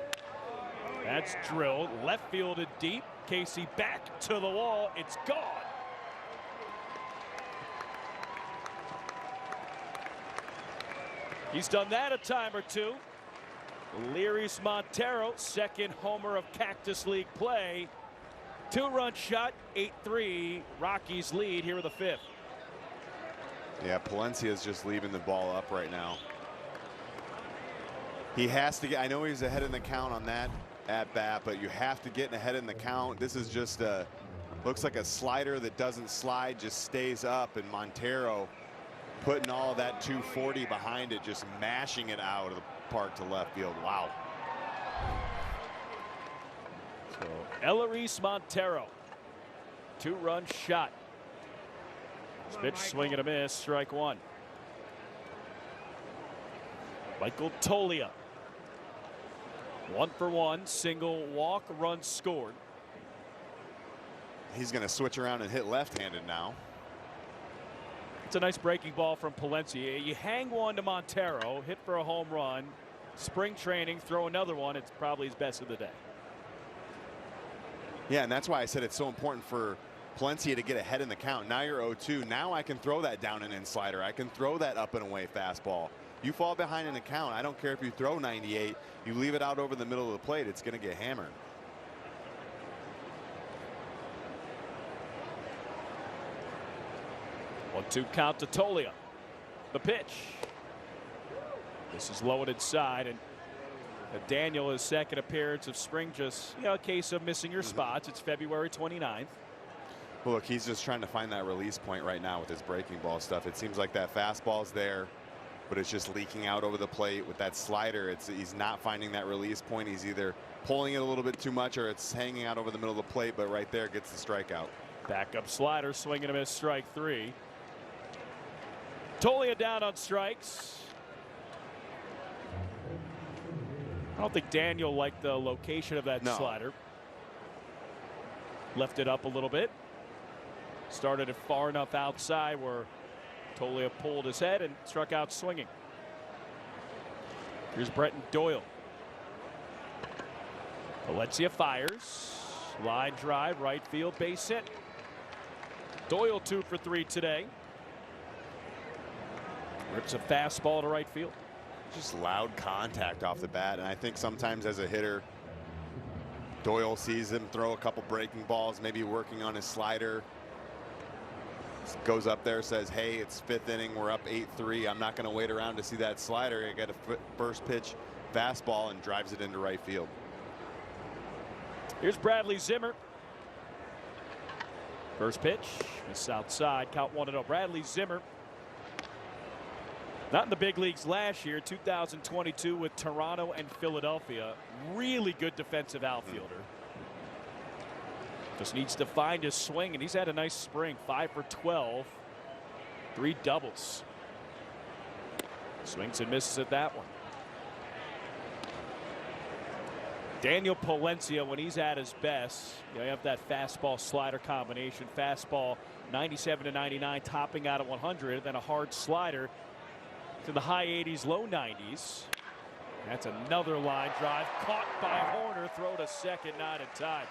That's drilled. Left fielded deep. Casey back to the wall. It's gone. He's done that a time or two. Leary's Montero, second homer of Cactus League play. 2-run shot, 8-3. Rockies lead here in the 5th. Yeah, Palencia's just leaving the ball up right now. He has to get, I know he's ahead in the count on that at bat, but you have to get ahead in the count. This is just a, looks like a slider that doesn't slide, just stays up, and Montero putting all that 240 behind it, just mashing it out of the park to left field. Wow. So Eleris Montero, 2-run shot. Pitch swing and a miss, strike 1. Michael Toglia, 1 for 1, single, walk, run scored. He's going to switch around and hit left-handed now. It's a nice breaking ball from Palencia. You hang one to Montero, hit for a home run. Spring training, throw another one. It's probably his best of the day. Yeah, and that's why I said it's so important for Palencia to get ahead in the count. Now you're 0-2. Now I can throw that down and in slider. I can throw that up and away fastball. You fall behind in the count, I don't care if you throw 98. You leave it out over the middle of the plate, it's going to get hammered. One-two count to Toglia. The pitch. This is low and inside, and Daniel, his second appearance of spring, just a case of missing your spots. It's February 29th. Well, look, he's just trying to find that release point right now with his breaking ball stuff. It seems like that fastball's there, but it's just leaking out over the plate. With that slider, he's not finding that release point. He's either pulling it a little bit too much or it's hanging out over the middle of the plate, but right there gets the strikeout. Backup slider, swing and a miss, strike 3. Toglia down on strikes. I don't think Daniel liked the location of that slider. Left it up a little bit. Started it far enough outside where Toglia pulled his head and struck out swinging. Here's Brenton Doyle. Palencia fires. Line drive, right field, base hit. Doyle 2 for 3 today. Rips a fastball to right field. Just loud contact off the bat, and I think sometimes as a hitter, Doyle sees him throw a couple breaking balls, maybe working on his slider. Goes up there, says, hey, it's 5th inning, we're up 8-3. I'm not going to wait around to see that slider. I got a first pitch fastball and drives it into right field. Here's Bradley Zimmer. First pitch, miss outside, count 1-0. Bradley Zimmer, not in the big leagues last year, 2022 with Toronto and Philadelphia. Really good defensive outfielder. Just needs to find his swing, and he's had a nice spring. 5 for 12, 3 doubles. Swings and misses at that one. Daniel Palencia, when he's at his best, you have that fastball slider combination. Fastball 97 to 99, topping out at 100, then a hard slider to the high 80s, low 90s. That's another line drive caught by Horner. Throw to second, not in time.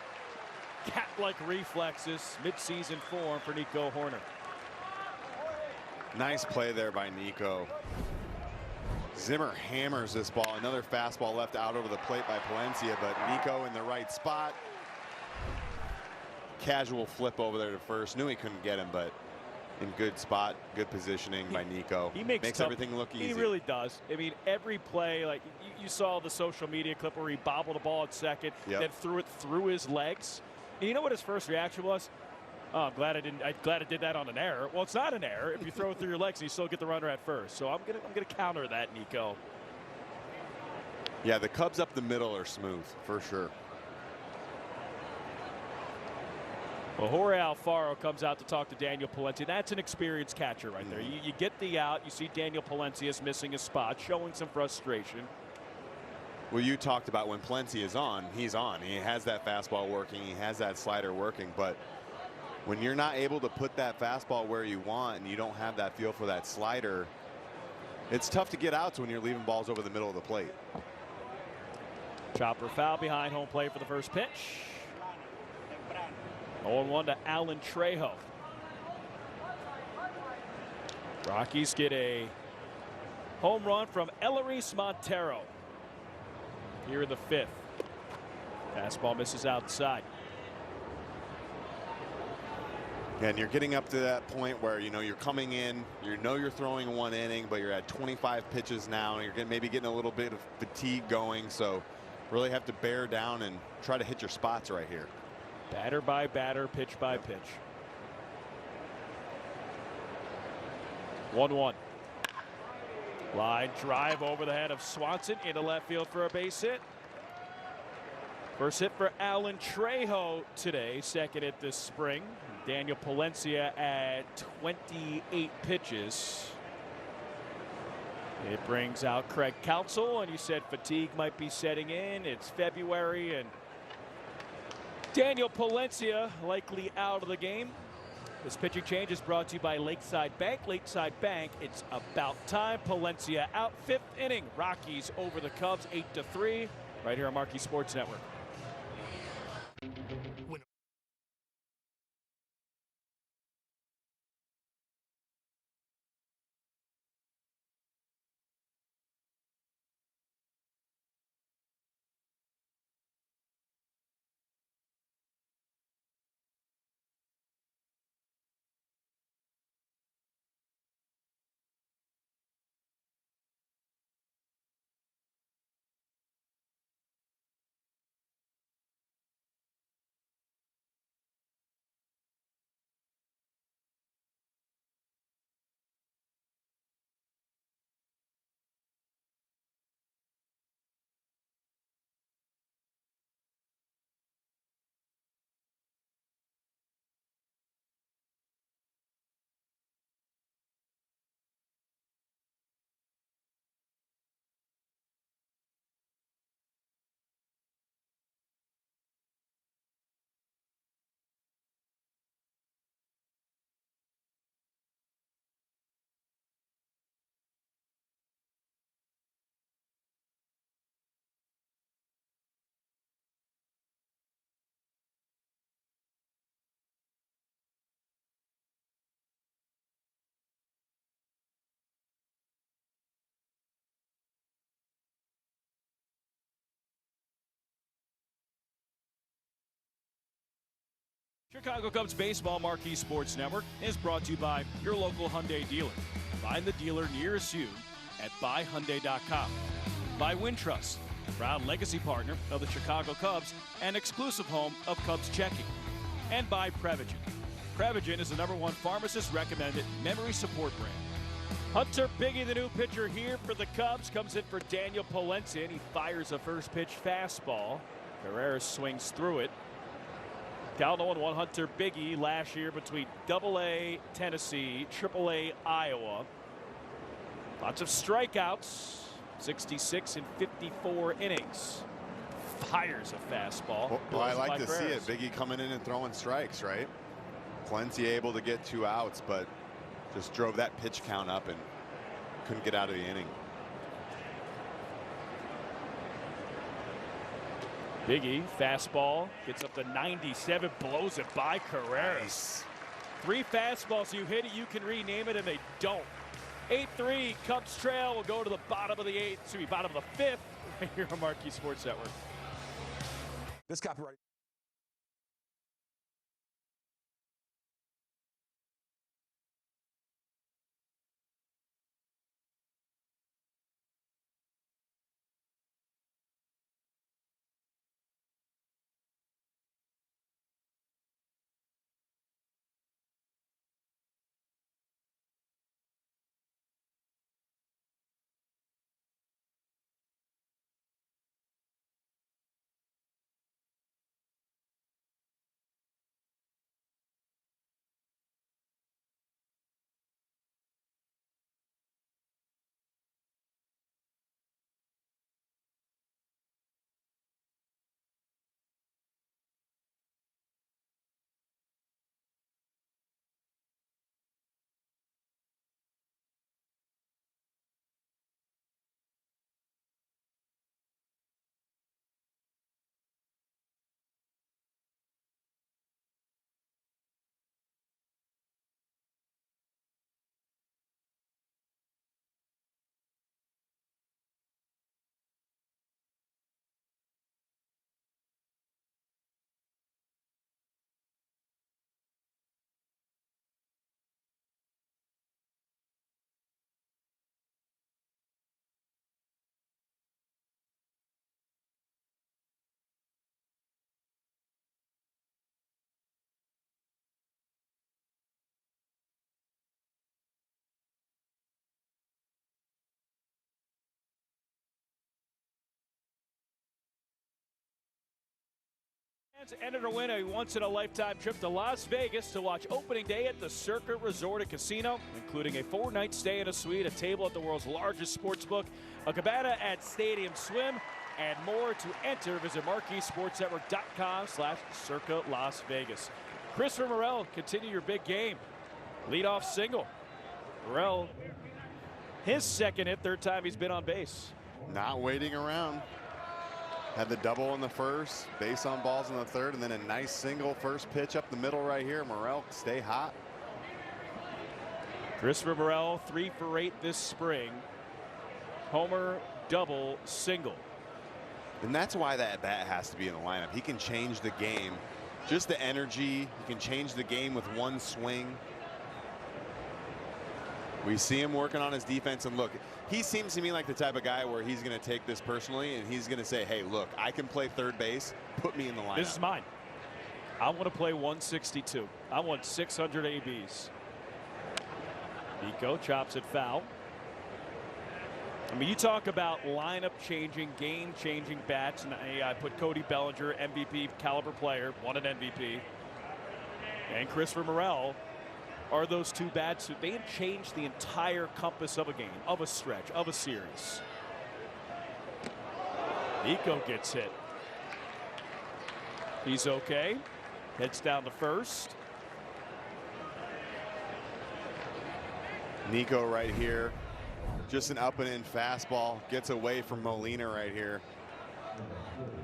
Cat-like reflexes, mid-season form for Nico Horner. Nice play there by Nico. Zimmer hammers this ball. Another fastball left out over the plate by Palencia, but Nico in the right spot. Casual flip over there to first. Knew he couldn't get him, but in good spot, good positioning by Nico. He makes everything look easy. He really does. I mean, every play, like you saw the social media clip where he bobbled the ball at second, then threw it through his legs. And you know what his first reaction was? Oh, I'm glad I did that on an error. Well, it's not an error if you throw it through your legs and you still get the runner at first. So I'm gonna counter that, Nico. Yeah, the Cubs up the middle are smooth for sure. Well, Jorge Alfaro comes out to talk to Daniel Palencia. That's an experienced catcher right there. You get the out. You see Daniel Palencia is missing a spot, showing some frustration. Well, you talked about when Palencia is on, he's on. He has that fastball working. He has that slider working. But when you're not able to put that fastball where you want and you don't have that feel for that slider, it's tough to get outs when you're leaving balls over the middle of the plate. Chopper foul behind home plate for the first pitch. 0-1 to Alan Trejo. Rockies get a home run from Eleris Montero here in the fifth. Fastball misses outside. And you're getting up to that point where you're coming in, you're throwing one inning, but you're at 25 pitches now, and you're maybe getting a little bit of fatigue going. So really have to bear down and try to hit your spots right here. Batter by batter, pitch by pitch. 1-1. Line drive over the head of Swanson into left field for a base hit. First hit for Alan Trejo today, second hit this spring. Daniel Palencia at 28 pitches. It brings out Craig Counsell, and you said fatigue might be setting in. It's February, and Daniel Palencia likely out of the game. This pitching change is brought to you by Lakeside Bank. Lakeside Bank, it's about time. Palencia out, fifth inning. Rockies over the Cubs, 8-3, right here on Marquee Sports Network. Chicago Cubs Baseball Marquee Sports Network is brought to you by your local Hyundai dealer. Find the dealer nearest you at buyhyundai.com. By Wintrust, proud legacy partner of the Chicago Cubs and exclusive home of Cubs checking. And by Prevagen. Prevagen is the #1 pharmacist recommended memory support brand. Hunter Biggie, the new pitcher here for the Cubs, comes in for Daniel Palencia, and he fires a first pitch fastball. Carreras swings through it. Count 0-1 Hunter Biggie last year between AA Tennessee, AAA Iowa. Lots of strikeouts, 66 in 54 innings. Fires a fastball. Well, I like to see it. Biggie coming in and throwing strikes, right? Palencia able to get 2 outs, but just drove that pitch count up and couldn't get out of the inning. Biggie, fastball, gets up to 97, blows it by Carreras. Nice. 3 fastballs, you hit it, you can rename it, and they don't. 8-3, Cubs trail. We'll go to the bottom of the 8th, bottom of the 5th, right here on Marquee Sports Network. This copyright. Entered to win a once-in-a-lifetime trip to Las Vegas to watch opening day at the Circa Resort and Casino, including a 4-night stay in a suite, a table at the world's largest sports book, a cabana at Stadium Swim, and more. To enter, visit MarqueeSportsNetwork.com/Circa Las Vegas. Christopher Morel, continue your big game. Leadoff single. Morel, his second hit, third time he's been on base. Not waiting around. Had the double in the first, base on balls in the third, and then a nice single first pitch up the middle right here. Morel, stay hot. Christopher Morel, 3 for 8 this spring. Homer, double, single. And that's why that bat has to be in the lineup. He can change the game. Just the energy. He can change the game with one swing. We see him working on his defense, and look, he seems to me like the type of guy where he's going to take this personally, and he's going to say, hey, look, I can play third base. Put me in the lineup. This is mine. I want to play 162. I want 600 ABs. Nico chops it foul. I mean, you talk about lineup-changing, game-changing bats, and I put Cody Bellinger, MVP caliber player, won an MVP, and Christopher Morel are those 2 bats who they have changed the entire compass of a game, of a stretch, of a series. Nico gets hit. He's okay. Heads down to first. Nico right here. Just an up and in fastball. Gets away from Molina right here.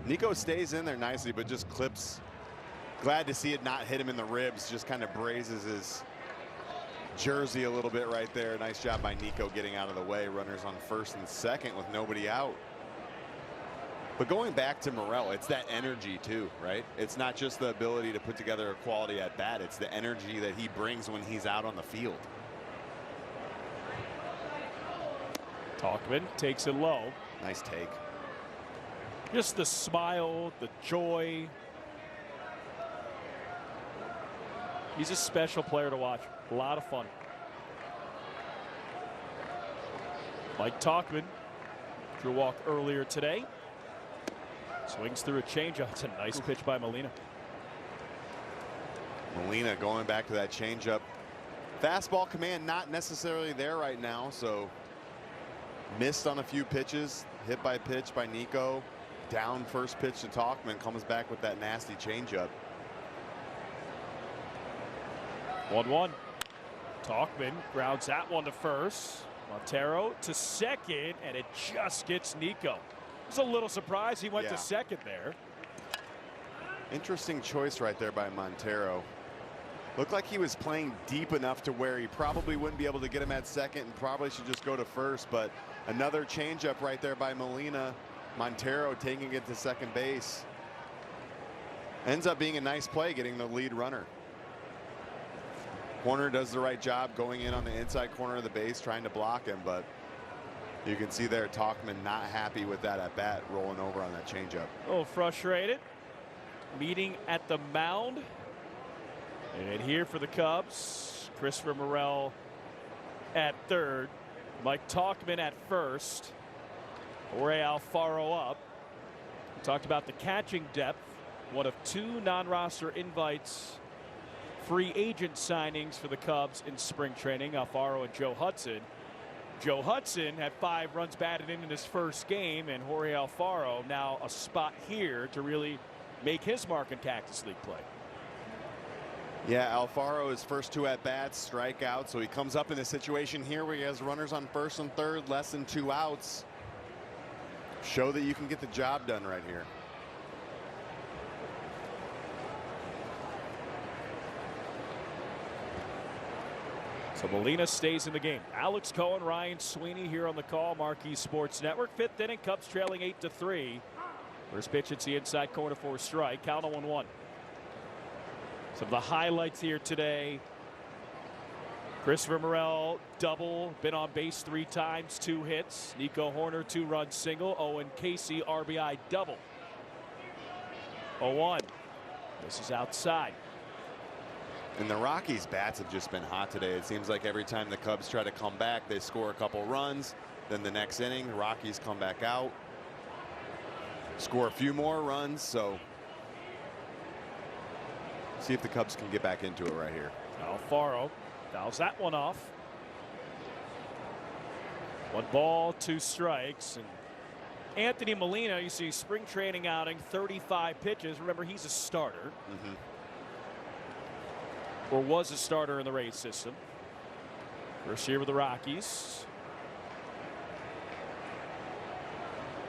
Nico stays in there nicely, but just clips. Glad to see it not hit him in the ribs. Just kind of grazes his jersey a little bit right there. Nice job by Nico getting out of the way. Runners on first and second with nobody out. But going back to Morel, it's that energy too, right? It's not just the ability to put together a quality at bat. It's the energy that he brings when he's out on the field. Talkman takes it low. Nice take. Just the smile, the joy. He's a special player to watch. A lot of fun. Mike Talkman drew a walk earlier today. Swings through a changeup. It's a nice pitch by Molina. Molina going back to that changeup. Fastball command not necessarily there right now, so missed on a few pitches. Hit by pitch by Nico. Down first pitch to Talkman. Comes back with that nasty changeup. 1-1. Talkman grounds that one to first. Montero to second, and it just gets Nico. It's a little surprise he went to second there. Interesting choice right there by Montero. Looked like he was playing deep enough to where he probably wouldn't be able to get him at second and probably should just go to first, but another changeup right there by Molina. Montero taking it to second base. Ends up being a nice play, getting the lead runner. Corner does the right job going in on the inside corner of the base, trying to block him, but you can see there Tauchman not happy with that at bat, rolling over on that changeup. A little frustrated. Meeting at the mound. And here for the Cubs, Christopher Morel at third, Mike Tauchman at first, Jorge Alfaro up. We talked about the catching depth, one of 2 non-roster invites, free agent signings for the Cubs in spring training, Alfaro and Joe Hudson. Joe Hudson had 5 runs batted in his first game, and Jorge Alfaro now a spot here to really make his mark in Cactus League play. Yeah, Alfaro, his first 2 at-bats, strikeout, so he comes up in a situation here where he has runners on first and third, less than 2 outs. Show that you can get the job done right here. So Molina stays in the game. Alex Cohen, Ryan Sweeney here on the call, Marquee Sports Network. 5th inning, Cubs trailing 8-3. First pitch, it's the inside corner for a strike. Count on 1-1. Some of the highlights here today. Christopher Morel, double, been on base 3 times, 2 hits. Nico Horner, 2-run single. Owen Casey, RBI double. 0-1. This is outside. And the Rockies' bats have just been hot today. It seems like every time the Cubs try to come back, they score a couple runs. Then the next inning, the Rockies come back out, score a few more runs. So see if the Cubs can get back into it right here. Alfaro fouls that one off. 1 ball, 2 strikes. And Anthony Molina, you see spring training outing, 35 pitches. Remember, he's a starter. Or was a starter in the Rays system. First year with the Rockies.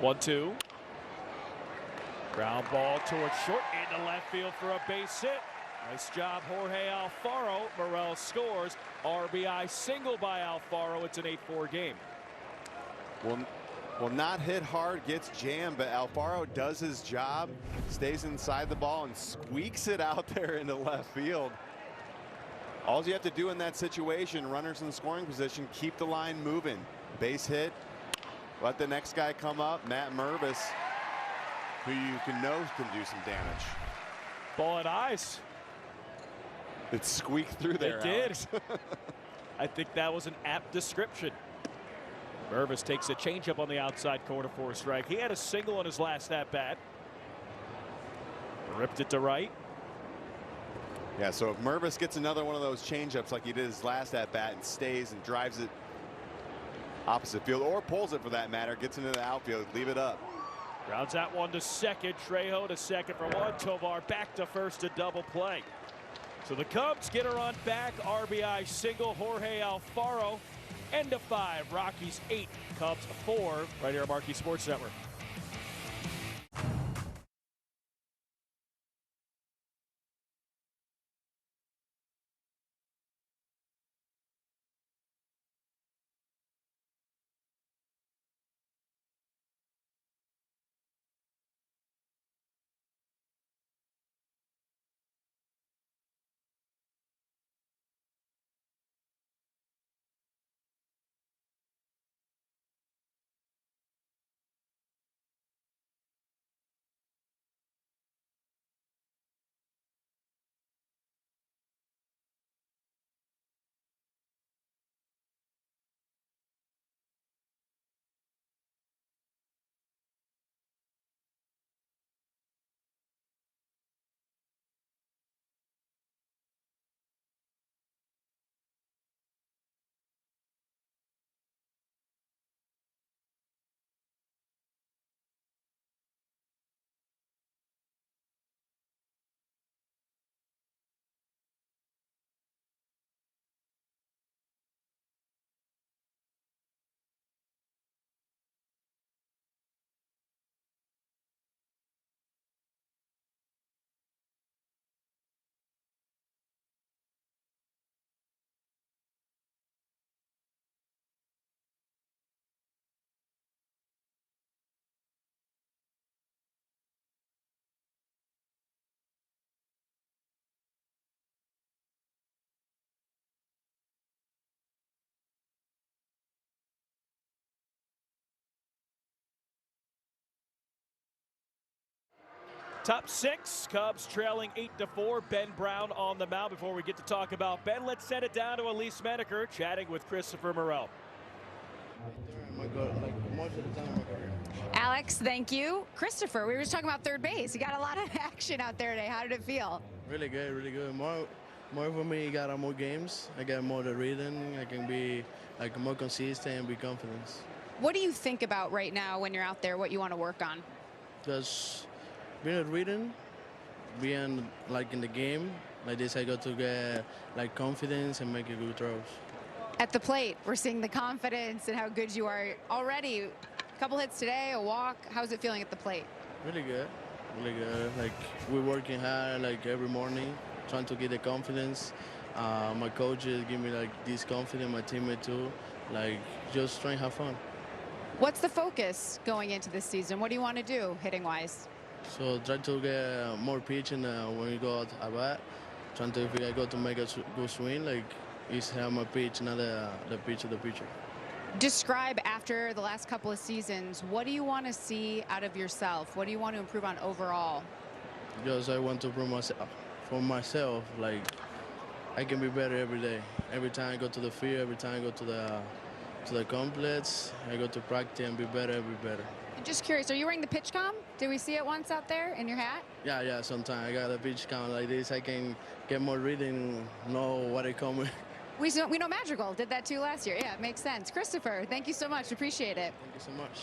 1-2. Ground ball towards short into left field for a base hit. Nice job, Jorge Alfaro. Morel scores. RBI single by Alfaro. It's an 8-4 game. Well, not hit hard, gets jammed, but Alfaro does his job, stays inside the ball and squeaks it out there into left field. All you have to do in that situation, runners in scoring position, keep the line moving. Base hit, let the next guy come up, Matt Mervis, who you can do some damage. Ball at eyes. It squeaked through there. It did. I think that was an apt description. Mervis takes a changeup on the outside corner for a strike. He had a single on his last at bat. Ripped it to right. Yeah, so if Mervis gets another one of those changeups like he did his last at bat and stays and drives it opposite field, or pulls it for that matter, gets into the outfield, leave it up. Rounds that one to second. Trejo to second for 1. Tovar back to first to double play. So the Cubs get a run back. RBI single. Jorge Alfaro. End of 5. Rockies 8. Cubs 4. Right here on Marquee Sports Network. Top six, Cubs trailing 8-4. Ben Brown on the mound. Before we get to talk about Ben, let's send it down to Elise Menaker chatting with Christopher Morel. Alex, thank you. Christopher, we were just talking about third base. You got a lot of action out there today. How did it feel? Really good, really good. More for me, got more games. I got more to reading. I can be like more consistent and be confident. What do you think about right now when you're out there, what you want to work on? Just being reading, being like in the game. Like this, I got to get like confidence and make a good throws. At the plate, we're seeing the confidence and how good you are already. A couple hits today, a walk. How's it feeling at the plate? Really good, really good. Like we're working hard like every morning, trying to get the confidence. My coaches give me like this confidence, my teammate too. Like just trying to have fun. What's the focus going into this season? What do you want to do hitting wise? So try to get more pitching when we go at bat. Trying to, if I go to make a good swing, like is how my pitch, not the pitch of the pitcher. Describe after the last couple of seasons, what do you want to see out of yourself? What do you want to improve on overall? Because I want to prove myself, for myself, like I can be better every day. Every time I go to the field, every time I go to the complex, I go to practice and be better, Just curious, are you wearing the pitch comm? Did we see it once out there in your hat? Yeah, sometimes I got a pitch count like this. I can get more reading, know what I come with. We know Madrigal did that too last year. Yeah, it makes sense. Christopher, thank you so much. Appreciate it. Thank you so much.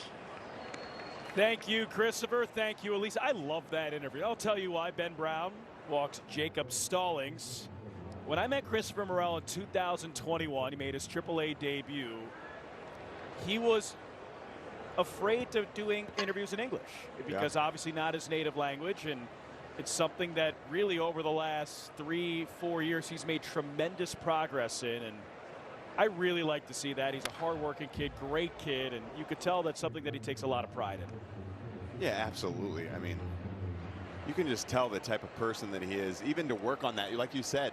Thank you, Christopher. Thank you, Elise. I love that interview. I'll tell you why. Ben Brown walks Jacob Stallings. When I met Christopher Morel in 2021, he made his AAA debut. He was afraid of doing interviews in English because obviously not his native language, and it's something that really over the last 3-4 years he's made tremendous progress in, and I really like to see that. He's a hardworking kid, great kid, and you could tell that's something that he takes a lot of pride in. Yeah, absolutely. I mean, you can just tell the type of person that he is, even to work on that, like you said,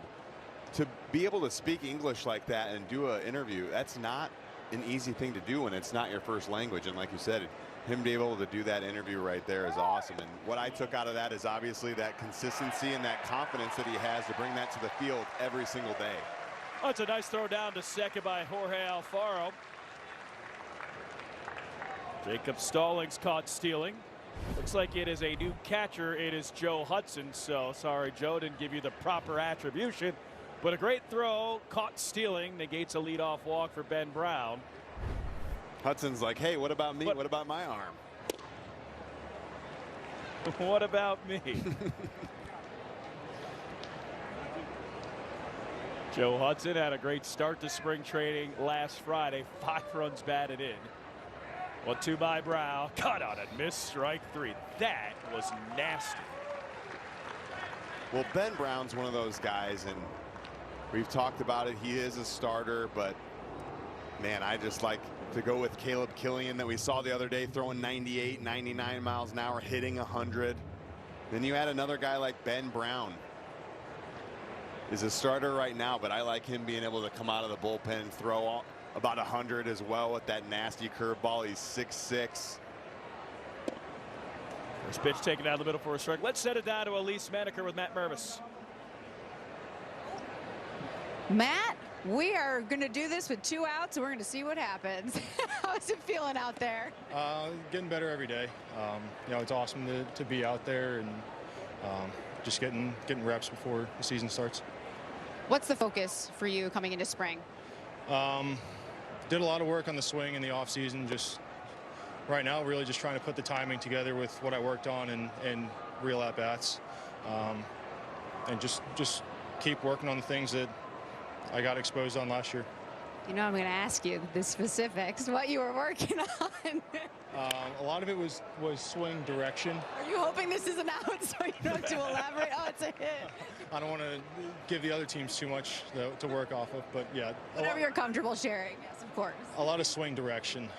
to be able to speak English like that and do an interview, that's not an easy thing to do when it's not your first language. And like you said, him being able to do that interview right there is awesome. And what I took out of that is obviously that consistency and that confidence that he has to bring that to the field every single day. Oh, it's a nice throw down to second by Jorge Alfaro. Jacob Stallings caught stealing. Looks like it is a new catcher. It is Joe Hudson. So sorry, Joe, didn't give you the proper attribution. But a great throw, caught stealing, negates a leadoff walk for Ben Brown. Hudson's like, hey, what about me? What about my arm? What about me? Joe Hudson had a great start to spring training last Friday. 5 runs batted in. 1-2 by Brown. Cut on and missed, strike 3. That was nasty. Well, Ben Brown's one of those guys, and we've talked about it. He is a starter, but man, I just like to go with Caleb Killian that we saw the other day throwing 98, 99 miles an hour, hitting 100. Then you add another guy like Ben Brown. Is a starter right now, but I like him being able to come out of the bullpen and throw about 100 as well with that nasty curveball. He's 6'6". First pitch taken out of the middle for a strike. Let's set it down to Elise Menaker with Matt Mervis. Matt, we are going to do this with 2 outs, and we're going to see what happens. How's it feeling out there? Getting better every day. You know, it's awesome to be out there and just getting reps before the season starts. What's the focus for you coming into spring? Did a lot of work on the swing in the off season. Just right now, really just trying to put the timing together with what I worked on and real at bats, and just keep working on the things that I got exposed on last year. You know, I'm going to ask you the specifics, what you were working on. A lot of it was swing direction. Are you hoping this is an out so you don't have to elaborate? Oh, it's a hit. I don't want to give the other teams too much to work off of, but yeah. Whatever you're comfortable sharing, yes, of course. A lot of swing direction.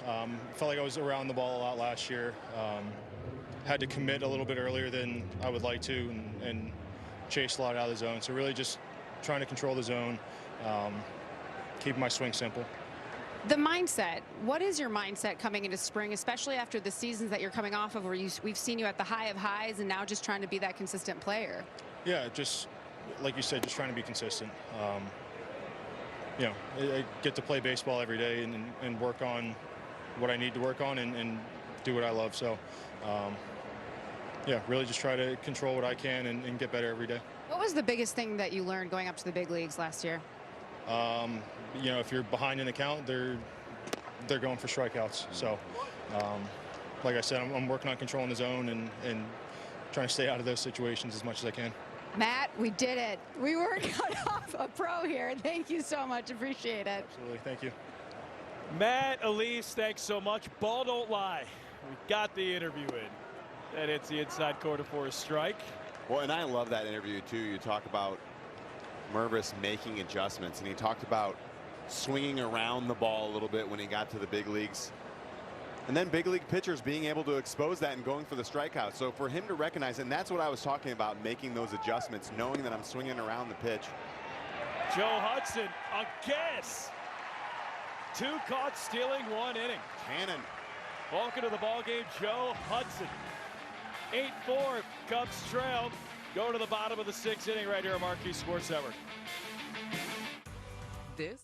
Felt like I was around the ball a lot last year. Had to commit a little bit earlier than I would like to and chase a lot out of the zone. So really just trying to control the zone, keep my swing simple. The mindset. What is your mindset coming into spring, especially after the seasons that you're coming off of where we've seen you at the high of highs and now just trying to be that consistent player? Yeah, just like you said, just trying to be consistent. You know, I get to play baseball every day and work on what I need to work on and do what I love. So, yeah, really just try to control what I can and get better every day. What was the biggest thing that you learned going up to the big leagues last year? You know, if you're behind in the count, they're going for strikeouts. So, like I said, I'm working on controlling the zone and trying to stay out of those situations as much as I can. Matt, we did it. We were cut off a pro here. Thank you so much. Appreciate it. Absolutely. Thank you. Matt, Elise, thanks so much. Ball don't lie. We got the interview in. That hits the inside corner for a strike. Well, and I love that interview, too. You talk about Mervis making adjustments, and he talked about swinging around the ball a little bit when he got to the big leagues. And then big league pitchers being able to expose that and going for the strikeout. So for him to recognize it, and that's what I was talking about, making those adjustments, knowing that I'm swinging around the pitch. Joe Hudson, a guess. 2 caught stealing 1 inning. Cannon. Welcome to the ballgame, Joe Hudson. 8-4, Cubs trail. Go to the bottom of the 6th inning right here on Marquee Sports Network. This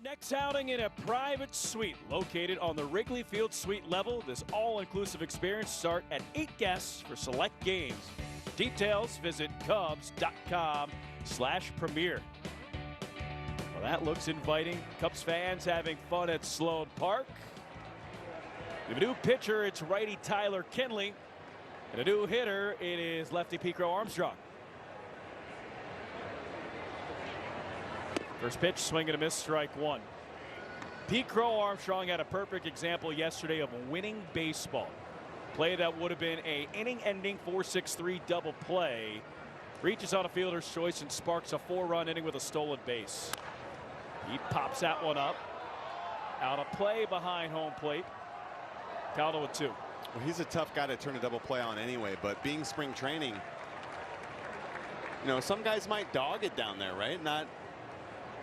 Next outing in a private suite located on the Wrigley Field suite level. This all-inclusive experience start at 8 guests for select games. Details, visit Cubs.com/premier. Well, that looks inviting. Cubs fans having fun at Sloan Park. We have a new pitcher, it's righty Tyler Kinley. And a new hitter, it is lefty Pico Armstrong. First pitch, swing and a miss, strike 1. Pete Crow Armstrong had a perfect example yesterday of winning baseball. Play that would have been a inning-ending 4-6-3 double play. Reaches on a fielder's choice and sparks a 4-run inning with a stolen base. He pops that one up. Out of play behind home plate. Count 0-2. Well, he's a tough guy to turn a double play on anyway, but being spring training, you know, some guys might dog it down there, right? Not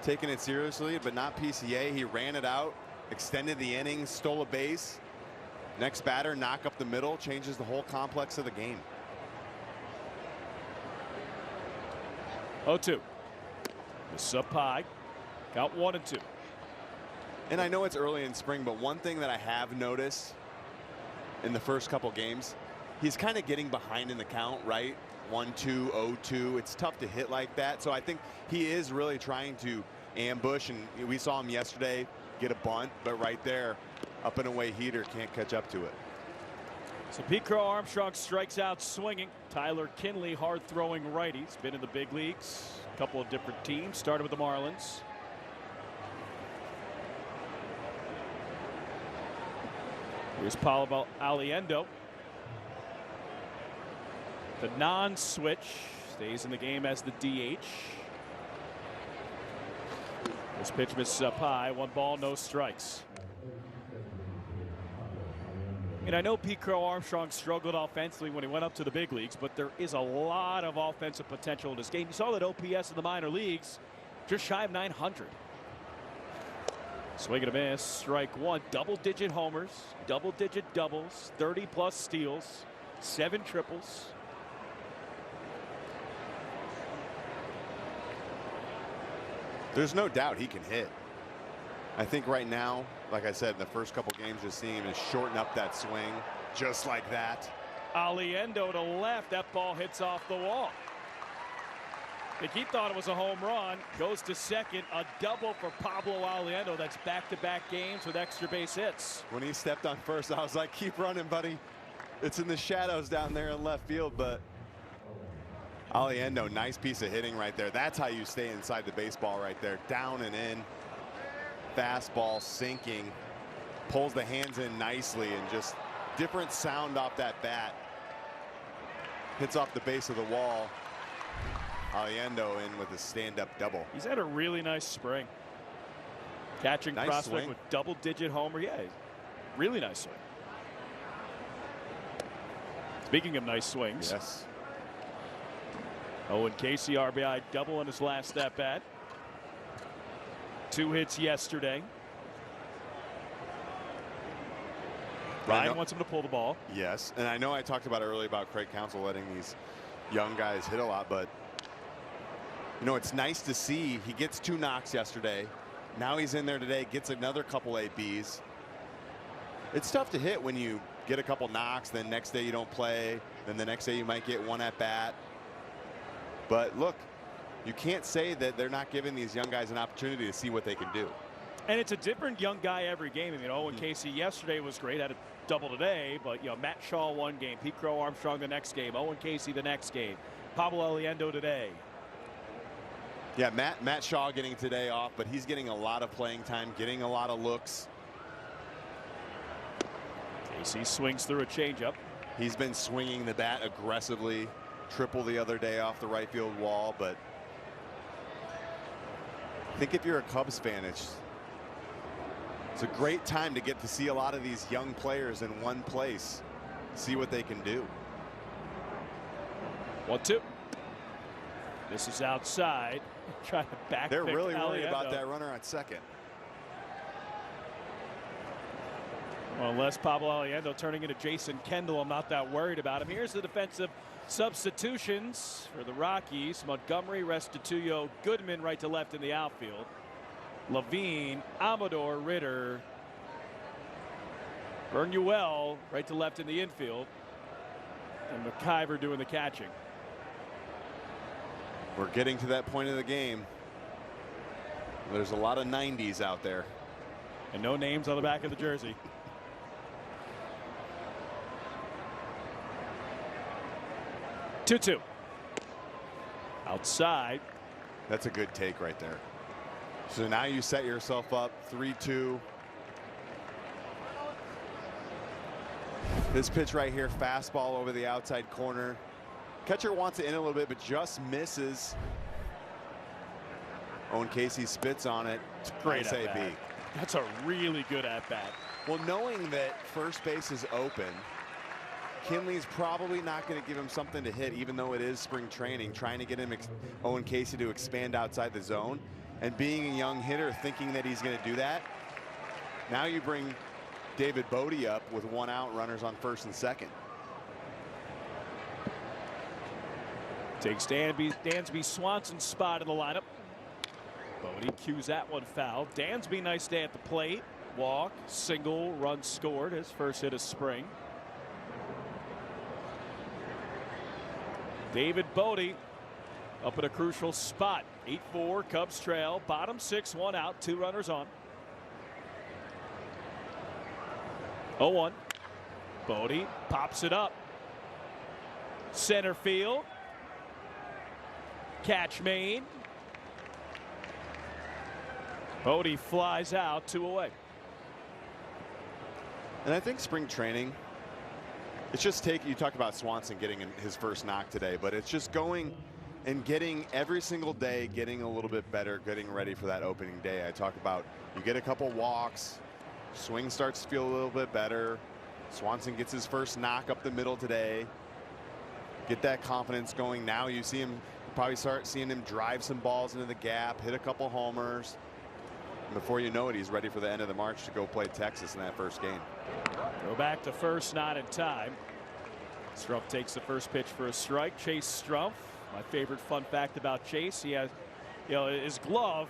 taking it seriously, but not PCA. He ran it out, extended the inning, stole a base. Next batter, knock up the middle, changes the whole complex of the game. 0-2. This is up high. Count 1-2. And I know it's early in spring, but one thing that I have noticed in the first couple games, he's kind of getting behind in the count, right? 1-2, 0-2. It's tough to hit like that. So I think he is really trying to ambush, and we saw him yesterday get a bunt, but right there, up and away heater, can't catch up to it. So Pete Crow Armstrong strikes out swinging. Tyler Kinley, hard throwing righty. He's been in the big leagues, a couple of different teams, started with the Marlins. Here's Pablo Aliendo. The non-switch stays in the game as the DH. This pitch misses up high. 1 ball, no strikes. And I know Pete Crow Armstrong struggled offensively when he went up to the big leagues, but there is a lot of offensive potential in this game. You saw that OPS in the minor leagues, just shy of 900. Swing and a miss, strike 1. Double-digit homers, double-digit doubles, 30-plus steals, 7 triples. There's no doubt he can hit. I think right now, like I said, in the first couple games, just seeing him just shorten up that swing just like that. Aliendo to left. That ball hits off the wall. He thought it was a home run. Goes to second. A double for Pablo Aliendo. That's back-to-back games with extra base hits. When he stepped on first, I was like, keep running, buddy. It's in the shadows down there in left field, but Aliendo, nice piece of hitting right there. That's how you stay inside the baseball right there. Down and in. Fastball sinking. Pulls the hands in nicely and just different sound off that bat. Hits off the base of the wall. Aliendo in with a stand-up double. He's had a really nice spring. Catching nice prospect swing. with double-digit homer. Yeah, really nice swing. Speaking of nice swings. Yes. Owen Casey RBI double in his last at-bat. 2 hits yesterday. Ryan wants him to pull the ball. Yes, and I know I talked about it earlier about Craig Counsell letting these young guys hit a lot, but you know, it's nice to see he gets 2 knocks yesterday. Now he's in there today, gets another couple ABs. It's tough to hit when you get a couple knocks, then next day you don't play, then the next day you might get 1 at bat. But look, you can't say that they're not giving these young guys an opportunity to see what they can do. And it's a different young guy every game. I mean, Owen Casey yesterday was great, had a double today, but you know, Matt Shaw 1 game, Pete Crow Armstrong the next game, Owen Casey the next game, Pablo Aliendo today. Yeah, Matt Shaw getting today off, but he's getting a lot of playing time, getting a lot of looks. Casey swings through a changeup. He's been swinging the bat aggressively. Triple the other day off the right field wall, but I think if you're a Cubs fan, it's a great time to get to see a lot of these young players in one place, see what they can do. 1-2. This is outside. Trying to back. They're really worried about that runner on second. Well, unless Pablo Aliendo turning into Jason Kendall, I'm not that worried about him. Here's the defensive substitutions for the Rockies. Montgomery, Restituyo, Goodman right to left in the outfield. Levine, Amador, Ritter, Bernuel right to left in the infield, and McIver doing the catching. We're getting to that point of the game. There's a lot of 90s out there. And no names on the back of the jersey. Two. Outside. That's a good take right there. So now you set yourself up 3-2. This pitch right here, fastball over the outside corner. Catcher wants it in a little bit, but just misses. Owen Casey spits on it. It's great nice at bat. That's a really good at bat. Well, knowing that first base is open, Kinley's probably not going to give him something to hit, even though it is spring training, trying to get him, Owen Casey, to expand outside the zone. And being a young hitter, thinking that he's going to do that. Now you bring David Bodie up with 1 out, runners on first and second. Takes Dansby Swanson's spot in the lineup. Bodie cues that one foul. Dansby, nice day at the plate. Walk, single, run scored. His first hit of spring. David Bodie up at a crucial spot. 8-4, Cubs trail. Bottom 6, 1 out, 2 runners on. 0-1. Bodie pops it up. Center field. Catch made. Bodie flies out, 2 away. And I think spring training, it's just you talked about Swanson getting his first knock today, but it's just going and getting every single day, getting a little bit better, getting ready for that opening day. I talk about you get a couple walks, swing starts to feel a little bit better. Swanson gets his first knock up the middle today. Get that confidence going. Now you see him, probably start seeing him drive some balls into the gap, hit a couple homers. And before you know it, he's ready for the end of the March to go play Texas in that first game. Go back to first, not in time. Strumpf takes the first pitch for a strike. Chase Strumpf. My favorite fun fact about Chase, he has, his glove,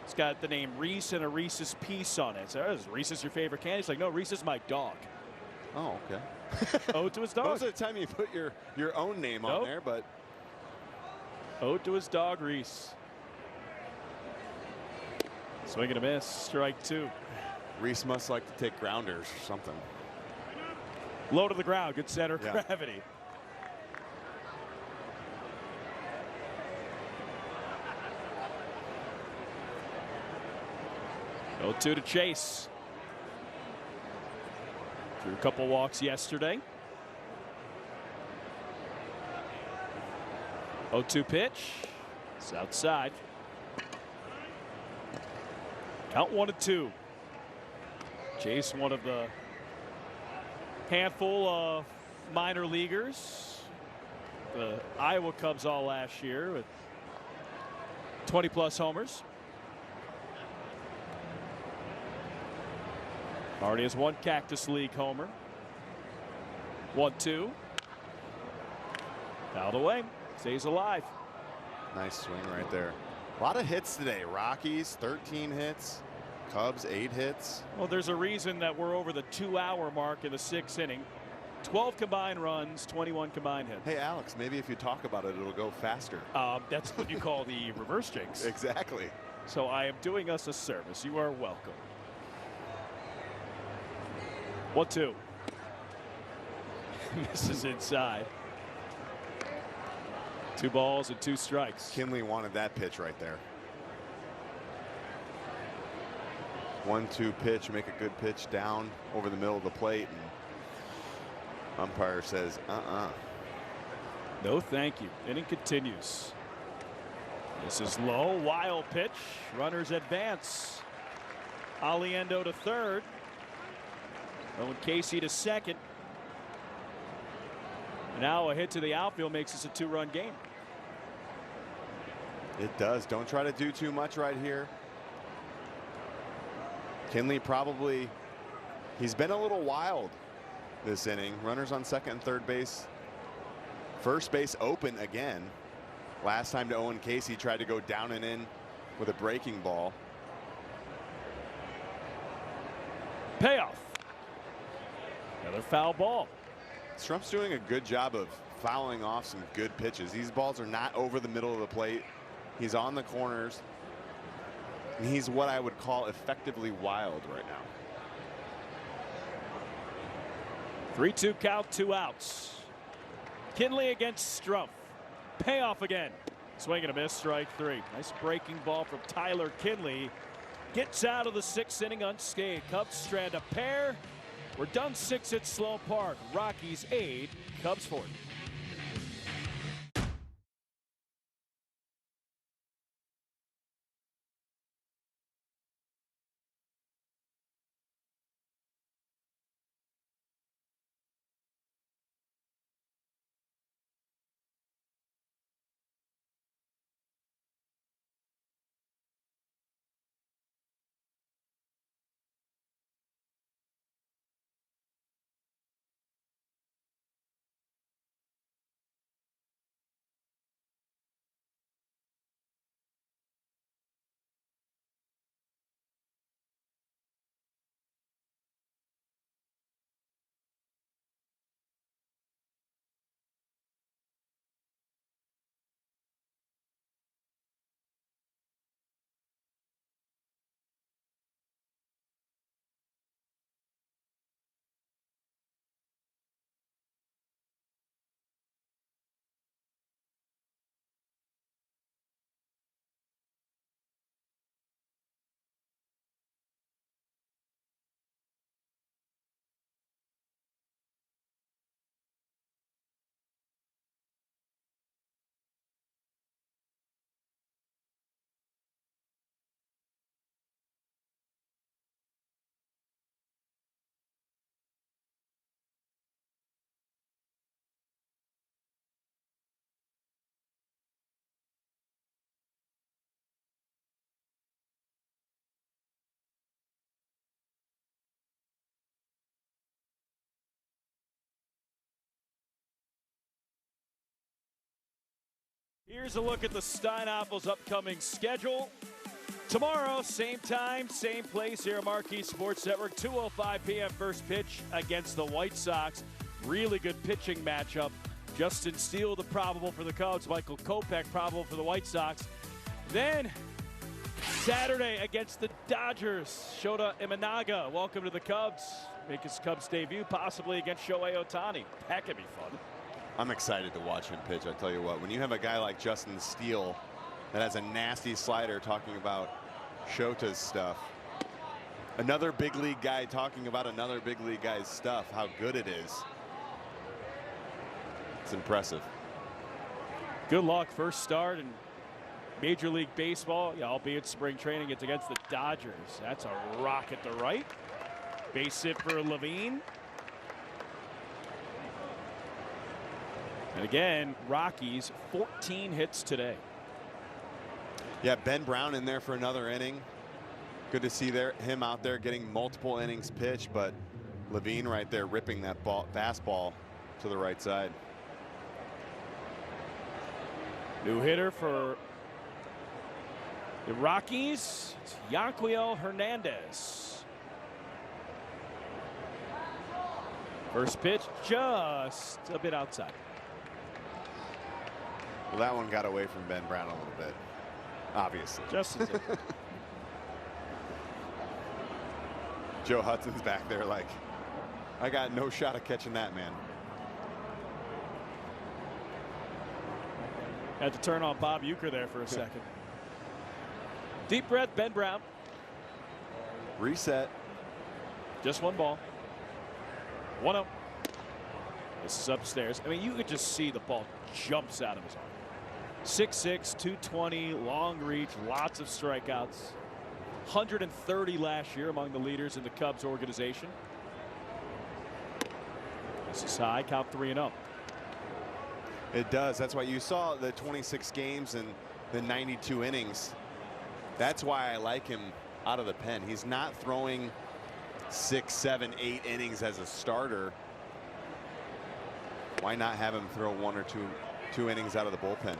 it's got the name Reese and a Reese's piece on it. So is Reese's your favorite candy? He's like, no, Reese is my dog. Oh, okay. Ode to his dog. Most of the time you put your own name on there, but. Ode to his dog, Reese. Swing and a miss, strike 2. Reese must like to take grounders or something. Low to the ground, good center gravity. Go 2 to Chase. Threw a couple walks yesterday. 0-2 pitch. It's outside. Count 1-2. Chase, one of the handful of minor leaguers. The Iowa Cubs all last year with 20+ homers. Already has 1 Cactus League homer. 1-2. Fouled away. Stays alive. Nice swing right there. A lot of hits today. Rockies 13 hits. Cubs 8 hits. Well, there's a reason that we're over the 2-hour mark in the 6th inning. 12 combined runs, 21 combined hits. Hey, Alex, maybe if you talk about it, it'll go faster. That's what you call the reverse jinx. Exactly. So I am doing us a service. You are welcome. 1-2. This is inside. 2 balls and 2 strikes. Kinley wanted that pitch right there. 1-2 pitch, make a good pitch down over the middle of the plate, and umpire says, No, thank you. Inning continues. This is low, wild pitch. Runners advance. Aliendo to third. Owen Casey to second. Now a hit to the outfield makes this a 2-run game. It does. Don't try to do too much right here. Kinley probably, he's been a little wild this inning. Runners on second and third base. First base open again. Last time to Owen Casey, tried to go down and in with a breaking ball. Payoff. Another foul ball. Strumpf's doing a good job of fouling off some good pitches. These balls are not over the middle of the plate. He's on the corners. And he's what I would call effectively wild right now. 3-2 count, 2 outs. Kinley against Strumpf. Payoff again. Swing and a miss, strike 3. Nice breaking ball from Tyler Kinley. Gets out of the 6th inning unscathed. Cubs strand a pair. We're done 6 at Sloan Park. Rockies 8, Cubs 4. Here's a look at the Steinoppel's upcoming schedule. Tomorrow, same time, same place here at Marquee Sports Network, 2:05 p.m. first pitch against the White Sox. Really good pitching matchup. Justin Steele, the probable for the Cubs. Michael Kopech, probable for the White Sox. Then, Saturday against the Dodgers. Shota Imanaga, welcome to the Cubs. Make his Cubs debut, possibly against Shohei Ohtani. That could be fun. I'm excited to watch him pitch. I tell you what, when you have a guy like Justin Steele that has a nasty slider talking about Shota's stuff, another big league guy talking about another big league guy's stuff, how good it is. It's impressive. Good luck. First start in Major League Baseball, albeit spring training. It's against the Dodgers. That's a rocket to right. Base hit for Levine. And again, Rockies 14 hits today. Yeah, Ben Brown in there for another inning. Good to see him out there getting multiple innings pitched, but Levine right there ripping that fastball to the right side. New hitter for the Rockies, it's Yanquiel Hernandez. First pitch just a bit outside. Well, that one got away from Ben Brown a little bit, obviously. Just as it. Joe Hudson's back there like, I got no shot at catching that, man. Had to turn on Bob Uecker there for a second. Deep breath, Ben Brown. Reset. Just one ball. 1-0. This is upstairs. I mean, you could just see the ball jumps out of his arm. 6'6", 220, long reach, lots of strikeouts. 130 last year, among the leaders in the Cubs organization. This is high, count 3-0. It does. That's why you saw the 26 games and the 92 innings. That's why I like him out of the pen. He's not throwing 6, 7, 8 innings as a starter. Why not have him throw 1 or 2 innings out of the bullpen?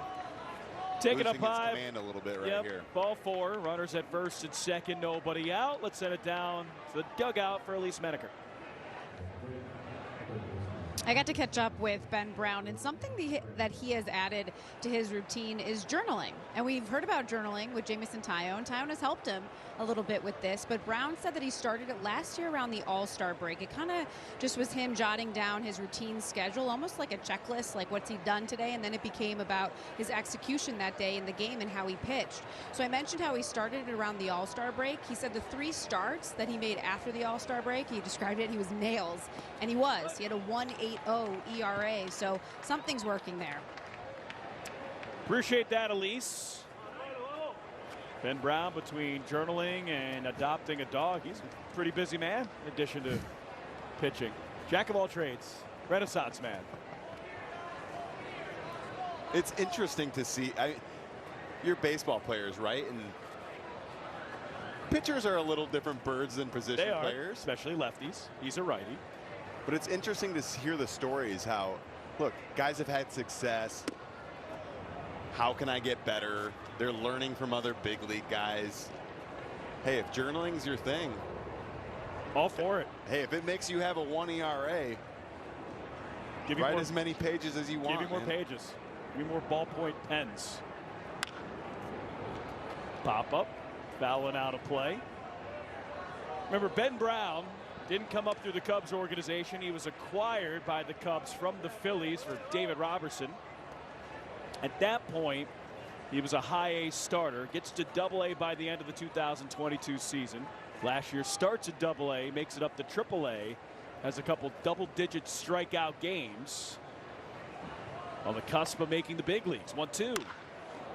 Take it up high. Command a little bit right here. Ball 4. Runners at first and second. Nobody out. Let's send it down to the dugout for Elise Menaker. I got to catch up with Ben Brown, and something that he has added to his routine is journaling. And we've heard about journaling with Jamison Tyone. Tyone has helped him a little bit with this, but Brown said that he started it last year around the All-Star break. It kind of just was him jotting down his routine schedule, almost like a checklist, like what's he done today, and then it became about his execution that day in the game and how he pitched. So I mentioned how he started it around the All-Star break. He said the 3 starts that he made after the All-Star break, he described it, he was nails, and he was. He had a 1.80 ERA, so something's working there. Appreciate that, Elise. Ben Brown, between journaling and adopting a dog, he's a pretty busy man in addition to pitching. Jack of all trades, Renaissance man. It's interesting to see. You're baseball players, right? And pitchers are a little different birds than position players. Especially lefties. He's a righty. But it's interesting to hear the stories how, look, guys have had success. How can I get better? They're learning from other big league guys. Hey, if journaling's your thing, all for it. Hey, if it makes you have a 1 ERA, write as many pages as you want. Give me more pages. Give me more ballpoint pens. Pop up, fouling out of play. Remember, Ben Brown didn't come up through the Cubs organization. He was acquired by the Cubs from the Phillies for David Robertson. At that point, he was a high A starter, gets to Double-A by the end of the 2022 season. Last year starts at Double-A, makes it up to Triple-A, has a couple double-digit strikeout games. On the cusp of making the big leagues. 1-2.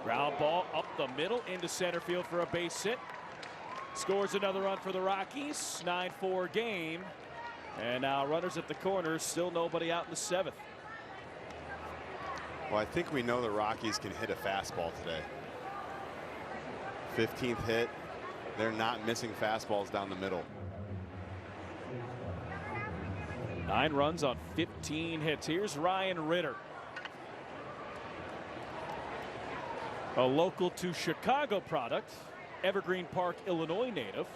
Ground ball up the middle into center field for a base hit. Scores another run for the Rockies. 9-4 game. And now runners at the corners. Still nobody out in the 7th. Well, I think we know the Rockies can hit a fastball today. 15th hit. They're not missing fastballs down the middle. 9 runs on 15 hits. Here's Ryan Ritter. A local to Chicago product, Evergreen Park, Illinois native.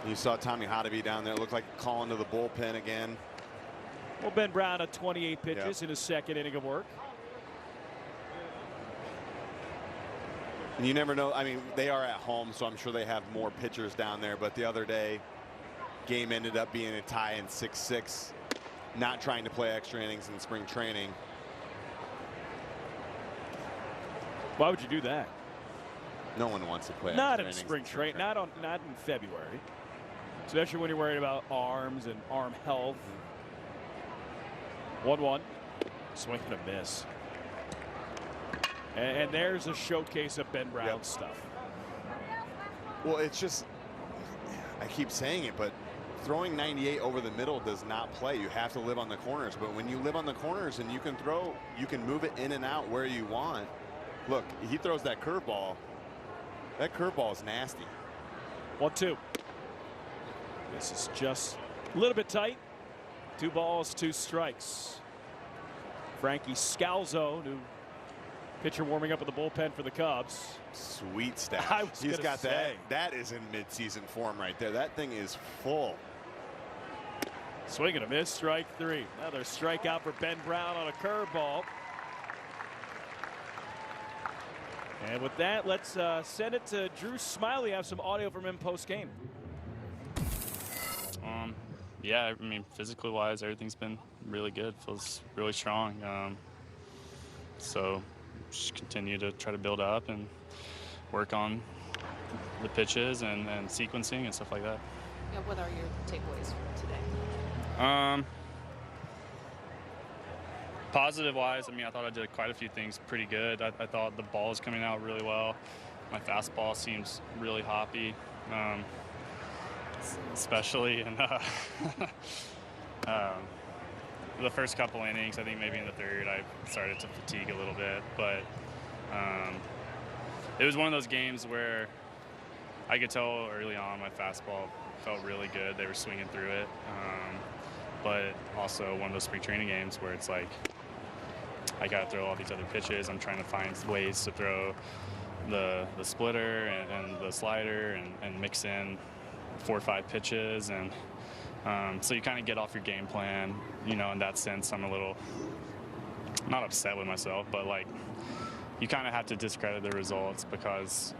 You saw Tommy Hotovy down there. Looked like calling to the bullpen again. Well, Ben Brown at 28 pitches in his second inning of work. And you never know. I mean, they are at home, so I'm sure they have more pitchers down there. But the other day, game ended up being a tie in 6-6. Not trying to play extra innings in spring training. Why would you do that? No one wants to play. Not extra in innings spring training. Not in February. Especially when you're worried about arms and arm health. 1-1. Swing and a miss. And there's a showcase of Ben Brown's stuff. Well, it's just, I keep saying it, but throwing 98 over the middle does not play. You have to live on the corners. But when you live on the corners and you can throw, you can move it in and out where you want. Look, he throws that curveball. That curveball is nasty. 1-2. This is just a little bit tight. 2 balls, 2 strikes. Frankie Scalzo, new pitcher warming up at the bullpen for the Cubs. Sweet stuff. He's got that. That is in midseason form right there. That thing is full. Swing and a miss, strike 3. Another strikeout for Ben Brown on a curveball. And with that, let's send it to Drew Smiley. Have some audio from him post game. Yeah, I mean, physically wise, everything's been really good. Feels really strong. So just continue to try to build up and work on the pitches and sequencing and stuff like that. Yeah, what are your takeaways from today? Positive wise, I mean, I thought I did quite a few things pretty good. I thought the ball was coming out really well. My fastball seems really hoppy. Especially in the first couple innings. I think maybe in the third I started to fatigue a little bit, but it was one of those games where I could tell early on my fastball felt really good. They were swinging through it, but also one of those spring training games where it's like I got to throw all these other pitches. I'm trying to find ways to throw the splitter and the slider and mix in 4 or 5 pitches, and so you kind of get off your game plan. You know, in that sense, I'm a little not upset with myself, but like you kind of have to discredit the results because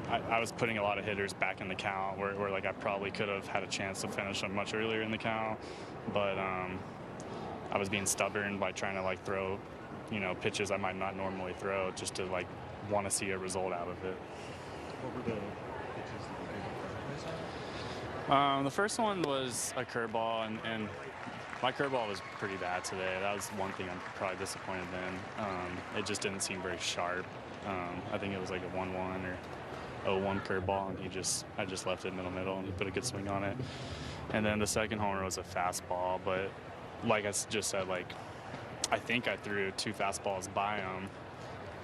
I was putting a lot of hitters back in the count where like I probably could have had a chance to finish them much earlier in the count, but I was being stubborn by trying to like throw, you know, pitches I might not normally throw just to like want to see a result out of it. What were the pitches that you gave up? The first one was a curveball, and my curveball was pretty bad today. That was one thing I'm probably disappointed in. It just didn't seem very sharp. I think it was like a 1-1 or 0-1 curveball, and I just left it middle, and he put a good swing on it. And then the second homer was a fastball, but like I just said, like I think I threw 2 fastballs by him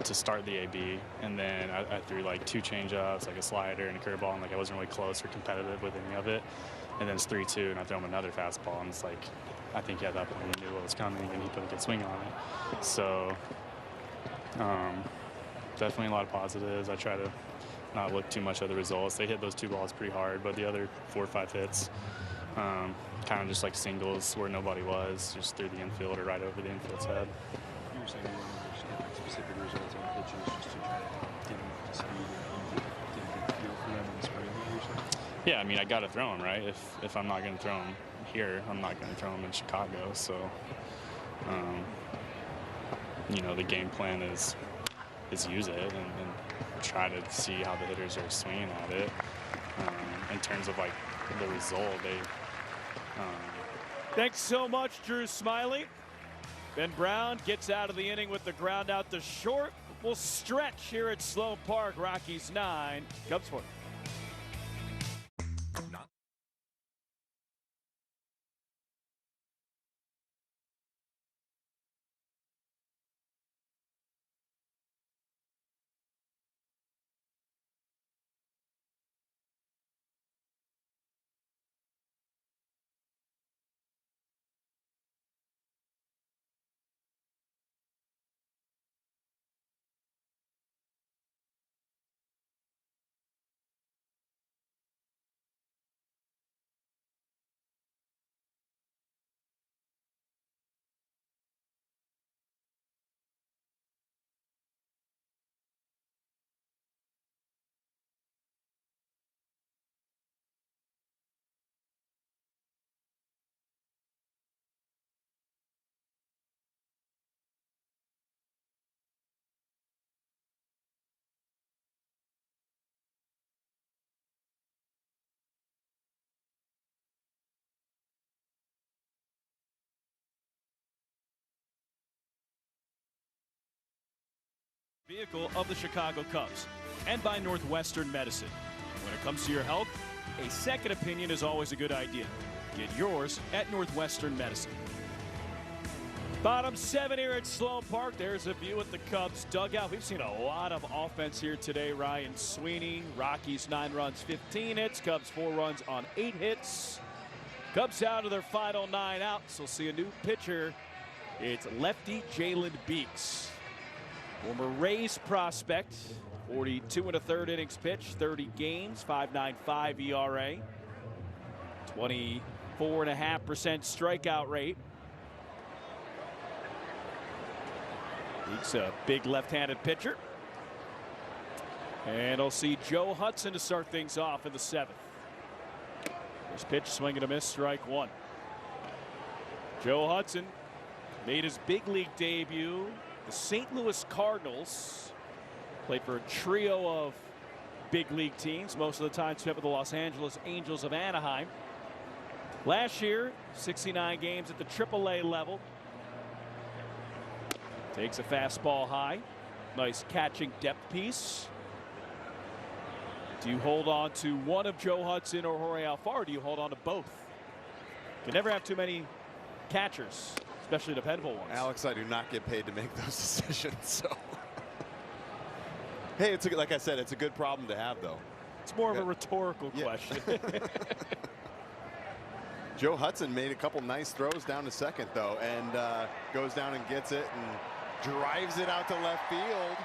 to start the AB, and then I threw like 2 changeups, like a slider and a curveball, and like I wasn't really close or competitive with any of it. And then it's 3-2, and I throw him another fastball, and it's like I think at that point he knew what was coming, and he put a good swing on it. So definitely a lot of positives. I try to not look too much at the results. They hit those 2 balls pretty hard, but the other 4 or 5 hits, kind of just like singles where nobody was, just through the infield or right over the infield's head. You were saying you wanted to get specific results on pitches just to try to get them up to speed and get a good feel for them in the spring. Yeah, I mean, I got to throw them, right? If I'm not going to throw them here, I'm not going to throw them in Chicago. So, you know, the game plan is use it and try to see how the hitters are swinging at it. In terms of like the result, Thanks so much, Drew Smiley. Ben Brown gets out of the inning with the ground out to short. We'll stretch here at Sloan Park. Rockies 9, Cubs 4. Vehicle of the Chicago Cubs, and by Northwestern Medicine. When it comes to your health, a second opinion is always a good idea. Get yours at Northwestern Medicine. Bottom 7 here at Sloan Park. There's a view at the Cubs dugout. We've seen a lot of offense here today. Ryan Sweeney, Rockies 9 runs, 15 hits. Cubs 4 runs on 8 hits. Cubs down to their final 9 outs. We'll see a new pitcher. It's lefty Jalen Beeks. Former Rays prospect, 42 1/3 innings pitched, 30 games, 5.95 ERA, 24.5% strikeout rate. He's a big left-handed pitcher. And we'll see Joe Hudson to start things off in the 7th. First pitch, swing and a miss, strike 1. Joe Hudson made his big league debut. The St. Louis Cardinals, played for a trio of big league teams, most of the time spent with the Los Angeles Angels of Anaheim. Last year, 69 games at the AAA level. Takes a fastball high. Nice catching depth piece. Do you hold on to one of Joe Hudson or Jorge Alfaro, or do you hold on to both? You can never have too many catchers, especially dependable ones. Alex, I do not get paid to make those decisions, so. Hey, like I said, it's a good problem to have, though. It's more of a rhetorical question. Joe Hudson made a couple nice throws down to second, though, and goes down and gets it and drives it out to left field.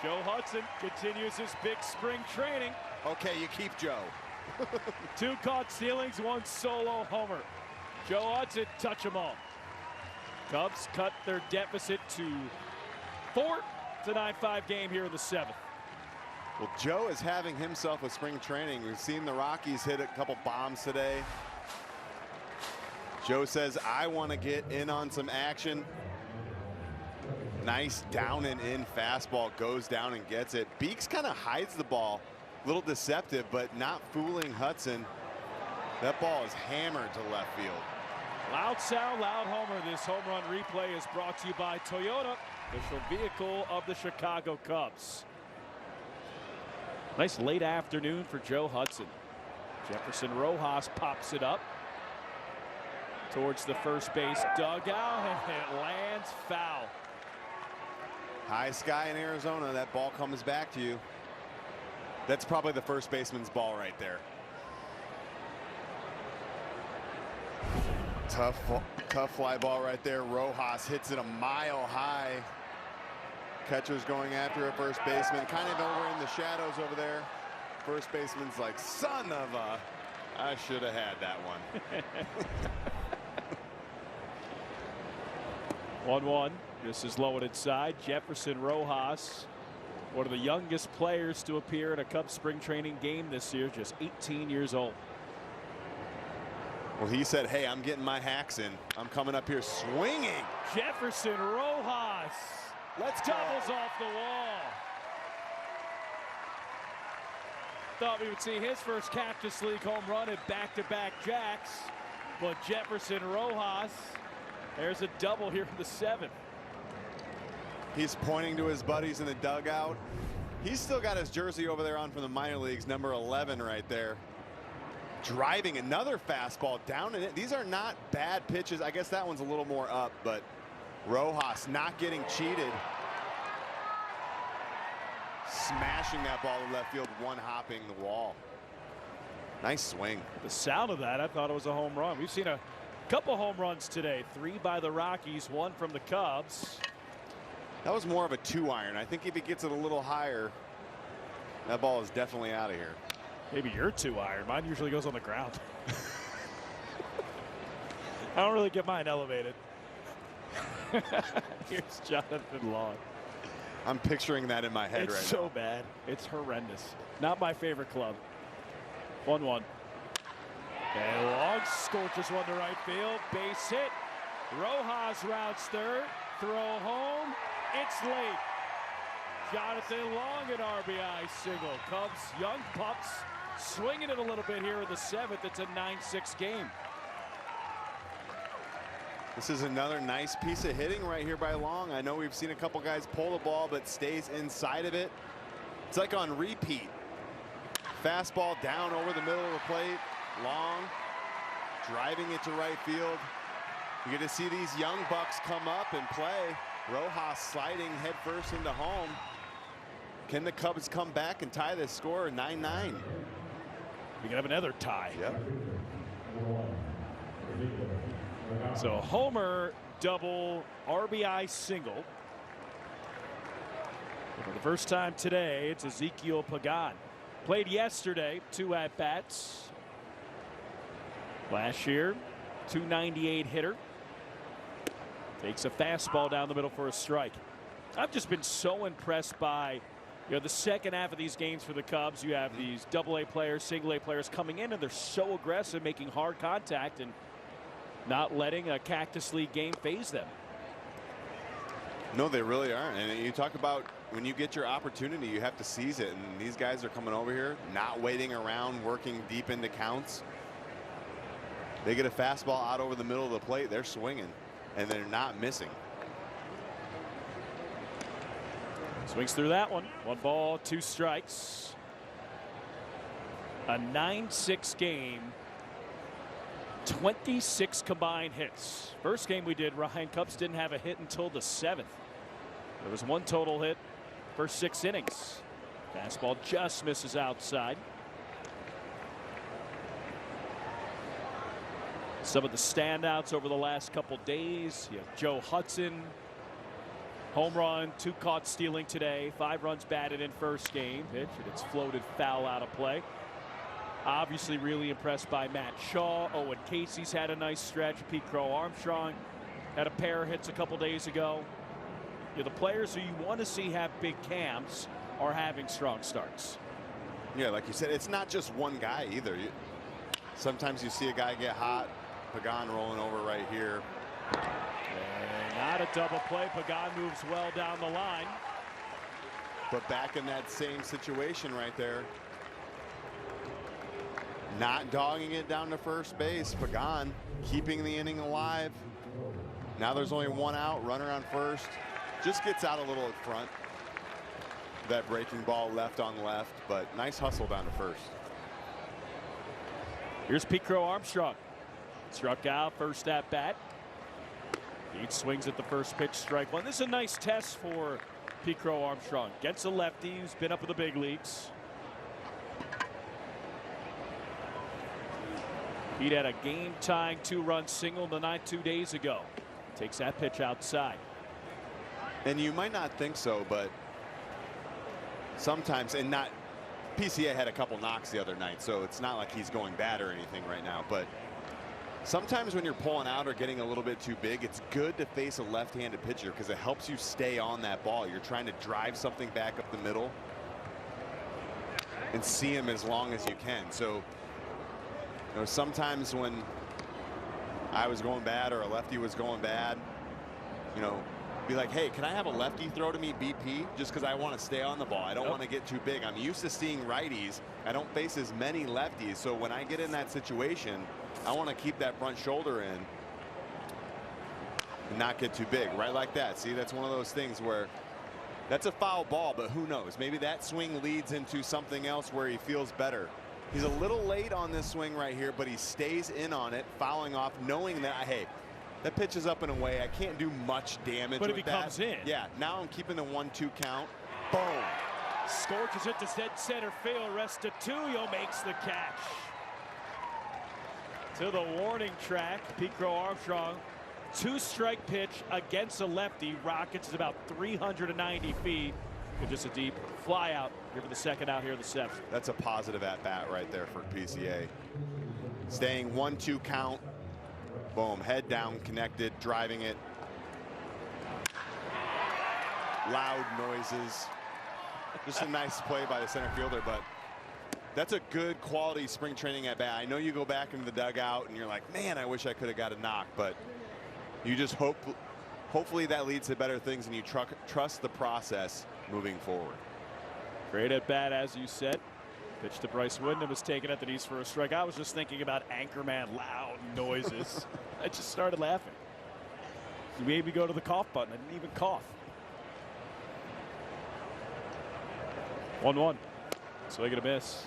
Joe Hudson continues his big spring training. Okay, you keep Joe. 2 caught stealings, 1 solo homer. Joe Hudson, touch them all. Cubs cut their deficit to 4. It's a 9-5 game here in the 7th. Well, Joe is having himself a spring training. We've seen the Rockies hit a couple bombs today. Joe says, I want to get in on some action. Nice down and in fastball, goes down and gets it. Beeks kind of hides the ball, a little deceptive, but not fooling Hudson. That ball is hammered to left field. Loud sound, loud homer. This home run replay is brought to you by Toyota, official vehicle of the Chicago Cubs. Nice late afternoon for Joe Hudson. Jefferson Rojas pops it up towards the first base dugout, and it lands foul. High sky in Arizona. That ball comes back to you. That's probably the first baseman's ball right there. Tough fly ball right there. Rojas hits it a mile high. Catcher's going after a first baseman, kind of over in the shadows over there. First baseman's like, son of a, I should have had that one. 1-1. This is low and inside. Jefferson Rojas, one of the youngest players to appear in a Cubs spring training game this year, just 18 years old. Well, he said, hey, I'm getting my hacks in. I'm coming up here swinging. Jefferson Rojas. Let's go. Doubles off the wall. Thought we would see his first Cactus League home run at back-to-back jacks, but Jefferson Rojas, there's a double here in the 7th. He's pointing to his buddies in the dugout. He's still got his jersey over there on from the minor leagues, number 11 right there. Driving another fastball down in it. These are not bad pitches. I guess that one's a little more up, but Rojas not getting cheated. Smashing that ball to left field, one hopping the wall. Nice swing. The sound of that, I thought it was a home run. We've seen a couple home runs today. 3 by the Rockies, 1 from the Cubs. That was more of a 2-iron. I think if he gets it a little higher, that ball is definitely out of here. Maybe your 2-iron. Mine usually goes on the ground. I don't really get mine elevated. Here's Jonathan Long. I'm picturing that in my head right now. It's so bad. It's horrendous. Not my favorite club. 1-1. And Long scorches one to right field. Base hit. Rojas routes third. Throw home. It's late. Jonathan Long an RBI single. Cubs young pups swinging it a little bit here in the 7th. It's a 9-6 game. This is another nice piece of hitting right here by Long. I know we've seen a couple guys pull the ball, but stays inside of it. It's like on repeat. Fastball down over the middle of the plate. Long driving it to right field. You get to see these young bucks come up and play. Rojas sliding headfirst into home. Can the Cubs come back and tie this score 9-9? We can have another tie. Yep. So homer, double, RBI single. For the first time today, it's Ezequiel Pagan. Played yesterday, 2 at-bats. Last year, 298 hitter. Takes a fastball down the middle for a strike. I've just been so impressed by the second half of these games for the Cubs. You have these AA players, single A players coming in, and they're so aggressive, making hard contact and not letting a Cactus League game phase them. No, they really aren't. And you talk about when you get your opportunity, you have to seize it. And these guys are coming over here, not waiting around, working deep into counts. They get a fastball out over the middle of the plate. They're swinging, and they're not missing. Swings through that one. 1 ball, 2 strikes. A 9-6 game. 26 combined hits. First game we did, Ryan, Cubs didn't have a hit until the 7th. There was 1 total hit first 6 innings. Fastball just misses outside. Some of the standouts over the last couple days. You have Joe Hudson. Home run, 2 caught stealing today. 5 runs batted in first game. Pitch, and it's floated foul out of play. Obviously really impressed by Matt Shaw. Owen Casey's had a nice stretch. Pete Crow Armstrong had a pair of hits a couple days ago. The players who you want to see have big camps are having strong starts. Yeah, like you said, it's not just one guy either. Sometimes you see a guy get hot. Pagan rolling over right here. And not a double play. Pagan moves well down the line. But back in that same situation right there. Not dogging it down to first base. Pagan keeping the inning alive. Now there's only 1 out. Runner on first. Just gets out a little at front. That breaking ball left on left. But nice hustle down to first. Here's Pete Crow Armstrong. Struck out first at bat. He swings at the first pitch, strike 1. This is a nice test for Pete Crow Armstrong. Gets a lefty who's been up in the big leagues. He had a game-tying 2-run single the night 2 days ago. Takes that pitch outside. And you might not think so, but sometimes, and not, PCA had a couple knocks the other night, so it's not like he's going bad or anything right now, but sometimes when you're pulling out or getting a little bit too big, it's good to face a left-handed pitcher because it helps you stay on that ball. You're trying to drive something back up the middle and see him as long as you can. So sometimes when I was going bad or a lefty was going bad, be like, hey, can I have a lefty throw to me BP just because I want to stay on the ball? I don't want to get too big. I'm used to seeing righties. I don't face as many lefties. So when I get in that situation, I want to keep that front shoulder in and not get too big, right like that. See, that's one of those things where that's a foul ball, but who knows? Maybe that swing leads into something else where he feels better. He's a little late on this swing right here, but he stays in on it, fouling off, knowing that, hey, that pitch is up and away. I can't do much damage with that. But if he comes in. Yeah, now I'm keeping the 1-2 count. Boom. Scorches it to dead center field. Restituyo makes the catch. To the warning track, Pete Crow Armstrong. 2-strike pitch against a lefty. Rockets is about 390 feet. And just a deep fly out here for the second out here in the 7th. That's a positive at bat right there for PCA. Staying 1-2 count. Boom, head down, connected, driving it. Loud noises. Just a nice play by the center fielder, but that's a good quality spring training at bat. I know you go back into the dugout and you're like, man, I wish I could have got a knock, but you just hopefully that leads to better things and you trust the process moving forward. Great at bat, as you said. Pitch to Bryce Wyndham is taken at the knees for a strike. I was just thinking about Anchorman loud noises. I just started laughing. You made me go to the cough button. I didn't even cough. 1-1. Swing and a miss.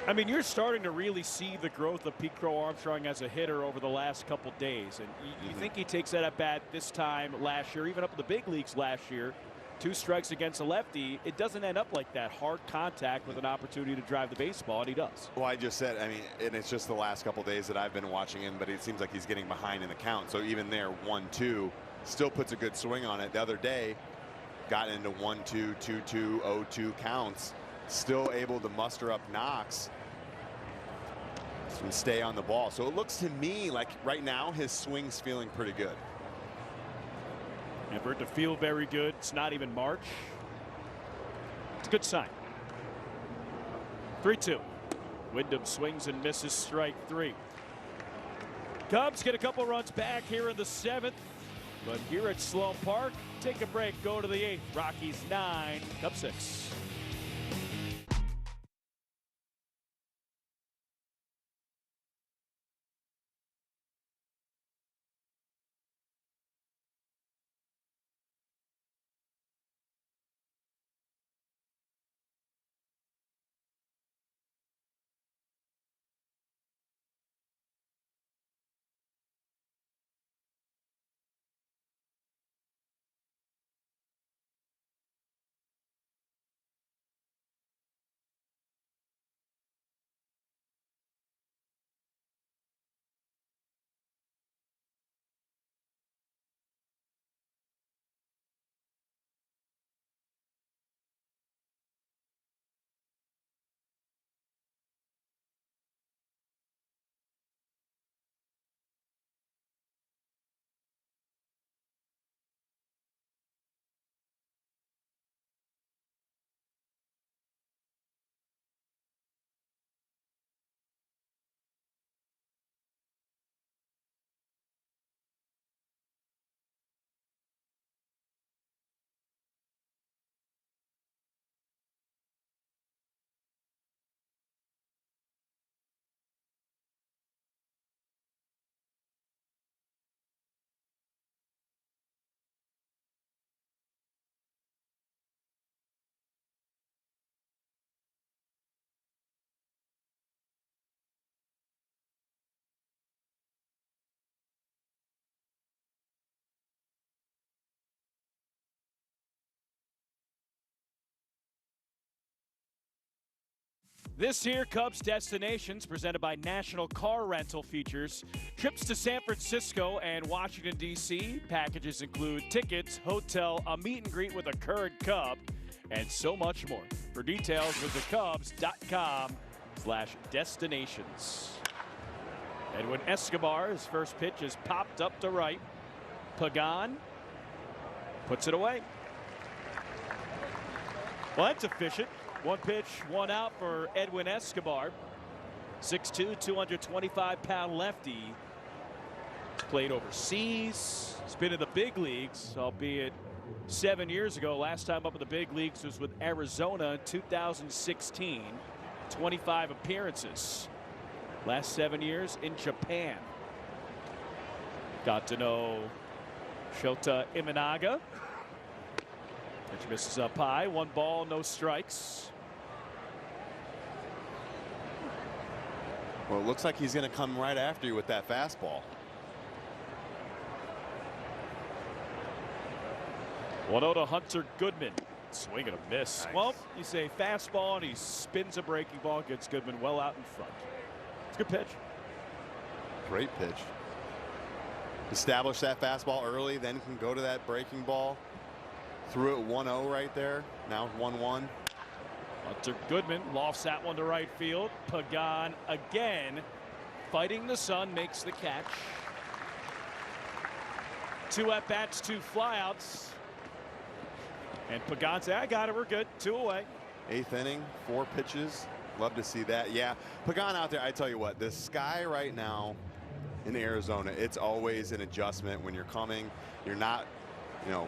I mean, you're starting to really see the growth of Pete Crow Armstrong as a hitter over the last couple days. And you think he takes that at bat this time last year, even up in the big leagues last year. 2 strikes against a lefty. It doesn't end up like that. Hard contact with an opportunity to drive the baseball, and he does. Well, I just said, I mean, and it's just the last couple days that I've been watching him, but it seems like he's getting behind in the count. So even there, 1-2, still puts a good swing on it. The other day, got into 1-2, 2-2, 0-2 counts. Still able to muster up knocks and stay on the ball. So it looks to me like right now his swing's feeling pretty good. And for it to feel very good, it's not even March. It's a good sign. 3-2. Wyndham swings and misses, strike 3. Cubs get a couple runs back here in the 7th. But here at Sloan Park, take a break, go to the 8th. Rockies 9, Cubs 6. This here, Cubs Destinations, presented by National Car Rental Features. Trips to San Francisco and Washington, D.C. Packages include tickets, hotel, a meet and greet with a current Cub, and so much more. For details, visit Cubs.com/destinations. Edwin Escobar, his first pitch is popped up to right. Pagan puts it away. Well, that's efficient. 1 pitch, 1 out for Edwin Escobar. 6'2", 225-pound lefty. He's played overseas. He's been in the big leagues, albeit 7 years ago. Last time up in the big leagues was with Arizona in 2016. 25 appearances. Last 7 years in Japan. Got to know Shota Imanaga. Pitch misses up high. 1 ball, no strikes. Well, it looks like he's going to come right after you with that fastball. 1-0 to Hunter Goodman. Swing and a miss. Nice. Well, you say fastball and he spins a breaking ball, gets Goodman well out in front. It's a good pitch. Great pitch. Establish that fastball early, then can go to that breaking ball. Threw it 1-0 right there. Now 1-1. Hunter Goodman lofts that one to right field. Pagan again fighting the sun, makes the catch. 2 at-bats, 2 flyouts. And Pagan said, I got it, we're good. 2 away. 8th inning, 4 pitches. Love to see that. Yeah, Pagan out there, I tell you what, the sky right now in Arizona, it's always an adjustment when you're coming. You're not, you know,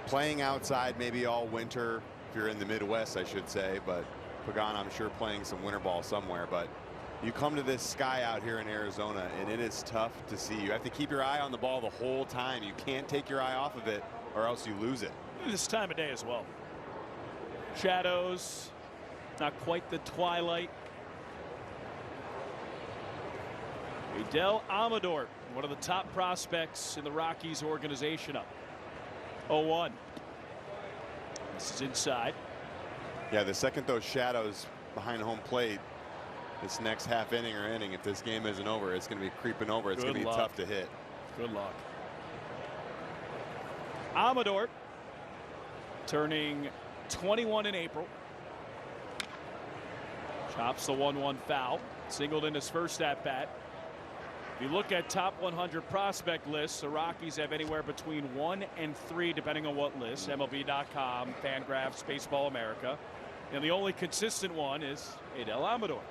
playing outside maybe all winter, if you're in the Midwest, I should say, but Pagan, I'm sure, playing some winter ball somewhere. But You come to this sky out here in Arizona, and it is tough to see. You have to keep your eye on the ball the whole time. You can't take your eye off of it, or else you lose it. This time of day as well. Shadows, not quite the twilight. Adel Amador, one of the top prospects in the Rockies organization, up 0-1. This is inside. Yeah, the second those shadows behind home plate, this next half inning or inning, if this game isn't over, it's going to be creeping over. It's going to be tough to hit. Good luck. Amador turning 21 in April. Chops the 1-1 foul. Singled in his first at bat. If you look at top 100 prospect lists, the Rockies have anywhere between 1 and 3, depending on what list. MLB.com, Fangraphs, Baseball America. And the only consistent one is Adel Amador.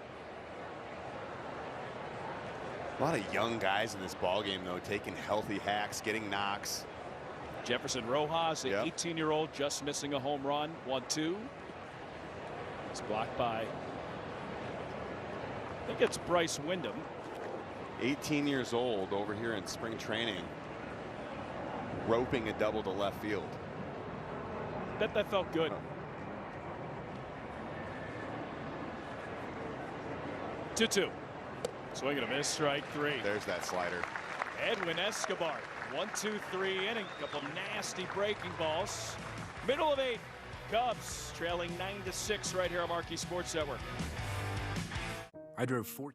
A lot of young guys in this ball game, though, taking healthy hacks, getting knocks. Jefferson Rojas, an 18-year-old, just missing a home run. 1-2. It's blocked by, I think it's Bryce Wyndham. 18 years old over here in spring training, roping a double to left field. Bet that felt good. 2-2. Swing and a miss, strike 3. There's that slider. Edwin Escobar, 1-2-3 inning. Couple nasty breaking balls. Middle of 8. Cubs trailing 9-6 right here on Marquee Sports Network. I drove 14.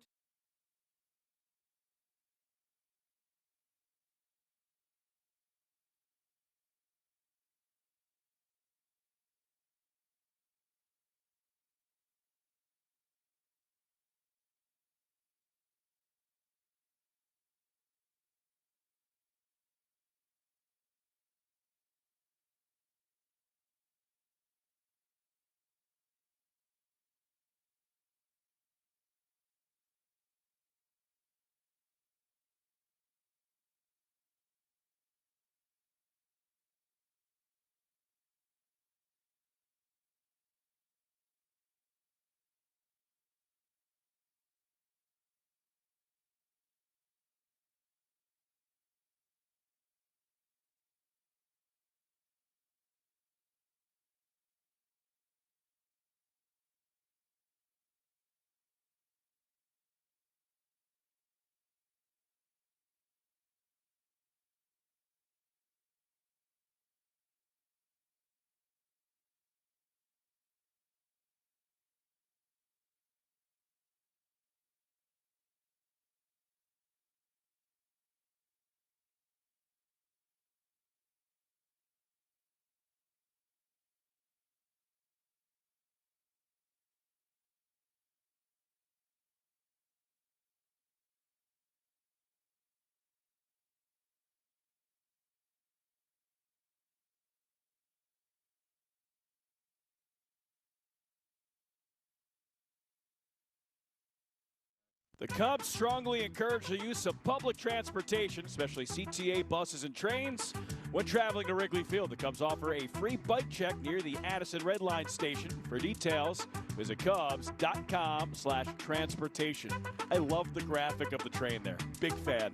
The Cubs strongly encourage the use of public transportation, especially CTA buses and trains, when traveling to Wrigley Field. The Cubs offer a free bike check near the Addison Red Line station. For details, visit Cubs.com/transportation. I love the graphic of the train there. Big fan.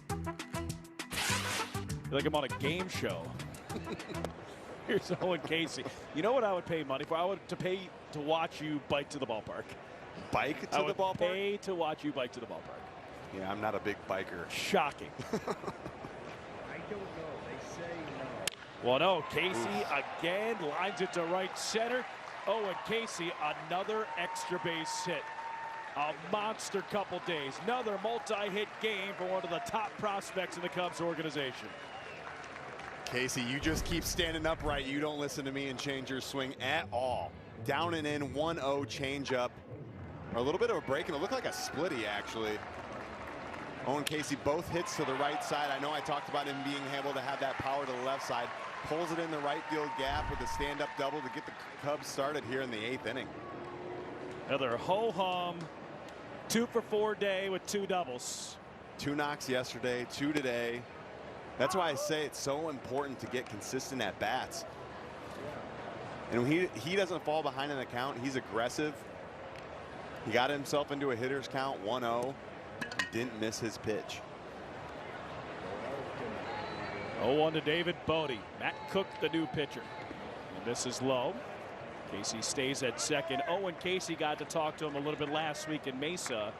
I feel like I'm on a game show. Here's Owen Casey. You know what I would pay money for? I would pay to watch you bike to the ballpark. Bike to the ballpark? Pay to watch you bike to the ballpark. Yeah, I'm not a big biker. Shocking. I don't know. They say no. Well, no, Casey again lines it to right center. Oh, and Casey, another extra base hit. A monster couple days. Another multi-hit game for one of the top prospects in the Cubs organization. Casey, you just keep standing upright. You don't listen to me and change your swing at all. Down and in, 1-0 changeup. A little bit of a break, and it looked like a splitty, actually. Owen Casey, both hits to the right side. I know I talked about him being able to have that power to the left side. Pulls it in the right field gap with a stand-up double to get the Cubs started here in the 8th inning. Another ho-hum 2-for-4 day with 2 doubles. 2 knocks yesterday, 2 today. That's why I say it's so important to get consistent at bats. And when he doesn't fall behind in the count, he's aggressive. He got himself into a hitter's count 1-0. He didn't miss his pitch. 0-1 to David Bodie. Matt Cook, the new pitcher. And this is low. Casey stays at second. Owen Casey got to talk to him a little bit last week in Mesa.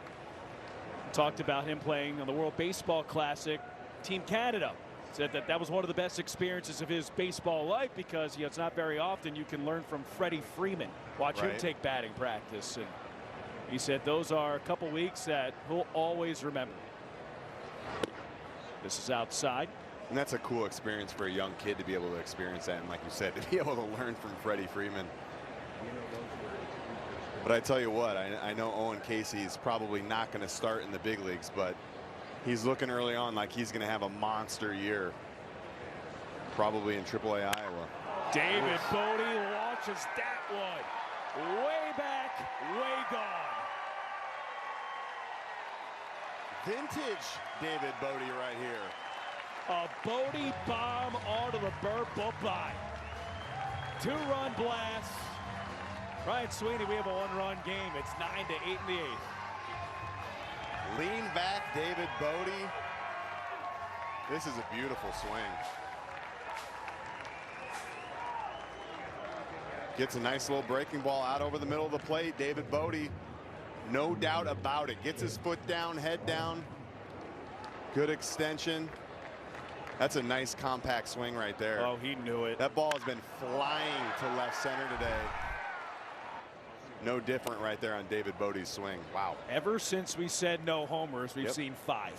Talked about him playing on the World Baseball Classic. Team Canada said that was one of the best experiences of his baseball life because it's not very often you can learn from Freddie Freeman. Watch him take batting practice. And he said those are a couple weeks that he'll always remember. This is outside. And that's a cool experience for a young kid to be able to experience that. And like you said, to be able to learn from Freddie Freeman. But I tell you what, I know Owen Casey is probably not going to start in the big leagues, but he's looking early on like he's going to have a monster year. Probably in AAA Iowa. David Bodie launches that one. Way back, way gone. Vintage David Bodie right here. A Bodie bomb onto the Burr bullseye. 2-run blast. Ryan Sweeney, we have a 1-run game. It's 9-8 in the 8th. Lean back David Bodie. This is a beautiful swing. Gets a nice little breaking ball out over the middle of the plate. David Bodie, no doubt about it. Gets his foot down, head down. Good extension. That's a nice compact swing right there. Oh, he knew it. That ball has been flying to left center today. No different right there on David Bodie's swing. Wow. Ever since we said no homers, we've seen 5.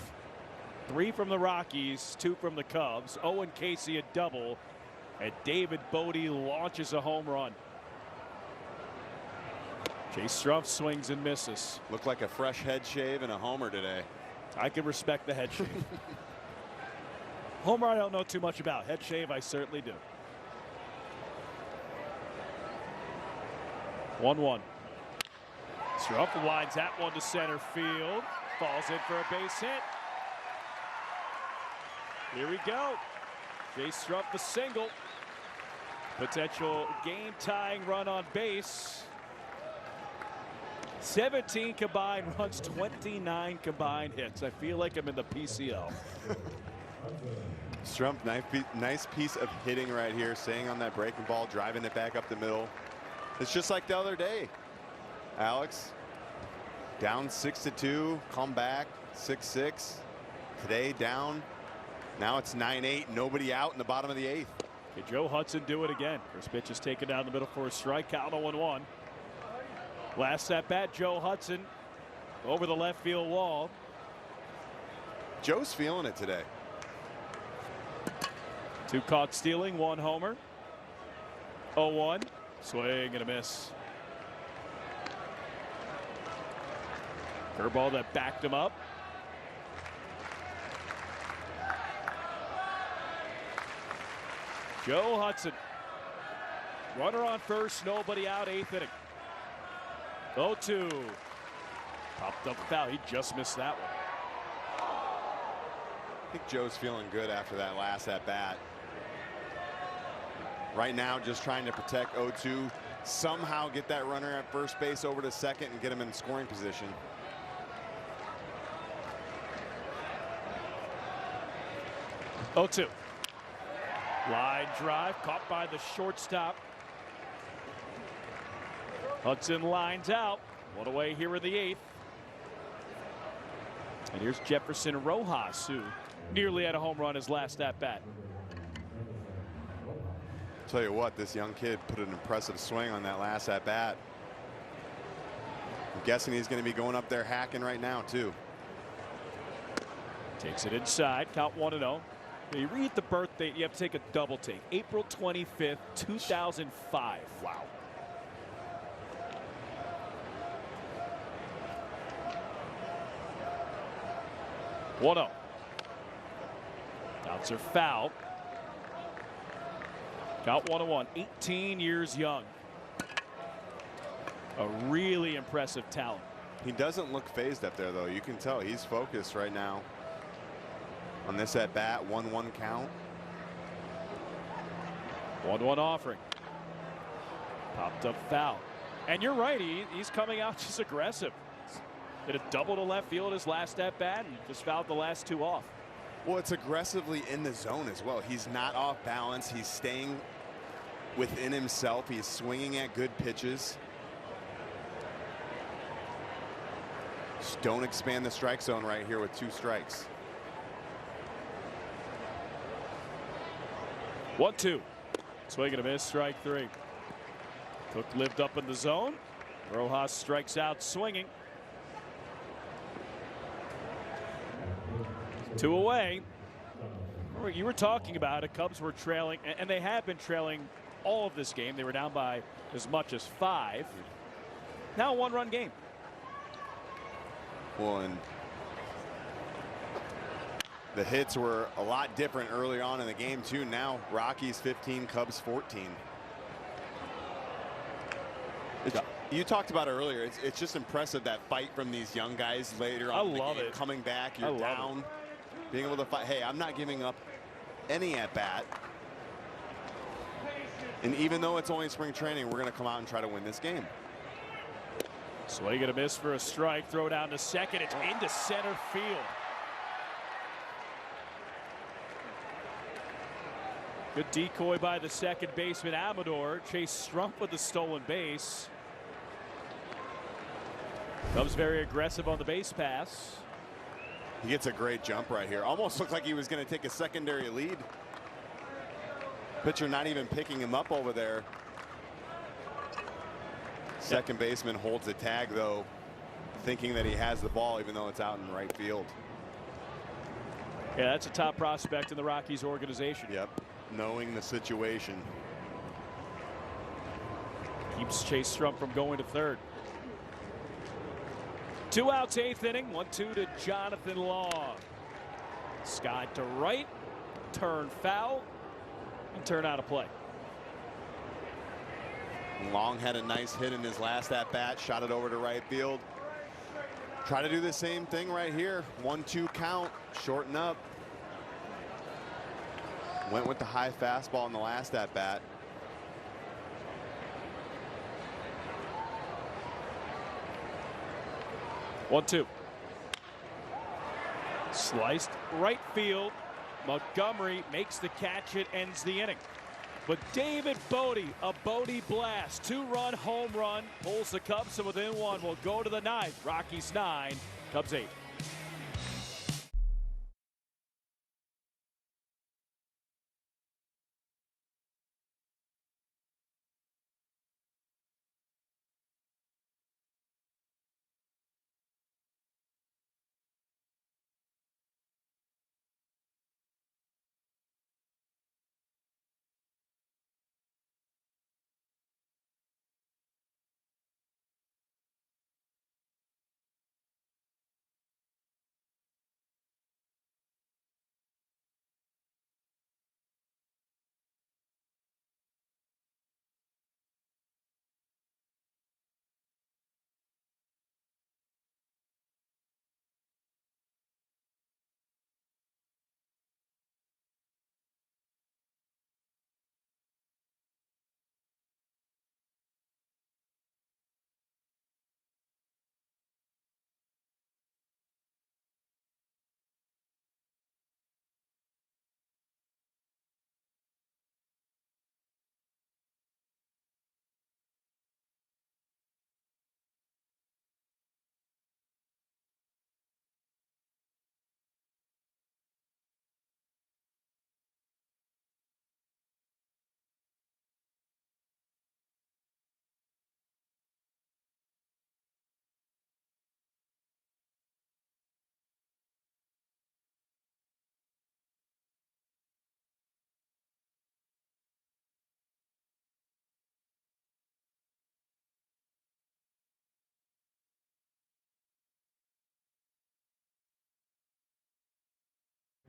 3 from the Rockies, 2 from the Cubs. Owen Casey a double. And David Bodie launches a home run. Chase Strumpf swings and misses. Looked like a fresh head shave and a homer today. I can respect the head shave. Homer I don't know too much about. Head shave I certainly do. 1-1. Strumpf lines that one to center field. Falls in for a base hit. Here we go. Chase Strumpf the single. Potential game-tying run on base. 17 combined runs, 29 combined hits. I feel like I'm in the PCL. Strumpf, nice piece of hitting right here, staying on that breaking ball, driving it back up the middle. It's just like the other day, Alex. Down 6-2, come back 6-6. Today down. Now it's 9-8, nobody out in the bottom of the 8th. Okay, Joe Hudson do it again. First pitch is taken down the middle for a strikeout, 0-1. Last at bat, Joe Hudson over the left field wall. Joe's feeling it today. 2 caught stealing, 1 homer. 0-1. Swing and a miss. Curveball that backed him up. Joe Hudson. Runner on first, nobody out, 8th inning. 0-2. Popped up foul. He just missed that one. I think Joe's feeling good after that last at bat. Right now, just trying to protect 0-2. Somehow get that runner at first base over to second and get him in scoring position. Oh, 2. Line drive caught by the shortstop. Hudson lines out. One away here in the 8th. And here's Jefferson Rojas, who nearly had a home run his last at bat. Tell you what, this young kid put an impressive swing on that last at bat. I'm guessing he's going to be going up there hacking right now too. Takes it inside, count 1-0. You read the birthday, you have to take a double take. April 25th, 2005. Wow. One-0. Bouncer foul. Count 1-1. 18 years young. A really impressive talent. He doesn't look phased up there though. You can tell he's focused right now on this at bat. 1-1 count. 1-1 offering. Popped up foul. And you're right, he's coming out just aggressive. Did a double to left field his last at bat and just fouled the last 2 off. Well, it's aggressively in the zone as well. He's not off balance. He's staying within himself. He's swinging at good pitches. Just don't expand the strike zone right here with 2 strikes. 1-2. Swing and a miss, strike 3. Cook lived up in the zone. Rojas strikes out swinging. 2 away. You were talking about it. Cubs were trailing, and they have been trailing all of this game. They were down by as much as 5. Now a 1-run game. Well, and the hits were a lot different early on in the game too. Now Rockies 15, Cubs 14. You talked about it earlier. It's just impressive, that fight from these young guys later on in the game. Coming back, you're down, being able to fight. Hey, I'm not giving up any at bat. And even though it's only spring training, we're going to come out and try to win this game. Swing and a miss for a strike. Throw down to second. It's into center field. Good decoy by the second baseman Amador. Chase Strump with the stolen base. Cubs very aggressive on the base pass. He gets a great jump right here. Almost looked like he was going to take a secondary lead. Pitcher not even picking him up over there. Second baseman holds the tag though, thinking that he has the ball even though it's out in right field. Yeah, that's a top prospect in the Rockies organization. Yep, knowing the situation. Keeps Chase Strump from going to third. 2 outs, 8th inning. 1-2 to Jonathan Long. Scott to right, turn foul, and turn out of play. Long had a nice hit in his last at bat, shot it over to right field. Try to do the same thing right here. 1-2 count, shorten up. Went with the high fastball in the last at bat. 1-2. Sliced right field. Montgomery makes the catch. It ends the inning. But David Bodie, a Bodie blast, 2-run home run, pulls the Cubs to within 1. Will go to the 9th. Rockies 9, Cubs 8.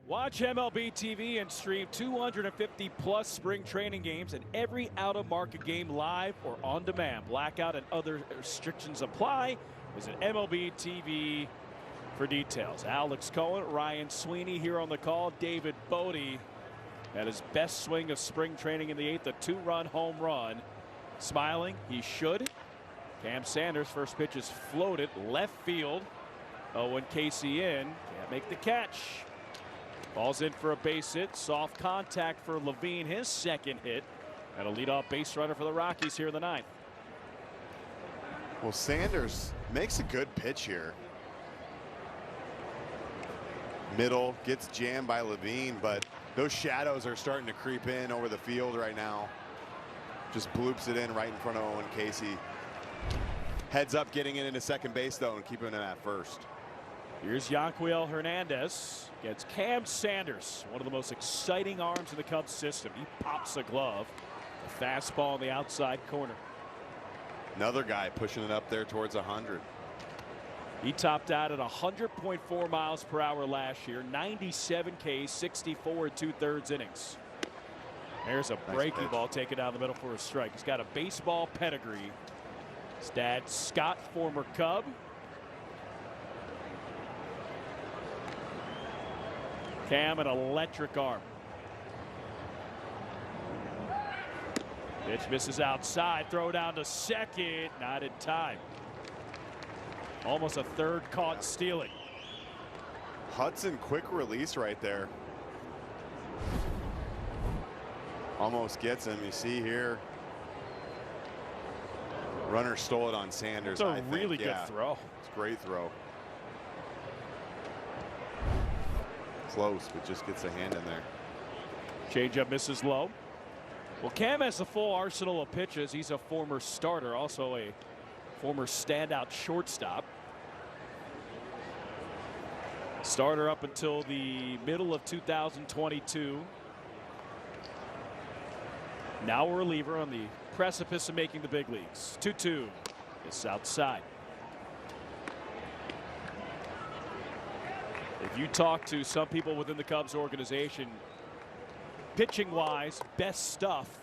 Watch MLB TV and stream 250 plus spring training games and every out-of-market game live or on demand. Blackout and other restrictions apply. Visit MLB TV for details. Alex Cohen, Ryan Sweeney here on the call. David Bodie at his best swing of spring training in the 8th, a 2-run home run. Smiling, he should. Cam Sanders, first pitch is floated left field. Owen Casey in, can't make the catch. Ball's in for a base hit. Soft contact for Levine, his second hit. And a leadoff base runner for the Rockies here in the ninth. Well, Sanders makes a good pitch here. Middle, gets jammed by Levine, but those shadows are starting to creep in over the field right now. Just bloops it in right in front of Owen Casey. Heads up getting it into second base, though, and keeping him at first. Here's Yanquiel Hernandez against Cam Sanders, one of the most exciting arms in the Cubs system. He pops a glove. A fastball on the outside corner. Another guy pushing it up there towards 100. He topped out at 100.4 miles per hour last year, 97 Ks, 64 2/3 innings. There's a breaking ball taken down the middle for a strike. He's got a baseball pedigree. His dad, Scott, former Cub. Cam, an electric arm. Pitch misses outside. Throw down to second. Not in time. Almost a third caught stealing. Hudson, quick release right there. Almost gets him. You see here. Runner stole it on Sanders. It's a really good throw. It's a great throw. Close, but just gets a hand in there. Changeup misses low. Well, Cam has a full arsenal of pitches. He's a former starter, also a former standout shortstop. Starter up until the middle of 2022. Now a reliever on the precipice of making the big leagues. 2-2. It's outside. If you talk to some people within the Cubs organization, pitching wise, best stuff,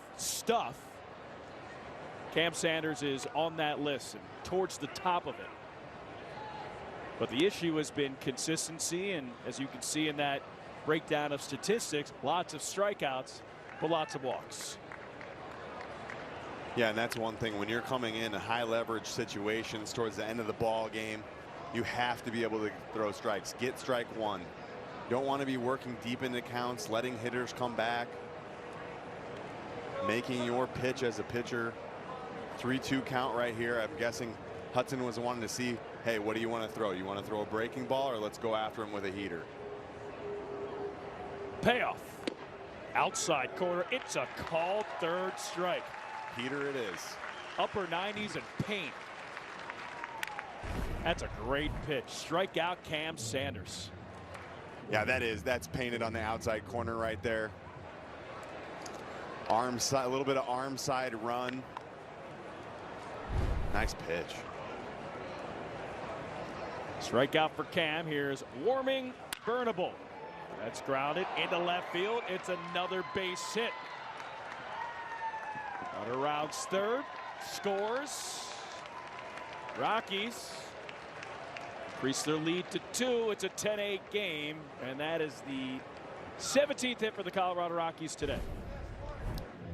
Cam Sanders is on that list and towards the top of it. But the issue has been consistency, and as you can see in that breakdown of statistics, lots of strikeouts, but lots of walks. Yeah, and that's one thing when you're coming in high leverage situations towards the end of the ball game, you have to be able to throw strikes. Get strike one. Don't want to be working deep into counts, letting hitters come back, making your pitch as a pitcher. 3-2 count right here. I'm guessing Hudson was wanting to see, hey, what do you want to throw? You want to throw a breaking ball, or let's go after him with a heater? Payoff. Outside corner. It's a called third strike. Heater it is. Upper 90s and paint. That's a great pitch. Strike out Cam Sanders. Yeah, that's painted on the outside corner right there. Arm side, a little bit of arm side run. Nice pitch. Strikeout for Cam. Here's Warming Burnable. That's grounded into left field. It's another base hit. Runner rounds third. Scores. Rockies increase their lead to 2. It's a 10-8 game, and that is the 17th hit for the Colorado Rockies today.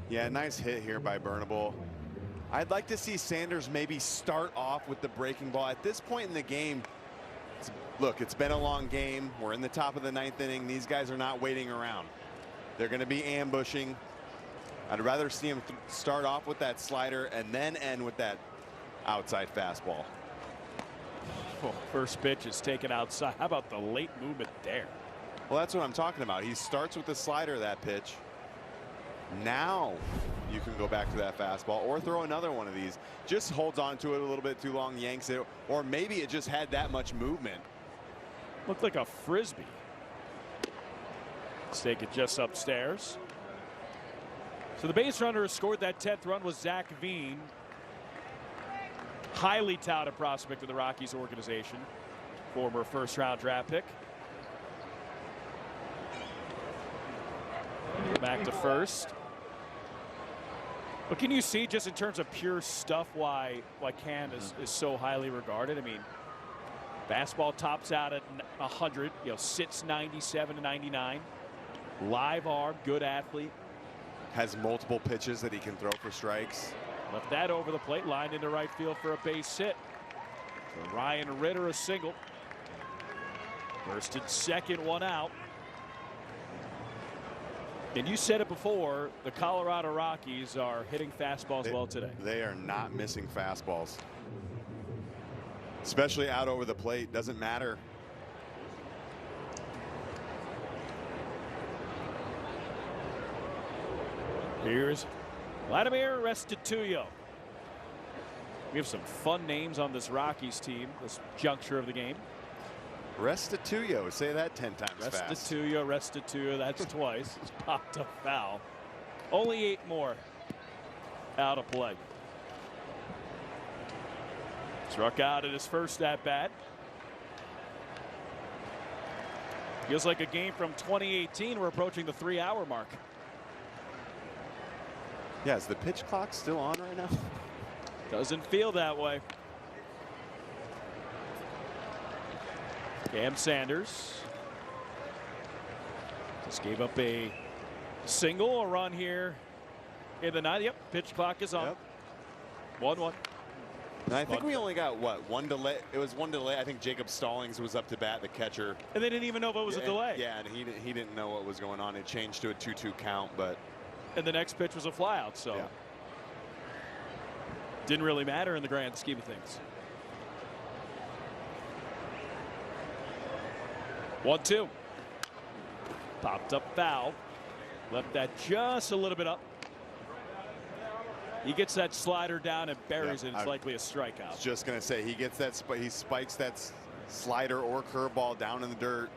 Yeah, nice hit here by Burnable. I'd like to see Sanders maybe start off with the breaking ball. At this point in the game, look, it's been a long game. We're in the top of the 9th inning. These guys are not waiting around. They're going to be ambushing. I'd rather see him start off with that slider and then end with that outside fastball. Oh, first pitch is taken outside. How about the late movement there? Well, that's what I'm talking about. He starts with the slider, that pitch. Now you can go back to that fastball or throw another one of these. Just holds on to it a little bit too long, yanks it, or maybe it just had that much movement. Looked like a frisbee. Let's take it just upstairs. So the base runner who scored that 10th run was Zach Veen. Highly touted prospect of the Rockies organization. Former first-round draft pick. Back to first. But can you see, just in terms of pure stuff, why Cam is so highly regarded? I mean, fastball tops out at 100, sits 97 to 99. Live arm, good athlete. Has multiple pitches that he can throw for strikes. Left that over the plate, lined into right field for a base hit. For Ryan Ritter, a single. First and second, one out. And you said it before, the Colorado Rockies are hitting fastballs well today. They are not missing fastballs. Especially out over the plate, doesn't matter. Here's Vladimir Restituyo. We have some fun names on this Rockies team, this juncture of the game. Restituyo, say that 10 times fast. Restituyo, that's twice. It's popped a foul. Only 8 more out of play. Struck out at his first at bat. Feels like a game from 2018. We're approaching the 3-hour mark. Yeah, is the pitch clock still on right now? Doesn't feel that way. Cam Sanders just gave up a single, a run here in the ninth. Yep, pitch clock is on. 1-1. And I think we only got, what, one delay? It was one delay. I think Jacob Stallings was up to bat, the catcher. And they didn't even know if it was a delay. Yeah, and he didn't know what was going on. It changed to a 2-2 count, but. And the next pitch was a flyout, so. Yeah. Didn't really matter in the grand scheme of things. 1-2. Popped up foul. Left that just a little bit up. He gets that slider down and buries it. It's likely a strikeout. I was just going to say, he gets that, he spikes that slider or curveball down in the dirt.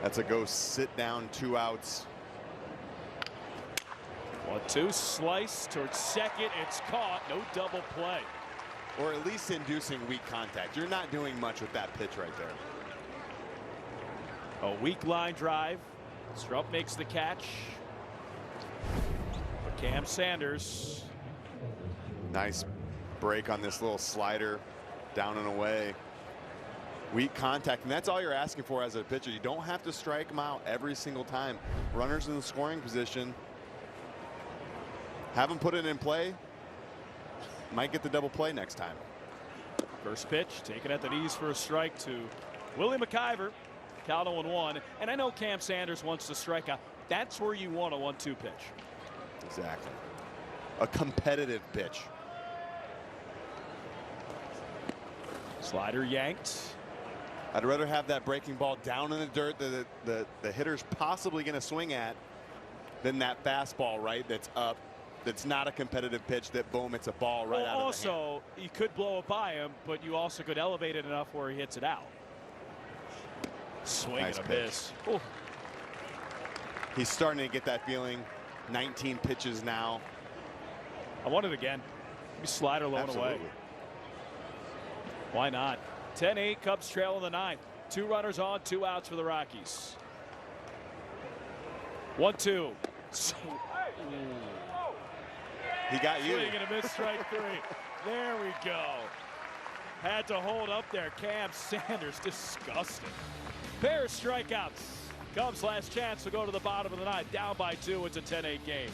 That's a go sit down, 2 outs. 1-2, slice towards second. It's caught. No double play. Or at least inducing weak contact. You're not doing much with that pitch right there. A weak line drive. Strump makes the catch. But Cam Sanders. Nice break on this little slider down and away. Weak contact, and that's all you're asking for as a pitcher. You don't have to strike them out every single time. Runners in the scoring position. Have them put it in play. Might get the double play next time. First pitch taken at the knees for a strike to Willie McIver. Count 0-1. And I know Cam Sanders wants to strike out. That's where you want a 1-2 pitch. Exactly. A competitive pitch. Slider yanked. I'd rather have that breaking ball down in the dirt that the hitter's possibly going to swing at than that fastball, right, that's up. That's not a competitive pitch that, boom, it's a ball right out of the hand. Also, you could blow it by him, but you also could elevate it enough where he hits it out. Swing Nice and a pitch. miss. Ooh. He's starting to get that feeling. 19 pitches now. I want it again. Maybe slider low and away. Why not? 10-8, Cubs trail in the ninth. 2 runners on, 2 outs for the Rockies. 1-2. He got you. Swing and a miss, strike 3. There we go. Had to hold up there. Cam Sanders, disgusting. Pair of strikeouts. Cubs last chance to go to the bottom of the ninth. Down by 2. It's a 10-8 game.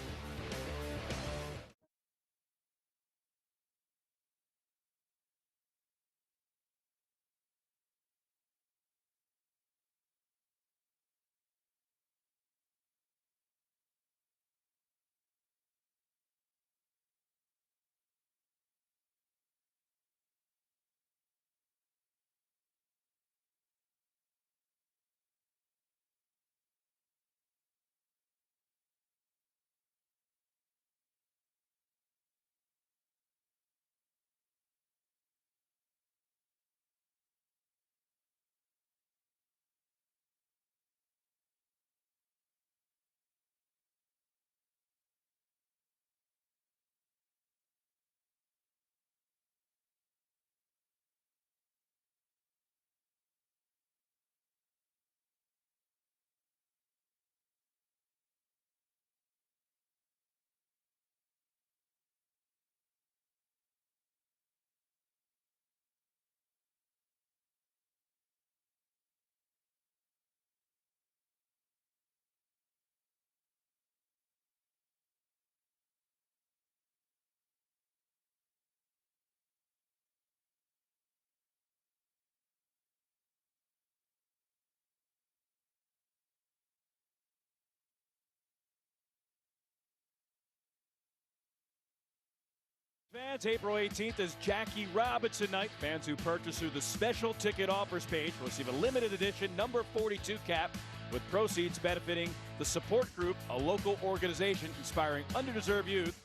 Fans, April 18th is Jackie Robinson night. Fans who purchase through the special ticket offers page will receive a limited edition number 42 cap with proceeds benefiting the Support Group, a local organization inspiring underdeserved youth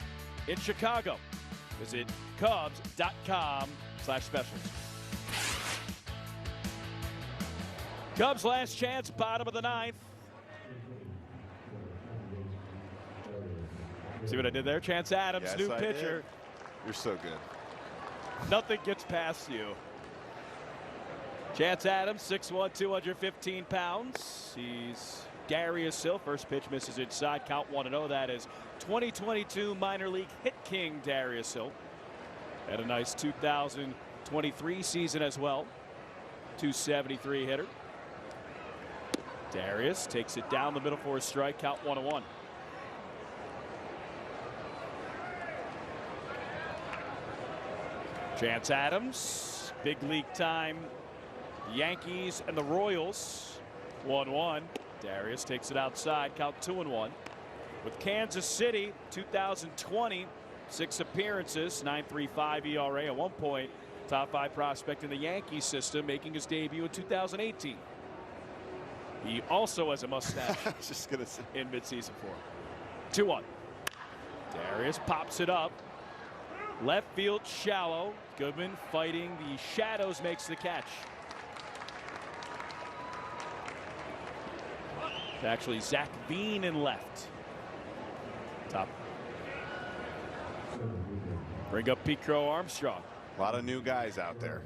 in Chicago. Visit Cubs.com/specials. Cubs last chance, bottom of the ninth. See what I did there? Chance Adams, Yes, new I pitcher. did. You're so good. Nothing gets past you. Chance Adams, 6'1", 215 pounds. He's Darius Hill. First pitch misses inside. Count 1-0. That is 2022 minor league hit king Darius Hill. Had a nice 2023 season as well. 273 hitter. Darius takes it down the middle for a strike. Count 1-1. Chance Adams, big league time. Yankees and the Royals. 1-1. Darius takes it outside. Count 2-1. With Kansas City, 2020, 6 appearances, 9.35 ERA at 1 point. Top 5 prospect in the Yankees system, making his debut in 2018. He also has a mustache. I was just gonna say. In midseason form. 2-1. Darius pops it up. Left field shallow. Goodman fighting the shadows, makes the catch. It's actually Zach Veen in left. Top. Bring up Pico Armstrong. A lot of new guys out there.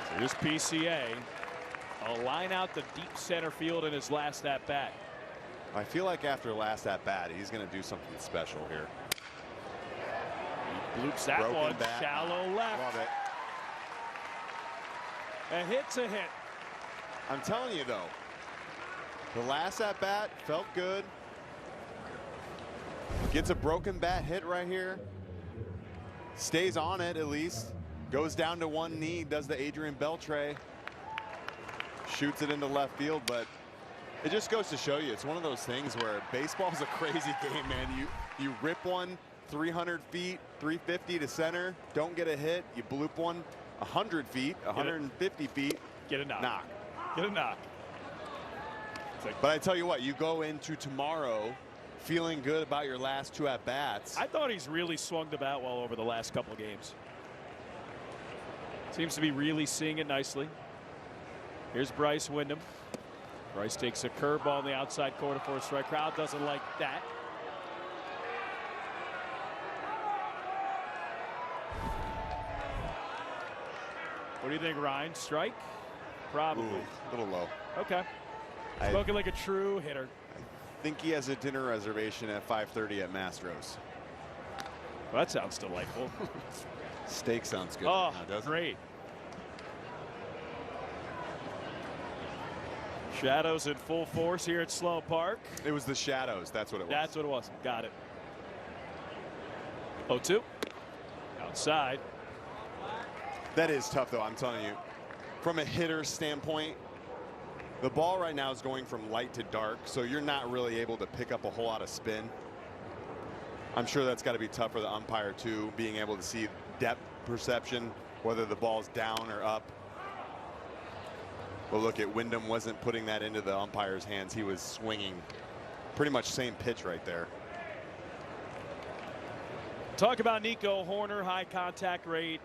So here's PCA. A line out the deep center field in his last at bat. I feel like after last at bat, he's going to do something special here. He bloops that Broken one. bat. Shallow left. Love it. A hit's a hit. I'm telling you, though, the last at bat felt good. Gets a broken bat hit right here. Stays on it at least. Goes down to one knee. Does the Adrian Beltre. Shoots it into left field, but it just goes to show you, it's one of those things where baseball's a crazy game, man. You rip one 300 feet, 350 to center, don't get a hit. You bloop one 100 feet, 150 feet. Get a knock. Knock. Get a knock. Like, but I tell you what, you go into tomorrow feeling good about your last 2 at-bats. I thought he's really swung the bat well over the last couple of games. Seems to be really seeing it nicely. Here's Bryce Windham. Bryce takes a curveball on the outside corner for a strike. Crowd doesn't like that. What do you think, Ryan? Strike? Probably. Ooh, a little low. Okay. Spoken like a true hitter. I think he has a dinner reservation at 5:30 at Mastro's. Well, that sounds delightful. Steak sounds good. Oh, now, doesn't great. it? Shadows in full force here at Sloan Park. It was the shadows. That's what it was. That's what it was. Got it. 0-2. Outside. That is tough, though. I'm telling you. From a hitter's standpoint, the ball right now is going from light to dark, so you're not really able to pick up a whole lot of spin. I'm sure that's got to be tough for the umpire, too, being able to see depth perception, whether the ball's down or up. But look, at Wyndham wasn't putting that into the umpire's hands. He was swinging pretty much same pitch right there. Talk about Nico Horner, high contact rate.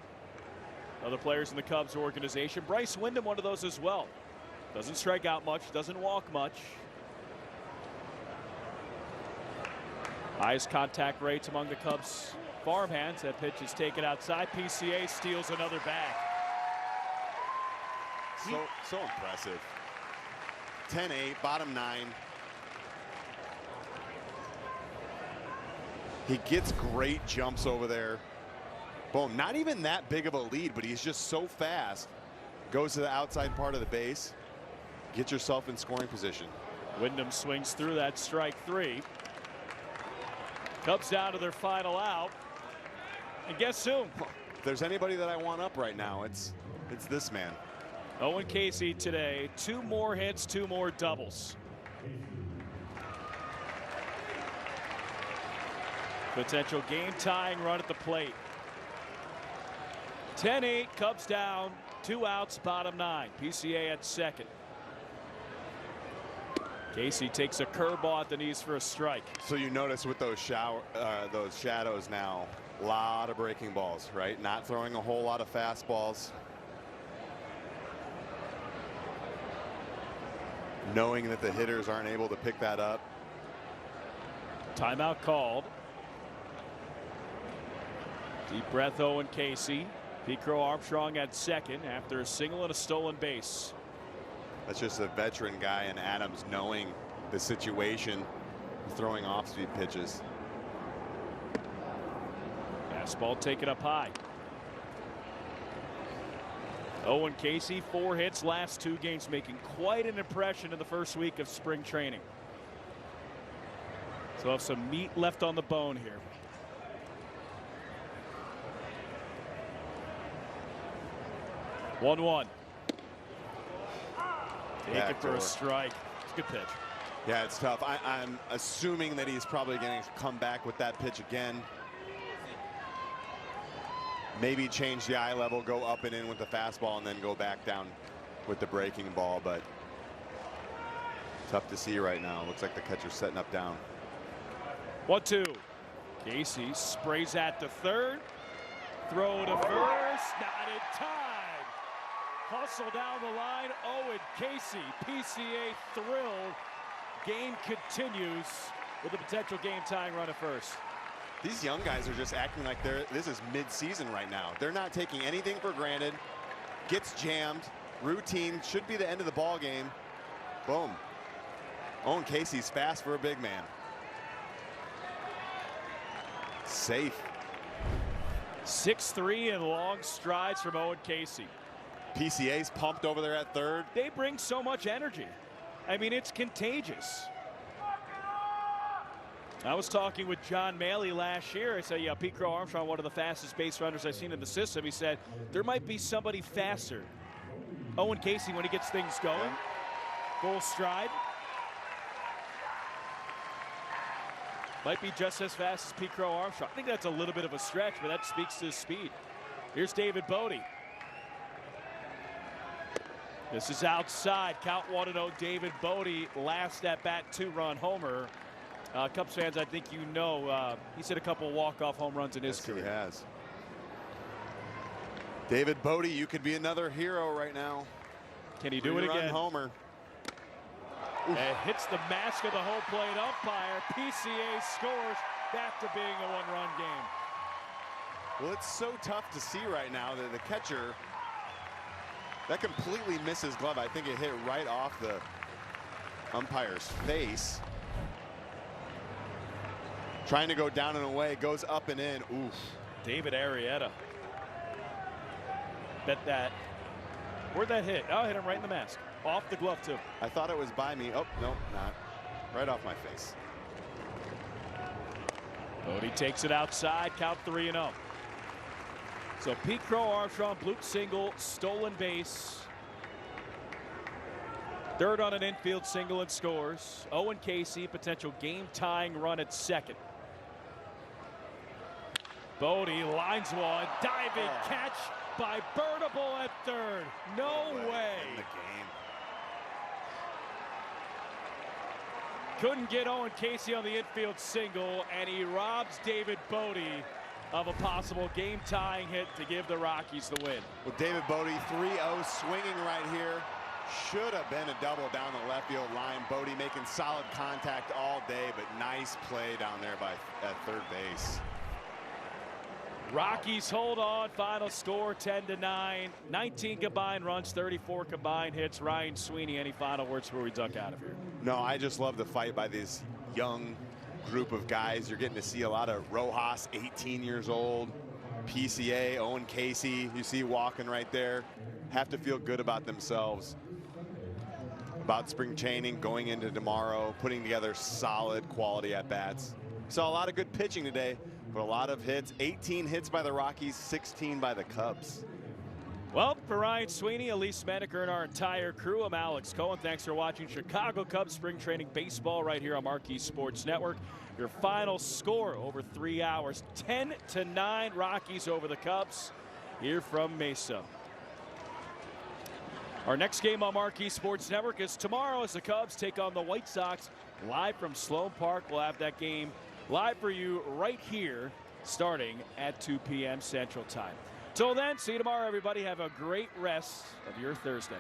Other players in the Cubs organization. Bryce Windham, one of those as well. Doesn't strike out much, doesn't walk much. Highest contact rates among the Cubs farmhands. That pitch is taken outside. PCA steals another bag. So impressive. 10-8, bottom 9. He gets great jumps over there. Boom, not even that big of a lead, but he's just so fast. Goes to the outside part of the base. Get yourself in scoring position. Wyndham swings through that, strike 3. Cubs down to their final out. And guess who? If there's anybody that I want up right now, it's this man. Owen Casey today, 2 more hits, 2 more doubles. Potential game-tying run at the plate. 10-8, Cubs down, 2 outs, bottom 9. PCA at second. Casey takes a curveball at the knees for a strike. So you notice with those shadows now, a lot of breaking balls, right? Not throwing a whole lot of fastballs. Knowing that the hitters aren't able to pick that up. Timeout called. Deep breath, Owen Casey. Pete Crow Armstrong at second after a single and a stolen base. That's just a veteran guy in Adams knowing the situation, throwing off-speed pitches. Fastball taken up high. Owen Casey, 4 hits last 2 games, making quite an impression in the first week of spring training. So have some meat left on the bone here. One. Take it for a strike. It's a good pitch. Yeah, it's tough. I'm assuming that he's probably going to come back with that pitch again. Maybe change the eye level, go up and in with the fastball, and then go back down with the breaking ball. But tough to see right now. Looks like the catcher's setting up down. 1-2. Casey sprays at the third. Throw to first. Not in time. Hustle down the line. Owen Casey, PCA thrilled. Game continues with a potential game-tying run at first. These young guys are just acting like this is mid-season right now. They're not taking anything for granted. Gets jammed. Routine. Should be the end of the ball game. Boom. Owen Casey's fast for a big man. Safe. 6'3" and long strides from Owen Casey. PCA's pumped over there at third. They bring so much energy. I mean, it's contagious. I was talking with John Maley last year. I said, yeah, Pete Crow Armstrong, one of the fastest base runners I've seen in the system. He said, there might be somebody faster. Owen Casey, when he gets things going, full stride. Might be just as fast as Pete Crow Armstrong. I think that's a little bit of a stretch, but that speaks to his speed. Here's David Bodie. This is outside. Count 1-0. David Bodie, last at bat, 2-run homer. Cubs fans, I think you know, he's hit a couple of walk-off home runs in his career. He has. David Bodie, you could be another hero right now. Can he do it again? Homer. It hits the mask of the home plate umpire. PCA scores, back to being a 1-run game. Well, it's so tough to see right now that the catcher, that completely missed his glove. I think it hit right off the umpire's face. Trying to go down and away, goes up and in. Oof. David Arrieta. Bet that. Where'd that hit? Oh, hit him right in the mask. Off the glove, too. I thought it was by me. Oh, no, not. Right off my face. Bodie takes it outside. Count 3-0. So Pete Crow Armstrong, bloop single, stolen base. Third on an infield single and scores. Owen Casey, potential game-tying run at second. Bodie lines one. Diving catch by Burnable at third. No way. In the game. Couldn't get Owen Casey on the infield single, and he robs David Bodie of a possible game-tying hit to give the Rockies the win. Well, David Bodie, 3-0, swinging right here. Should have been a double down the left field line. Bodie making solid contact all day, but nice play down there at third base. Rockies hold on. Final score 10-9. 19 combined runs, 34 combined hits. Ryan Sweeney, any final words before we duck out of here? No, I just love the fight by this young group of guys. You're getting to see a lot of Rojas, 18 years old. PCA, Owen Casey, you see walking right there. Have to feel good about themselves, about spring training, going into tomorrow, putting together solid quality at-bats. Saw a lot of good pitching today, but a lot of hits. 18 hits by the Rockies, 16 by the Cubs. Well, for Ryan Sweeney, Elise Menaker, and our entire crew, I'm Alex Cohen. Thanks for watching Chicago Cubs Spring Training Baseball right here on Marquee Sports Network. Your final score over 3 hours, 10-9 Rockies over the Cubs here from Mesa. Our next game on Marquee Sports Network is tomorrow as the Cubs take on the White Sox live from Sloan Park. We'll have that game live for you right here starting at 2 p.m. Central Time. Till then, see you tomorrow, everybody. Have a great rest of your Thursday.